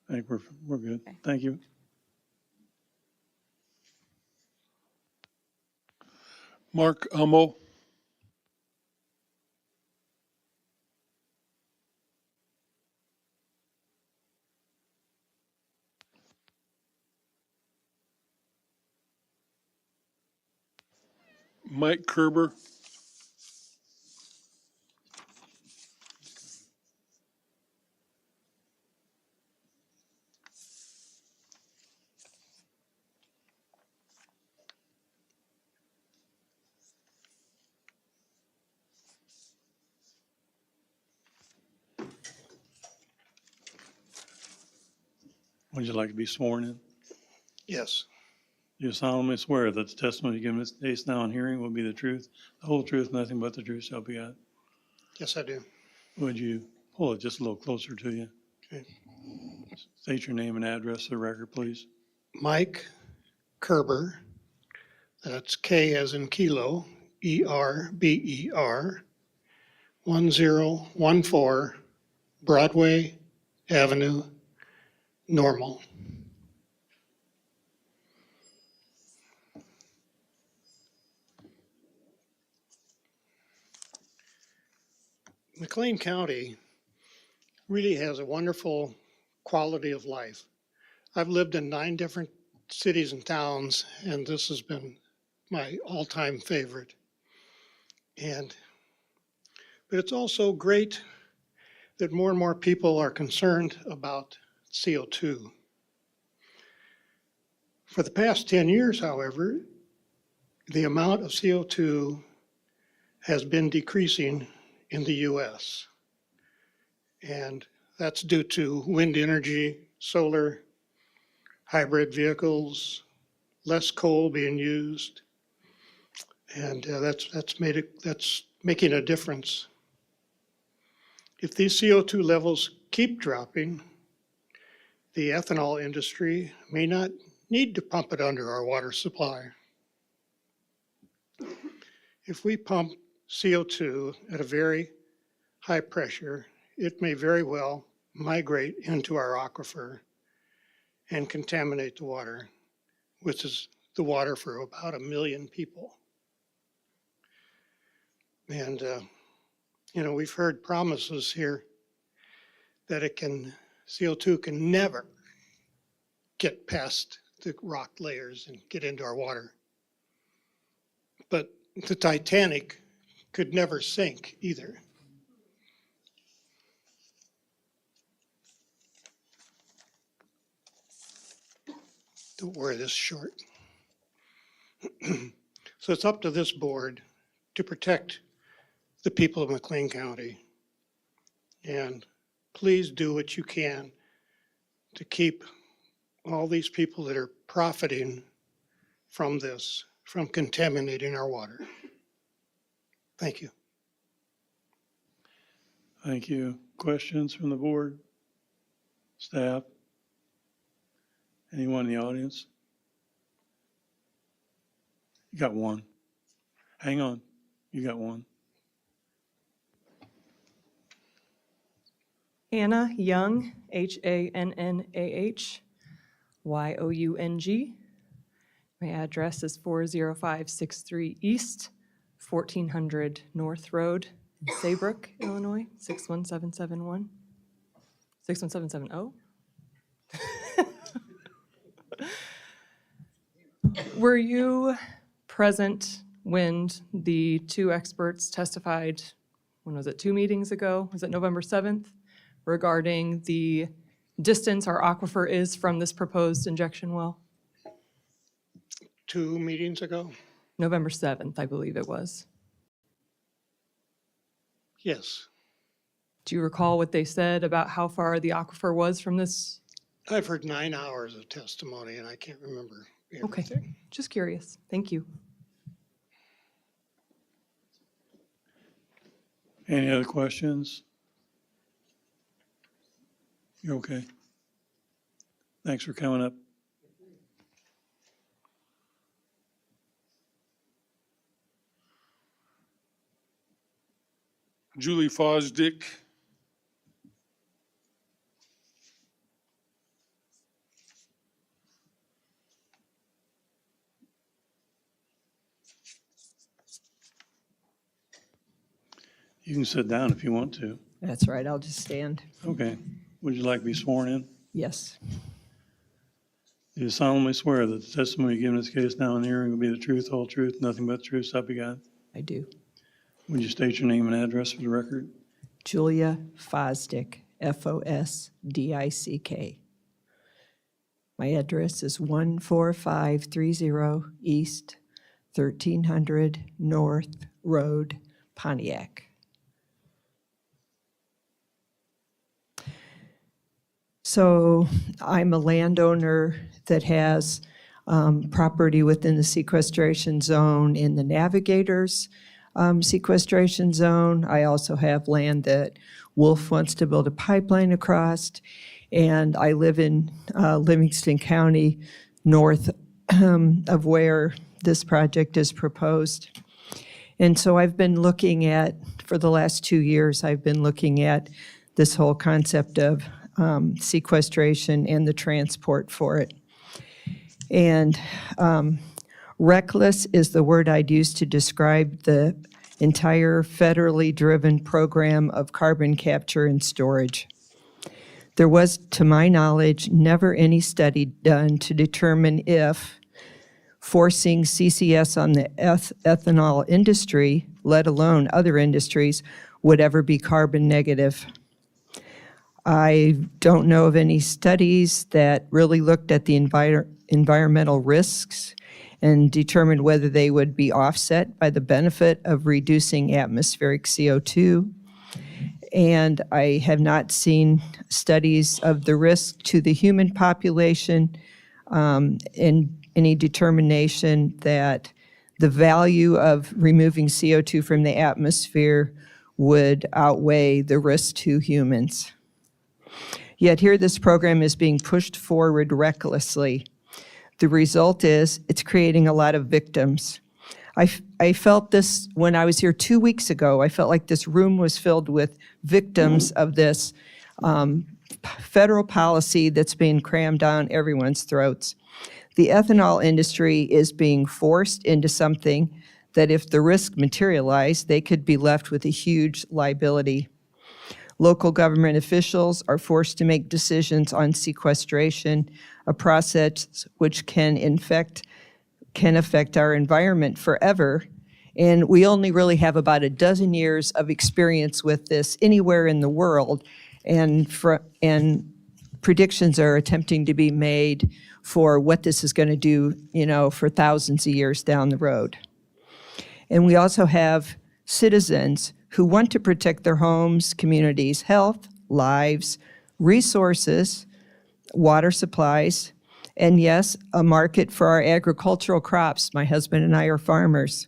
[SPEAKER 1] I think we're good.
[SPEAKER 18] Okay.
[SPEAKER 1] Thank you.
[SPEAKER 2] Mark Hummel. Mike Kerber.
[SPEAKER 1] Would you like to be sworn in?
[SPEAKER 21] Yes.
[SPEAKER 1] You solemnly swear that the testimony given this case now in hearing will be the truth, the whole truth, nothing but the truth shall be God.
[SPEAKER 21] Yes, I do.
[SPEAKER 1] Would you pull it just a little closer to you?
[SPEAKER 21] Okay.
[SPEAKER 1] State your name and address for the record, please.
[SPEAKER 21] Mike Kerber, that's K as in kilo, E-R-B-E-R, 1014 Broadway Avenue, Normal. McLean County really has a wonderful quality of life. I've lived in 9 different cities and towns, and this has been my all-time favorite. But it's also great that more and more people are concerned about CO2. For the past 10 years, however, the amount of CO2 has been decreasing in the US. And that's due to wind energy, solar, hybrid vehicles, less coal being used. And that's making a difference. If these CO2 levels keep dropping, the ethanol industry may not need to pump it under our water supply. If we pump CO2 at a very high pressure, it may very well migrate into our aquifer and contaminate the water, which is the water for about 1 million people. And, we've heard promises here that CO2 can never get past the rock layers and get into our water. But the Titanic could never sink either. Don't worry, this is short. So it's up to this board to protect the people of McLean County. And please do what you can to keep all these people that are profiting from this, from contaminating our water. Thank you.
[SPEAKER 1] Thank you. Questions from the board? Staff? Anyone in the audience? You got one. Hang on. You got one.
[SPEAKER 5] Anna Young, Hannah Young. My address is 40563 East, 1400 North Road, in Saybrook, Illinois, 61771. 61770? Were you present when the two experts testified, when was it, 2 meetings ago? Was it November 7th? Regarding the distance our aquifer is from this proposed injection well?
[SPEAKER 21] 2 meetings ago?
[SPEAKER 5] November 7th, I believe it was.
[SPEAKER 21] Yes.
[SPEAKER 5] Do you recall what they said about how far the aquifer was from this?
[SPEAKER 21] I've heard 9 hours of testimony and I can't remember everything.
[SPEAKER 5] Okay, just curious. Thank you.
[SPEAKER 1] Any other questions? You okay? Thanks for coming up.
[SPEAKER 2] Julie Fosdick.
[SPEAKER 1] You can sit down if you want to.
[SPEAKER 22] That's right, I'll just stand.
[SPEAKER 1] Okay. Would you like to be sworn in?
[SPEAKER 22] Yes.
[SPEAKER 1] Do you solemnly swear that the testimony you give in this case now and hearing will be the truth, whole truth, nothing but the truth, so help you God?
[SPEAKER 22] I do.
[SPEAKER 1] Would you state your name and address for the record?
[SPEAKER 22] Julia Fosdick, Fosdick. My address is 14530 East, 1300 North Road, Pontiac. So I'm a landowner that has property within the sequestration zone in the Navigators sequestration zone. I also have land that Wolf wants to build a pipeline across, and I live in Livingston County, north of where this project is proposed. And so I've been looking at, for the last 2 years, I've been looking at this whole concept of sequestration and the transport for it. And reckless is the word I'd use to describe the entire federally driven program of carbon capture and storage. There was, to my knowledge, never any study done to determine if forcing CCS on the ethanol industry, let alone other industries, would ever be carbon negative. I don't know of any studies that really looked at the environmental risks and determine whether they would be offset by the benefit of reducing atmospheric CO2. And I have not seen studies of the risk to the human population and any determination that the value of removing CO2 from the atmosphere would outweigh the risk to humans. Yet here this program is being pushed forward recklessly. The result is it's creating a lot of victims. I felt this when I was here 2 weeks ago. I felt like this room was filled with victims of this federal policy that's being crammed down everyone's throats. The ethanol industry is being forced into something that if the risk materialized, they could be left with a huge liability. Local government officials are forced to make decisions on sequestration, a process which can affect our environment forever. And we only really have about a dozen years of experience with this anywhere in the world. And predictions are attempting to be made for what this is going to do, for thousands of years down the road. And we also have citizens who want to protect their homes, communities' health, lives, resources, water supplies, and yes, a market for our agricultural crops. My husband and I are farmers.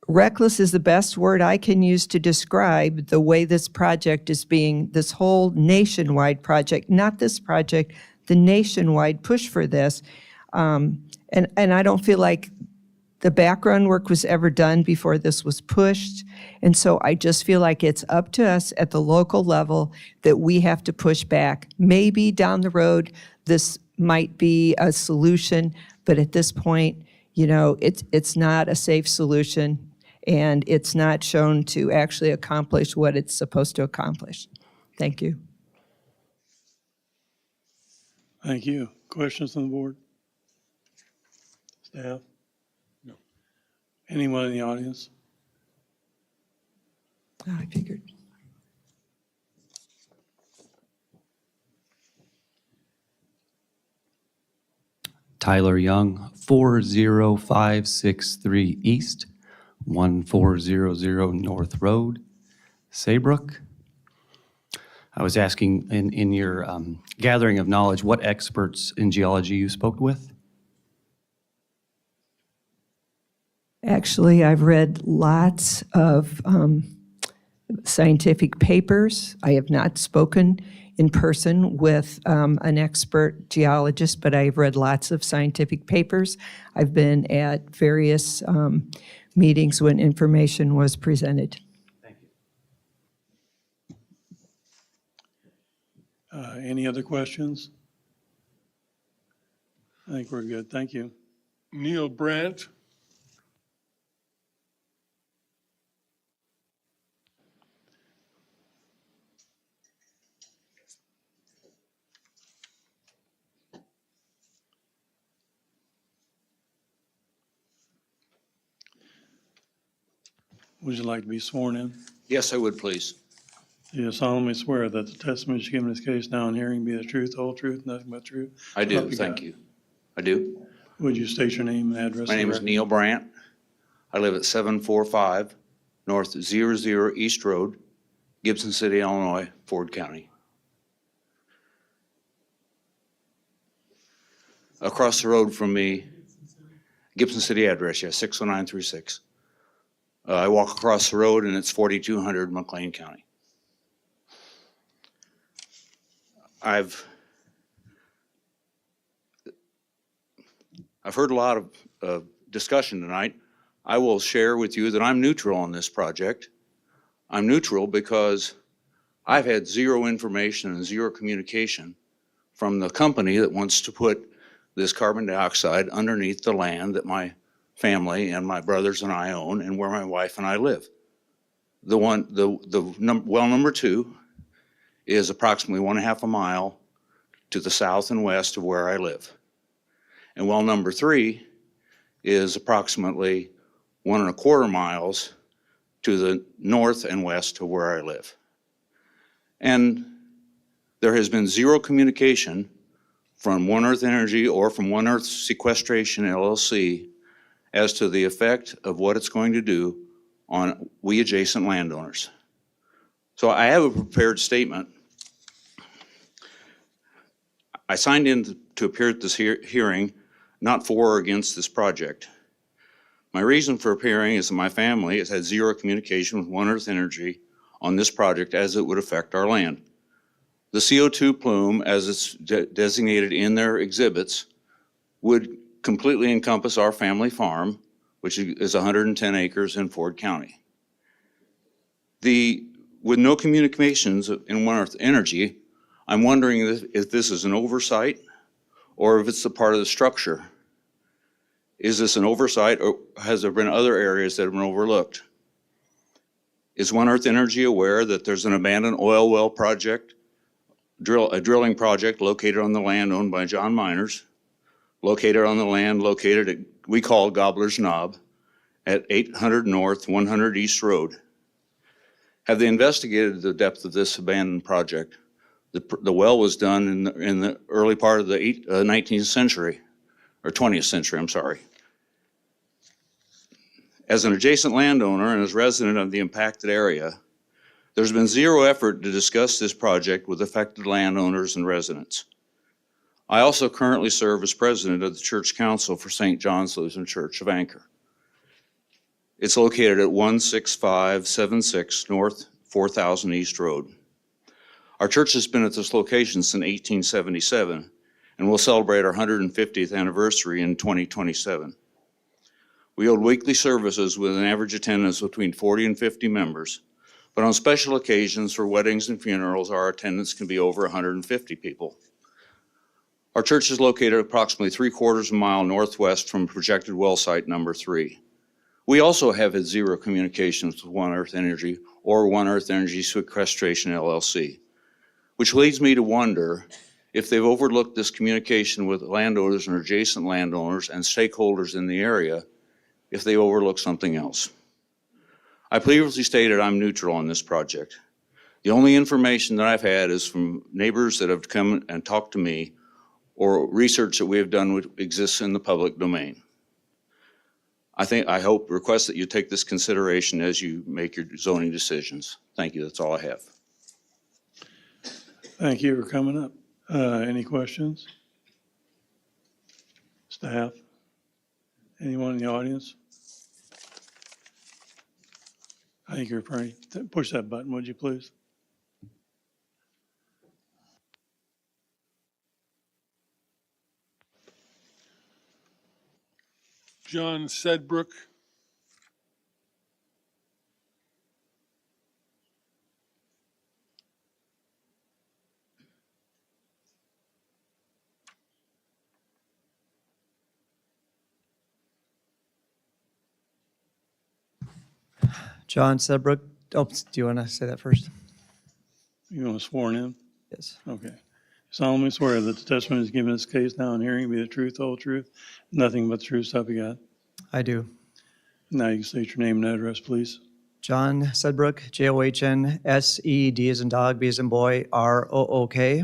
[SPEAKER 22] Reckless is the best word I can use to describe the way this project is being, this whole nationwide project, not this project, the nationwide push for this. And I don't feel like the background work was ever done before this was pushed. And so I just feel like it's up to us at the local level that we have to push back. Maybe down the road, this might be a solution, but at this point, it's not a safe solution, and it's not shown to actually accomplish what it's supposed to accomplish. Thank you.
[SPEAKER 1] Thank you. Questions on the board? Staff?
[SPEAKER 2] No.
[SPEAKER 1] Anyone in the audience?
[SPEAKER 22] I figured.
[SPEAKER 12] Tyler Young, 40563 East, 1400 North Road, Saybrook. I was asking in your gathering of knowledge, what experts in geology you spoke with?
[SPEAKER 22] Actually, I've read lots of scientific papers. I have not spoken in person with an expert geologist, but I've read lots of scientific papers. I've been at various meetings when information was presented.
[SPEAKER 12] Thank you.
[SPEAKER 1] Any other questions? I think we're good. Thank you.
[SPEAKER 2] Neil Brandt.
[SPEAKER 1] Would you like to be sworn in?
[SPEAKER 4] Yes, I would, please.
[SPEAKER 1] Do you solemnly swear that the testimony you give in this case now and hearing be the truth, the whole truth, nothing but truth?
[SPEAKER 4] I do,
[SPEAKER 1] Help
[SPEAKER 4] thank
[SPEAKER 1] God.
[SPEAKER 4] you. I do.
[SPEAKER 1] Would you state your name and address?
[SPEAKER 4] My
[SPEAKER 1] for
[SPEAKER 4] name
[SPEAKER 1] the
[SPEAKER 4] is
[SPEAKER 1] record?
[SPEAKER 4] Neil Brandt. I live at 745 North 00 East Road, Gibson City, Illinois, Ford County. Across the road from me, Gibson City address, yes, 60936. I walk across the road and it's 4200 McLean County. I've heard a lot of discussion tonight. I will share with you that I'm neutral on this project. I'm neutral because I've had zero information and zero communication from the company that wants to put this carbon dioxide underneath the land that my family and my brothers and I own and where my wife and I live. Well number 2 is approximately 1.5 mile to the south and west of where I live. And well number 3 is approximately 1.25 miles to the north and west of where I live. And there has been zero communication from One Earth Energy or from One Earth Sequestration LLC as to the effect of what it's going to do on we adjacent landowners. So I have a prepared statement. I signed in to appear at this hearing, not for or against this project. My reason for appearing is that my family has had zero communication with One Earth Energy on this project as it would affect our land. The CO2 plume, as it's designated in their exhibits, would completely encompass our family farm, which is 110 acres in Ford County. With no communications in One Earth Energy, I'm wondering if this is an oversight or if it's a part of the structure. Is this an oversight, or has there been other areas that have been overlooked? Is One Earth Energy aware that there's an abandoned oil well project, a drilling project located on the land owned by John Miners, located on the land located at, we call Gobbler's Knob, at 800 North, 100 East Road? Have they investigated the depth of this abandoned project? The well was done in the early part of the 19th century, or 20th century, I'm sorry. As an adjacent landowner and as resident of the impacted area, there's been zero effort to discuss this project with affected landowners and residents. I also currently serve as president of the Church Council for St. John's Lutheran Church of Anchor. It's located at 16576 North 4000 East Road. Our church has been at this location since 1877 and will celebrate our 150th anniversary in 2027. We hold weekly services with an average attendance between 40 and 50 members, but on special occasions for weddings and funerals, our attendance can be over 150 people. Our church is located approximately 3/4 of a mile northwest from projected well site number 3. We also have had zero communications with One Earth Energy or One Earth Energy Sequestration LLC, which leads me to wonder if they've overlooked this communication with landowners and adjacent landowners and stakeholders in the area, if they overlooked something else. I previously stated I'm neutral on this project. The only information that I've had is from neighbors that have come and talked to me or research that we have done which exists in the public domain. Request that you take this consideration as you make your zoning decisions. Thank you, that's all I have.
[SPEAKER 1] Thank you for coming up. Any questions? Staff? Anyone in the audience? I think you're attorney. Push that button, would you please?
[SPEAKER 2] John Sedbrook.
[SPEAKER 8] John Sedbrook. Oh, do you want to say that first?
[SPEAKER 1] You want to sworn in?
[SPEAKER 8] Yes.
[SPEAKER 1] Okay. Solemnly swear that the testimony is given in this case now and hearing be the truth, the whole truth, nothing but the truth, so help you God.
[SPEAKER 8] I do.
[SPEAKER 1] Now you can state your name and address, please.
[SPEAKER 8] John Sedbrook, John S-E-D as in dog, B as in boy, R-O-O-K,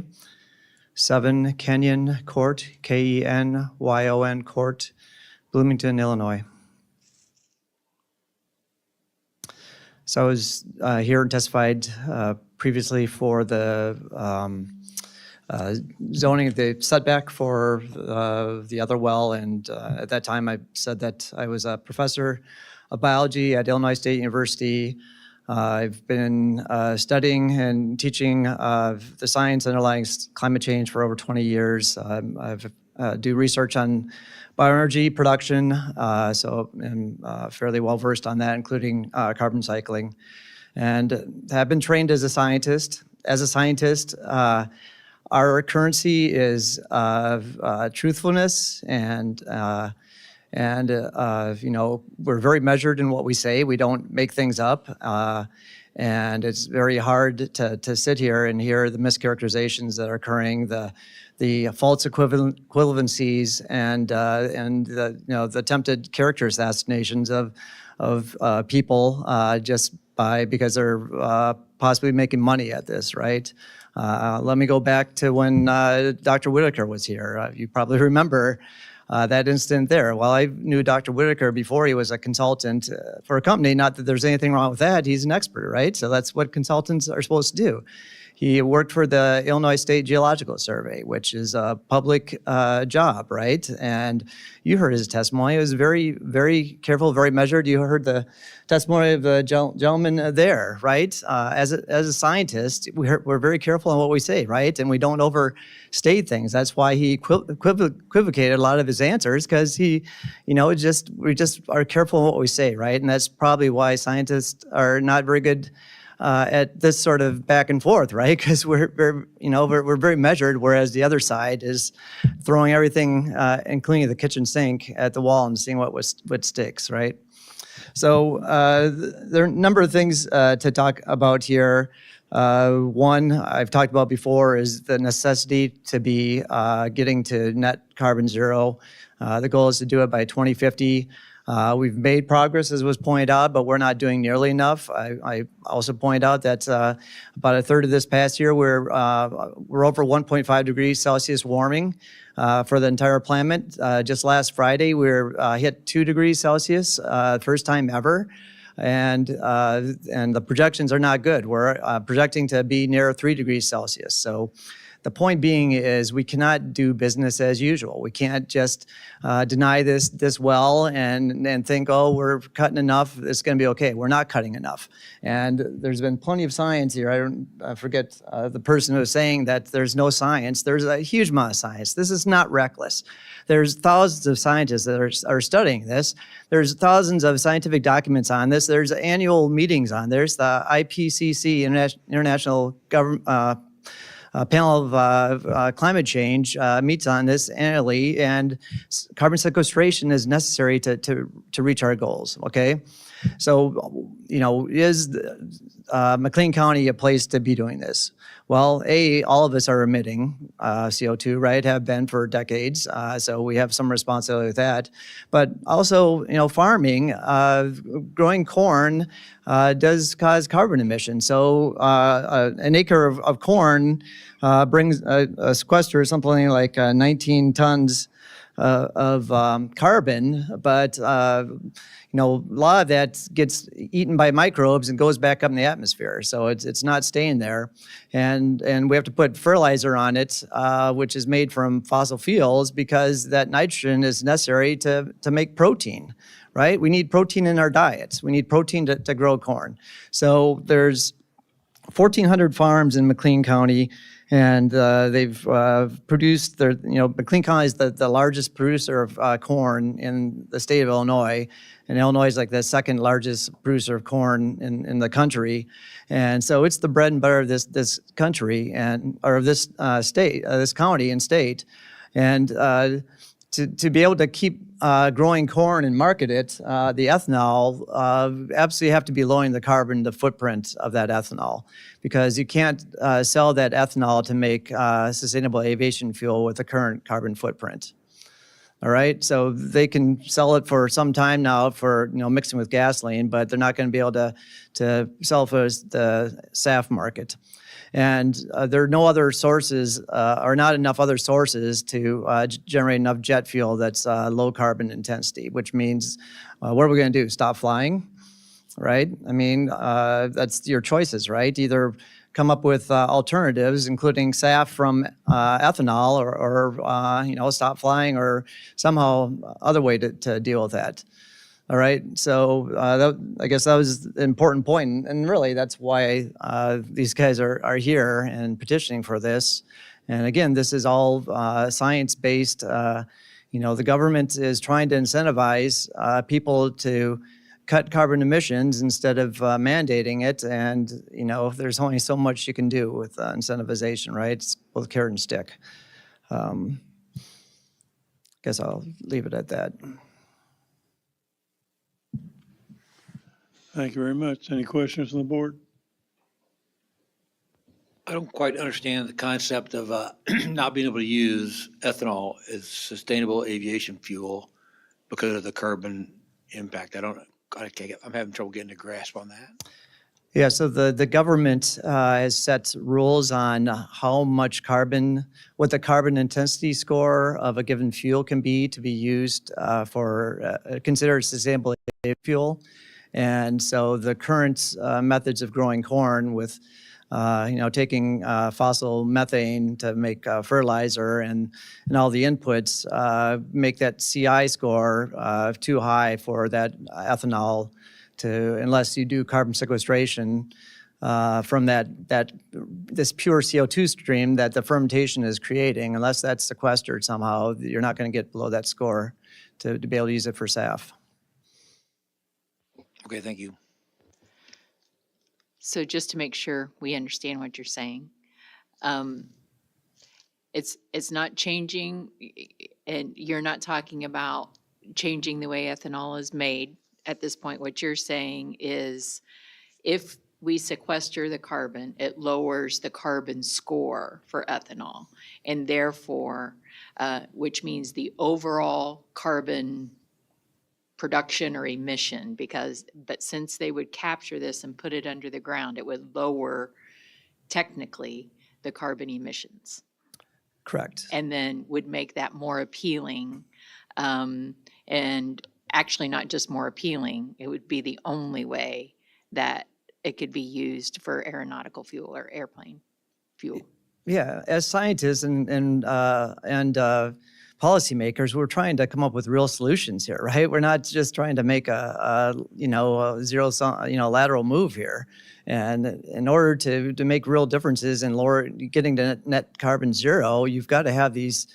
[SPEAKER 8] 7 Kenyon Court, Kenyon Court, Bloomington, Illinois. So I was here and testified previously for the zoning, the setback for the other well, and at that time I said that I was a professor of biology at Illinois State University. I've been studying and teaching the science underlying climate change for over 20 years. I've do research on bioenergy production, so I'm fairly well versed on that, including carbon cycling, and have been trained as a scientist. As a scientist, our currency is truthfulness, and you know, we're very measured in what we say. We don't make things up, and it's very hard to sit here and hear the mischaracterizations that are occurring, the false equivalencies, and the, you know, the attempted character assassinations of people just by because they're possibly making money at this, right? Let me go back to when Dr. Whitaker was here. You probably remember that incident there. Well, I knew Dr. Whitaker before he was a consultant for a company. Not that there's anything wrong with that. He's an expert, right? So that's what consultants are supposed to do. He worked for the Illinois State Geological Survey, which is a public job, right? And you heard his testimony. It was very, very careful, very measured. You heard the testimony of the gentleman there, right? As a scientist, we're very careful on what we say, right? And we don't overstate things. That's why he equivocated a lot of his answers, because we just are careful on what we say, right? And that's probably why scientists are not very good at this sort of back and forth, right? Because we're very measured, whereas the other side is throwing everything, including the kitchen sink, at the wall and seeing what sticks, right? So there are a number of things to talk about here. One I've talked about before is the necessity to be getting to net carbon zero. The goal is to do it by 2050. We've made progress, as was pointed out, but we're not doing nearly enough. I also point out that about a third of this past year, we're over 1.5 degrees Celsius warming for the entire planet. Just last Friday, we hit 2 degrees Celsius, first time ever. And the projections are not good. We're projecting to be near 3 degrees Celsius. So the point being is we cannot do business as usual. We can't just deny this well and think, oh, we're cutting enough, it's going to be okay. We're not cutting enough. And there's been plenty of science here. I forget the person who was saying that there's no science. There's a huge amount of science. This is not reckless. There's thousands of scientists that are studying this. There's thousands of scientific documents on this. There's annual meetings on this. The IPCC, International Government panel of climate change meets on this annually, and carbon sequestration is necessary to reach our goals, okay? So, is McLean County a place to be doing this? Well, all of us are emitting CO2, right? Have been for decades, so we have some responsibility with that. But also, farming, growing corn does cause carbon emissions. So an acre of corn brings a sequester something like 19 tons of carbon, but a lot of that gets eaten by microbes and goes back up in the atmosphere. So it's not staying there, and we have to put fertilizer on it, which is made from fossil fuels, because that nitrogen is necessary to make protein. Right? We need protein in our diets. We need protein to grow corn. So there's 1,400 farms in McLean County, and they've produced McLean County is the largest producer of corn in the state of Illinois, and Illinois is like the second largest producer of corn in the country. And so it's the bread and butter of this country or of this state, this county and state. And to be able to keep growing corn and market it, the ethanol absolutely have to be lowering the footprint of that ethanol, because you can't sell that ethanol to make sustainable aviation fuel with the current carbon footprint. All right, so they can sell it for some time now for mixing with gasoline, but they're not going to be able to sell for the SAF market. And there are no other sources, or not enough other sources to generate enough jet fuel that's low carbon intensity, which means what are we going to do? Stop flying, right? I mean, that's your choices, right? Either come up with alternatives, including SAF from ethanol, or stop flying, or somehow other way to deal with that. All right, so I guess that was an important point, and really that's why these guys are here and petitioning for this. And again, this is all science-based. The government is trying to incentivize people to cut carbon emissions instead of mandating it, and there's only so much you can do with incentivization, right? It's both carrot and stick. Guess I'll leave it at that.
[SPEAKER 1] Thank you very much. Any questions from the board?
[SPEAKER 9] I don't quite understand the concept of not being able to use ethanol as sustainable aviation fuel because of the carbon impact. I'm having trouble getting a grasp on that.
[SPEAKER 8] Yeah, so the government has set rules on how much carbon, what the carbon intensity score of a given fuel can be to be used for considered sustainable fuel. And so the current methods of growing corn with, taking fossil methane to make fertilizer and all the inputs make that CI score too high for that ethanol unless you do carbon sequestration from this pure CO2 stream that the fermentation is creating. Unless that's sequestered somehow, you're not going to get below that score to be able to use it for SAF.
[SPEAKER 9] Okay, thank you.
[SPEAKER 3] So just to make sure we understand what you're saying, it's not changing, and you're not talking about changing the way ethanol is made. At this point, what you're saying is if we sequester the carbon, it lowers the carbon score for ethanol, and therefore, which means the overall carbon production or emission, but since they would capture this and put it under the ground, it would lower technically the carbon emissions.
[SPEAKER 8] Correct.
[SPEAKER 3] And then would make that more appealing, and actually not just more appealing, it would be the only way that it could be used for aeronautical fuel or airplane fuel.
[SPEAKER 8] Yeah, as scientists and policymakers, we're trying to come up with real solutions here, right? We're not just trying to make a zero sum, lateral move here. And in order to make real differences and getting to net carbon zero, you've got to have these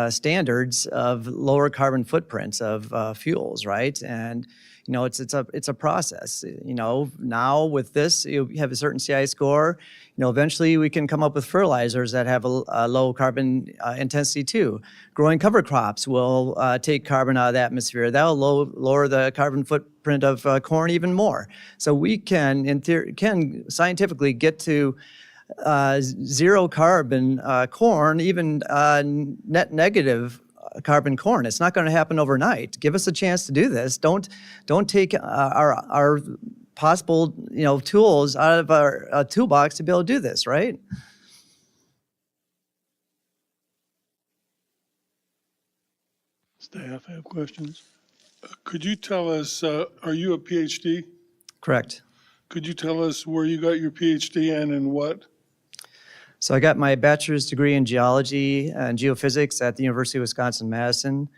[SPEAKER 8] standards of lower carbon footprints of fuels, right? And it's a process. Now with this, you have a certain CI score. Eventually we can come up with fertilizers that have a low carbon intensity too. Growing cover crops will take carbon out of the atmosphere. That'll lower the carbon footprint of corn even more. So we can scientifically get to zero carbon corn, even net negative carbon corn. It's not going to happen overnight. Give us a chance to do this. Don't take our possible tools out of our toolbox to be able to do this, right?
[SPEAKER 1] Staff have questions?
[SPEAKER 2] Could you tell us, are you a PhD?
[SPEAKER 8] Correct.
[SPEAKER 2] Could you tell us where you got your PhD and in what?
[SPEAKER 8] So I got my bachelor's degree in geology and geophysics at the University of Wisconsin-Madison.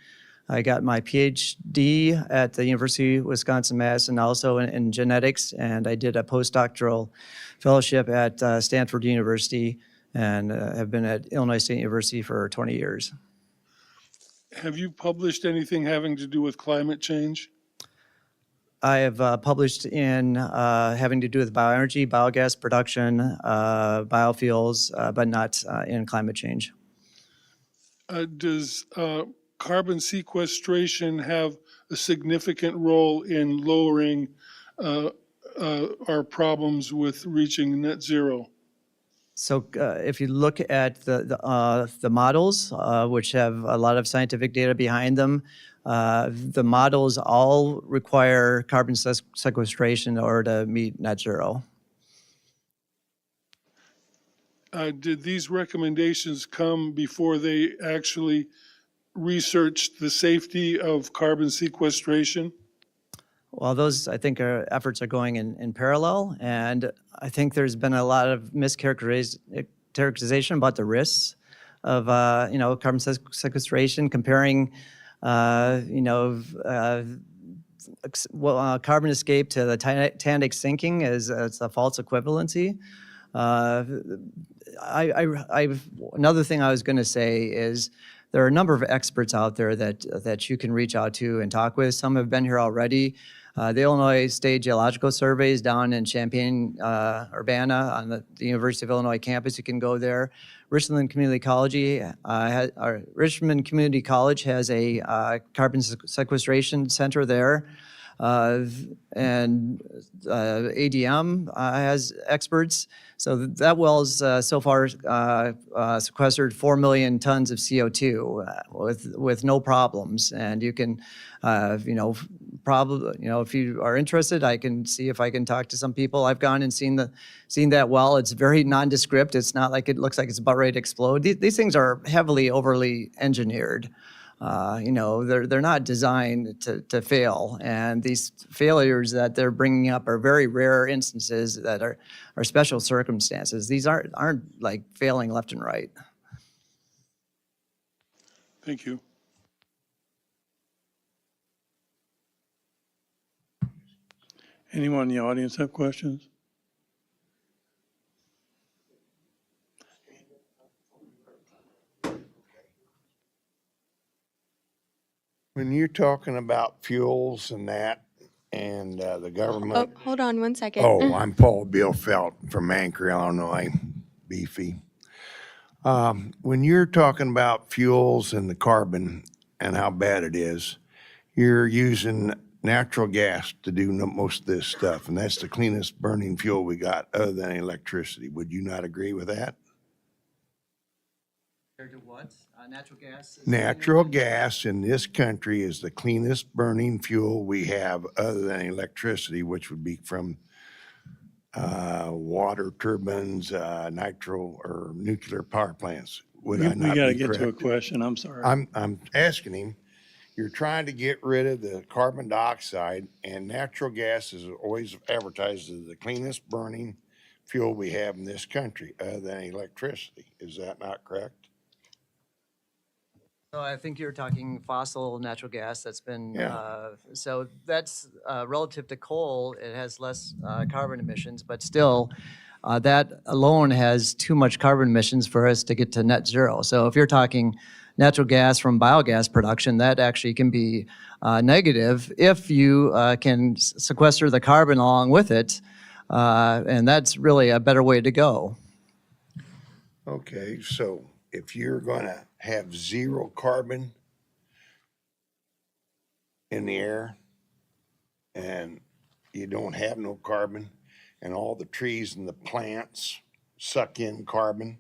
[SPEAKER 8] I got my PhD at the University of Wisconsin-Madison also in genetics, and I did a postdoctoral fellowship at Stanford University and have been at Illinois State University for 20 years.
[SPEAKER 2] Have you published anything having to do with climate change?
[SPEAKER 8] I have published in having to do with bioenergy, biogas production, biofuels, but not in climate change.
[SPEAKER 2] Does carbon sequestration have a significant role in lowering our problems with reaching net zero?
[SPEAKER 8] So if you look at the models, which have a lot of scientific data behind them, the models all require carbon sequestration in order to meet net zero.
[SPEAKER 2] Did these recommendations come before they actually researched the safety of carbon sequestration?
[SPEAKER 8] Well, those, I think, efforts are going in parallel, and I think there's been a lot of mischaracterization about the risks of, carbon sequestration, comparing, carbon escape to the Titanic sinking as a false equivalency. Another thing I was going to say is there are a number of experts out there that you can reach out to and talk with. Some have been here already. The Illinois State Geological Survey is down in Champaign-Urbana on the University of Illinois campus. You can go there. Richmond Community College has a carbon sequestration center there. And ADM has experts. So that well's so far sequestered 4 million tons of CO2 with no problems. And you can, probably, if you are interested, I can see if I can talk to some people. I've gone and seen that well. It's very nondescript. It's not like it looks like it's about ready to explode. These things are heavily, overly engineered. They're not designed to fail. And these failures that they're bringing up are very rare instances that are special circumstances. These aren't like failing left and right.
[SPEAKER 2] Thank you.
[SPEAKER 1] Anyone in the audience have questions?
[SPEAKER 7] When you're talking about fuels and that, and the
[SPEAKER 19] Oh,
[SPEAKER 7] government.
[SPEAKER 19] hold on one second.
[SPEAKER 7] Oh, I'm Paul Bill Felt from Anchor, Illinois, Beefy. When you're talking about fuels and the carbon and how bad it is, you're using natural gas to do most of this stuff, and that's the cleanest burning fuel we got other than electricity. Would you not agree with that?
[SPEAKER 8] Compared to what? Natural gas?
[SPEAKER 7] Natural gas in this country is the cleanest burning fuel we have other than electricity, which would be from water turbines, nitro or nuclear power plants. Would I
[SPEAKER 1] We
[SPEAKER 7] not
[SPEAKER 1] got to
[SPEAKER 7] be
[SPEAKER 1] get to a
[SPEAKER 7] correct?
[SPEAKER 1] question. I'm sorry.
[SPEAKER 7] I'm asking him, you're trying to get rid of the carbon dioxide, and natural gas is always advertised as the cleanest burning fuel we have in this country other than electricity. Is that not correct?
[SPEAKER 8] So I think you're talking fossil natural gas that's been,
[SPEAKER 7] Yeah.
[SPEAKER 8] so that's relative to coal, it has less carbon emissions, but still, that alone has too much carbon emissions for us to get to net zero. So if you're talking natural gas from biogas production, that actually can be negative if you can sequester the carbon along with it, and that's really a better way to go.
[SPEAKER 7] Okay, so if you're gonna have zero carbon in the air and you don't have no carbon and all the trees and the plants suck in carbon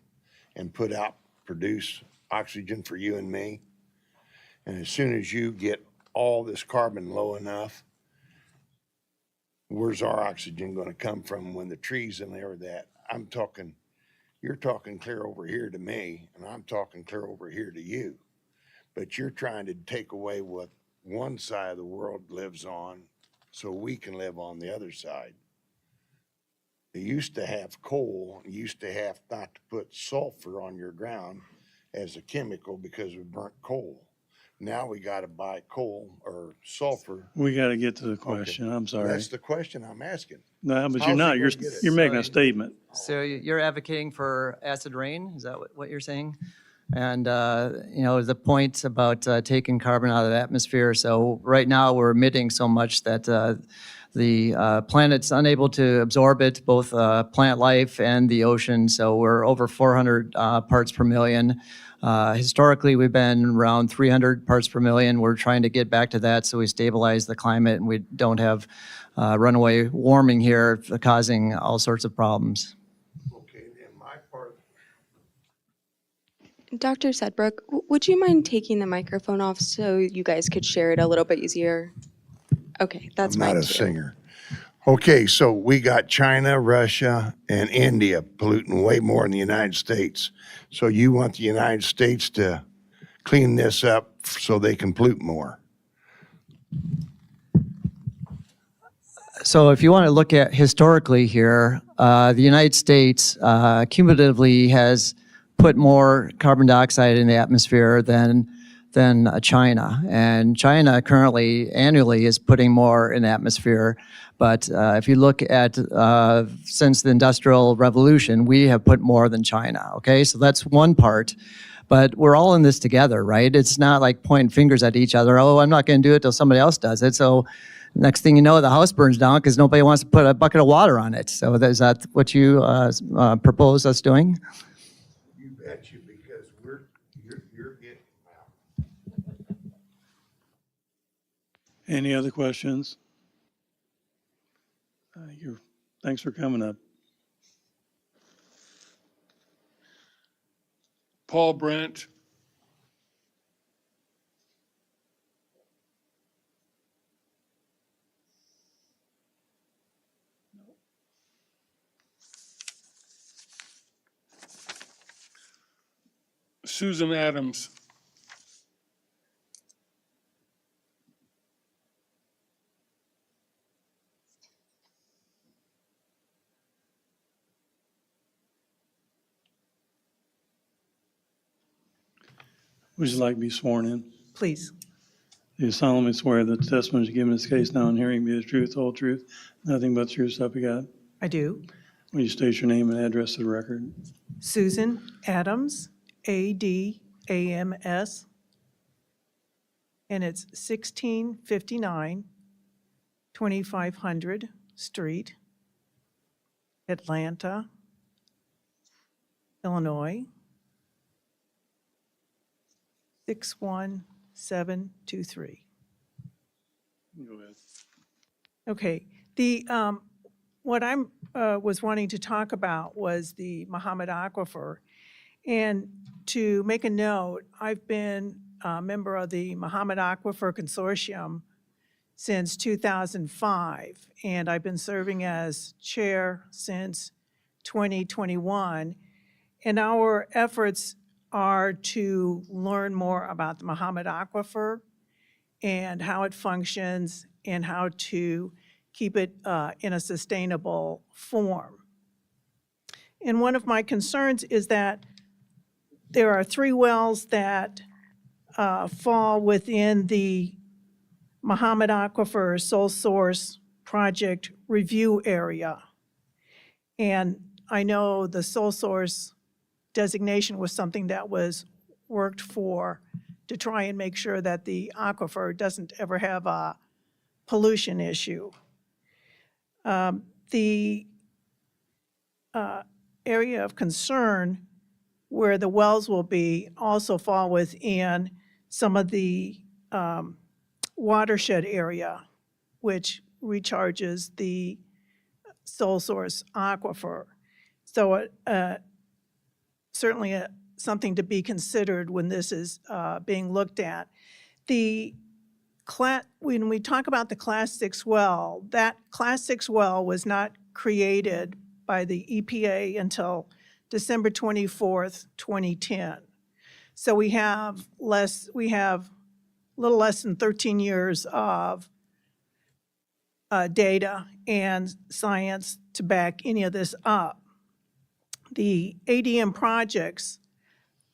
[SPEAKER 7] and produce oxygen for you and me. And as soon as you get all this carbon low enough, where's our oxygen gonna come from when the trees and there that? You're talking clear over here to me, and I'm talking clear over here to you. But you're trying to take away what one side of the world lives on so we can live on the other side. They used to have coal, and used to have not to put sulfur on your ground as a chemical because we burnt coal. Now we gotta buy coal or sulfur.
[SPEAKER 1] We got to get to the question. I'm sorry.
[SPEAKER 7] That's the question I'm asking.
[SPEAKER 1] No, but
[SPEAKER 7] How's
[SPEAKER 1] you're
[SPEAKER 7] he
[SPEAKER 1] not.
[SPEAKER 7] gonna
[SPEAKER 1] You're,
[SPEAKER 7] get it?
[SPEAKER 1] you're making a
[SPEAKER 8] So-
[SPEAKER 1] statement.
[SPEAKER 8] So you're advocating for acid rain? Is that what you're saying? And, the point about taking carbon out of the atmosphere. So right now we're emitting so much that the planet's unable to absorb it, both plant life and the ocean. So we're over 400 parts per million. Historically, we've been around 300 parts per million. We're trying to get back to that so we stabilize the climate and we don't have runaway warming here causing all sorts of problems.
[SPEAKER 7] Okay, then my part.
[SPEAKER 19] Dr. Sedbrook, would you mind taking the microphone off so you guys could share it a little bit easier? Okay, that's
[SPEAKER 7] I'm
[SPEAKER 19] fine
[SPEAKER 7] not a
[SPEAKER 19] too.
[SPEAKER 7] singer. Okay, so we got China, Russia, and India polluting way more than the United States. So you want the United States to clean this up so they can pollute more?
[SPEAKER 8] So if you want to look at historically here, the United States cumulatively has put more carbon dioxide in the atmosphere than China. And China currently annually is putting more in the atmosphere. But if you look at since the Industrial Revolution, we have put more than China. Okay, so that's one part. But we're all in this together, right? It's not like pointing fingers at each other. Oh, I'm not going to do it till somebody else does it. So next thing you know, the house burns down because nobody wants to put a bucket of water on it. So is that what you propose us doing?
[SPEAKER 7] You bet you, because you're getting
[SPEAKER 1] Any other questions? Thanks for coming up.
[SPEAKER 2] Paul Brandt. Susan Adams.
[SPEAKER 1] Would you like to be sworn in?
[SPEAKER 15] Please.
[SPEAKER 1] Do you solemnly swear that the testimony you give in this case now and hearing be the truth, whole truth, nothing but the truth, so help you God?
[SPEAKER 15] I do.
[SPEAKER 1] Will you state your name and address to the record?
[SPEAKER 15] Susan Adams, A-D-A-M-S. And it's 1659 2500 Street, Atlanta, Illinois, 61723.
[SPEAKER 1] Go ahead.
[SPEAKER 15] Okay, what I'm, was wanting to talk about was the Muhammad Aquifer. And to make a note, I've been a member of the Muhammad Aquifer Consortium since 2005, and I've been serving as chair since 2021. And our efforts are to learn more about the Muhammad Aquifer and how it functions and how to keep it in a sustainable form. And one of my concerns is that there are 3 wells that fall within the Muhammad Aquifer Sole Source Project review area. And I know the sole source designation was something that was worked for to try and make sure that the aquifer doesn't ever have a pollution issue. The area of concern where the wells will be also fall within some of the watershed area, which recharges the sole source aquifer. So certainly something to be considered when this is being looked at. When we talk about the Class 6 well, that Class 6 well was not created by the EPA until December 24th, 2010. So we have a little less than 13 years of data and science to back any of this up. The ADM projects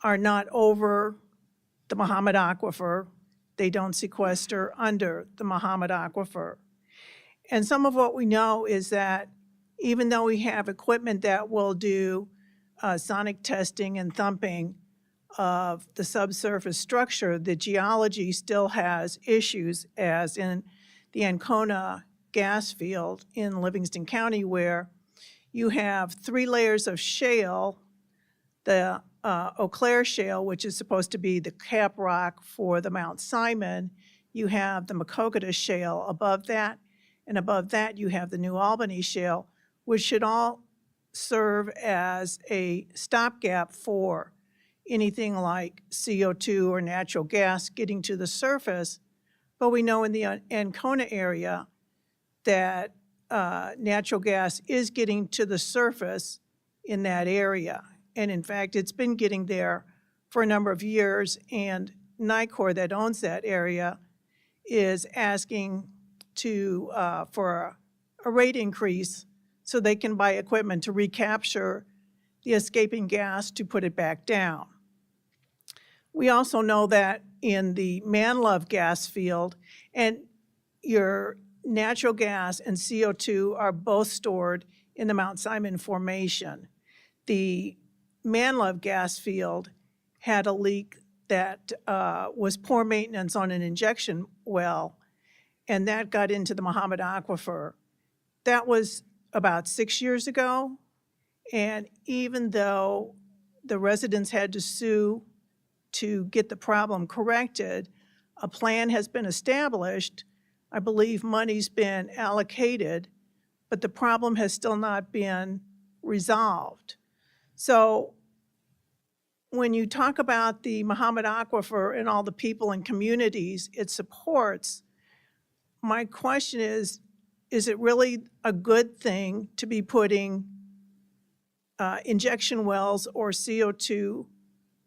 [SPEAKER 15] are not over the Muhammad Aquifer. They don't sequester under the Muhammad Aquifer. And some of what we know is that even though we have equipment that will do sonic testing and thumping of the subsurface structure, the geology still has issues, as in the Ancona gas field in Livingston County, where you have 3 layers of shale, the Eau Claire Shale, which is supposed to be the cap rock for the Mount Simon. You have the Maquoketa Shale above that, and above that you have the New Albany Shale, which should all serve as a stopgap for anything like CO2 or natural gas getting to the surface. But we know in the Ancona area that natural gas is getting to the surface in that area. And in fact, it's been getting there for a number of years, and NICOR that owns that area is asking for a rate increase so they can buy equipment to recapture the escaping gas to put it back down. We also know that in the Manlove gas field, and your natural gas and CO2 are both stored in the Mount Simon Formation. The Manlove gas field had a leak that was poor maintenance on an injection well, and that got into the Muhammad Aquifer. That was about 6 years ago, and even though the residents had to sue to get the problem corrected, a plan has been established. I believe money's been allocated, but the problem has still not been resolved. So when you talk about the Muhammad Aquifer and all the people and communities it supports, my question is it really a good thing to be putting injection wells or CO2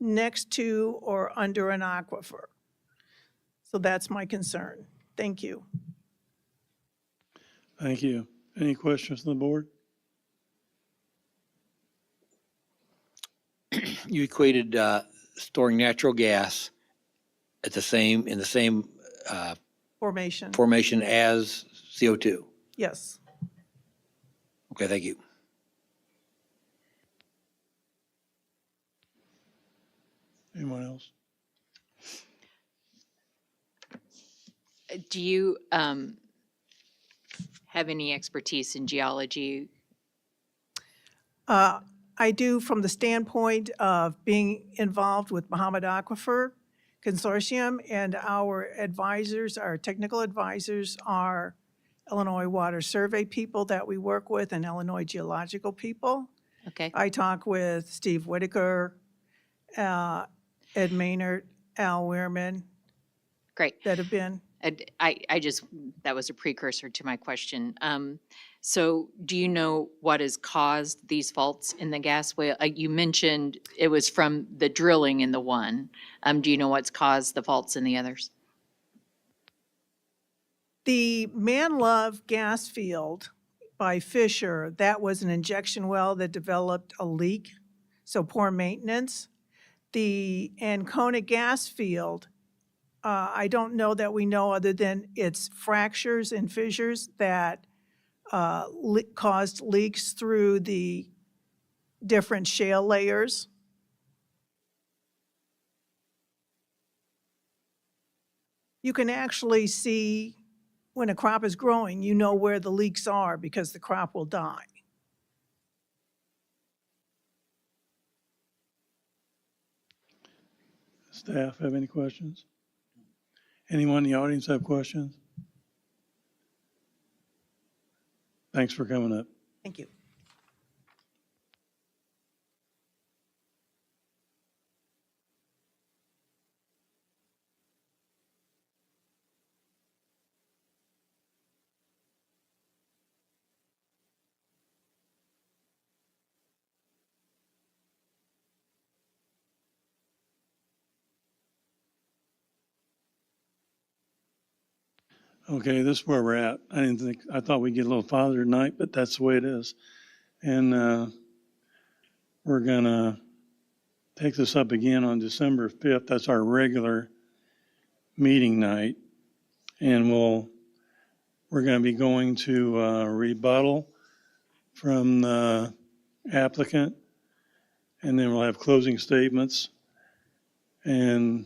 [SPEAKER 10] next to or under an aquifer. So that's my concern. Thank you.
[SPEAKER 1] Thank you. Any questions from the board?
[SPEAKER 9] You equated storing natural gas in the same
[SPEAKER 10] Formation.
[SPEAKER 9] formation as CO2.
[SPEAKER 10] Yes.
[SPEAKER 9] Okay, thank you.
[SPEAKER 1] Anyone else?
[SPEAKER 3] Do you have any expertise in geology?
[SPEAKER 10] I do from the standpoint of being involved with Muhammad Aquifer Consortium, and our advisors, our technical advisors are Illinois Water Survey people that we work with and Illinois Geological people.
[SPEAKER 3] Okay.
[SPEAKER 10] I talk with Steve Whitaker, Ed Maynard, Al Weirman,
[SPEAKER 3] Great.
[SPEAKER 10] that have been.
[SPEAKER 3] I just, that was a precursor to my question. So do you know what has caused these faults in the gas well? You mentioned it was from the drilling in the one. Do you know what's caused the faults in the others?
[SPEAKER 10] The Manlove gas field by Fisher, that was an injection well that developed a leak, so poor maintenance. The Ancona gas field, I don't know that we know other than it's fractures and fissures that caused leaks through the different shale layers. You can actually see when a crop is growing, you know where the leaks are because the crop will die.
[SPEAKER 1] Staff have any questions? Anyone in the audience have questions? Thanks for coming up.
[SPEAKER 10] Thank you.
[SPEAKER 1] Okay, this is where we're at. I thought we'd get a little farther tonight, but that's the way it is. And we're gonna take this up again on December 5th. That's our regular meeting night. And we're gonna be going to rebuttal from the applicant. And then we'll have closing statements and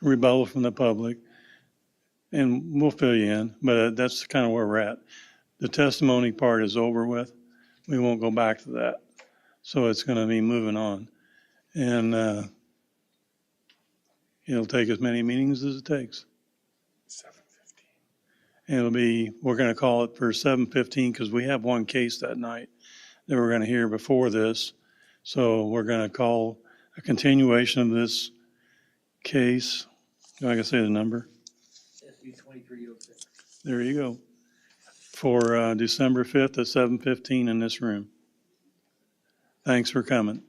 [SPEAKER 1] rebuttal from the public. And we'll fill you in, but that's kind of where we're at. The testimony part is over with. We won't go back to that. So it's going to be moving on. And it'll take as many meetings as it takes. 7:15. We're going to call it for 7:15 because we have one case that night that we're going to hear before this. So we're going to call a continuation of this case. Do I can say the number? There you go. For December 5th at 7:15 in this room. Thanks for coming.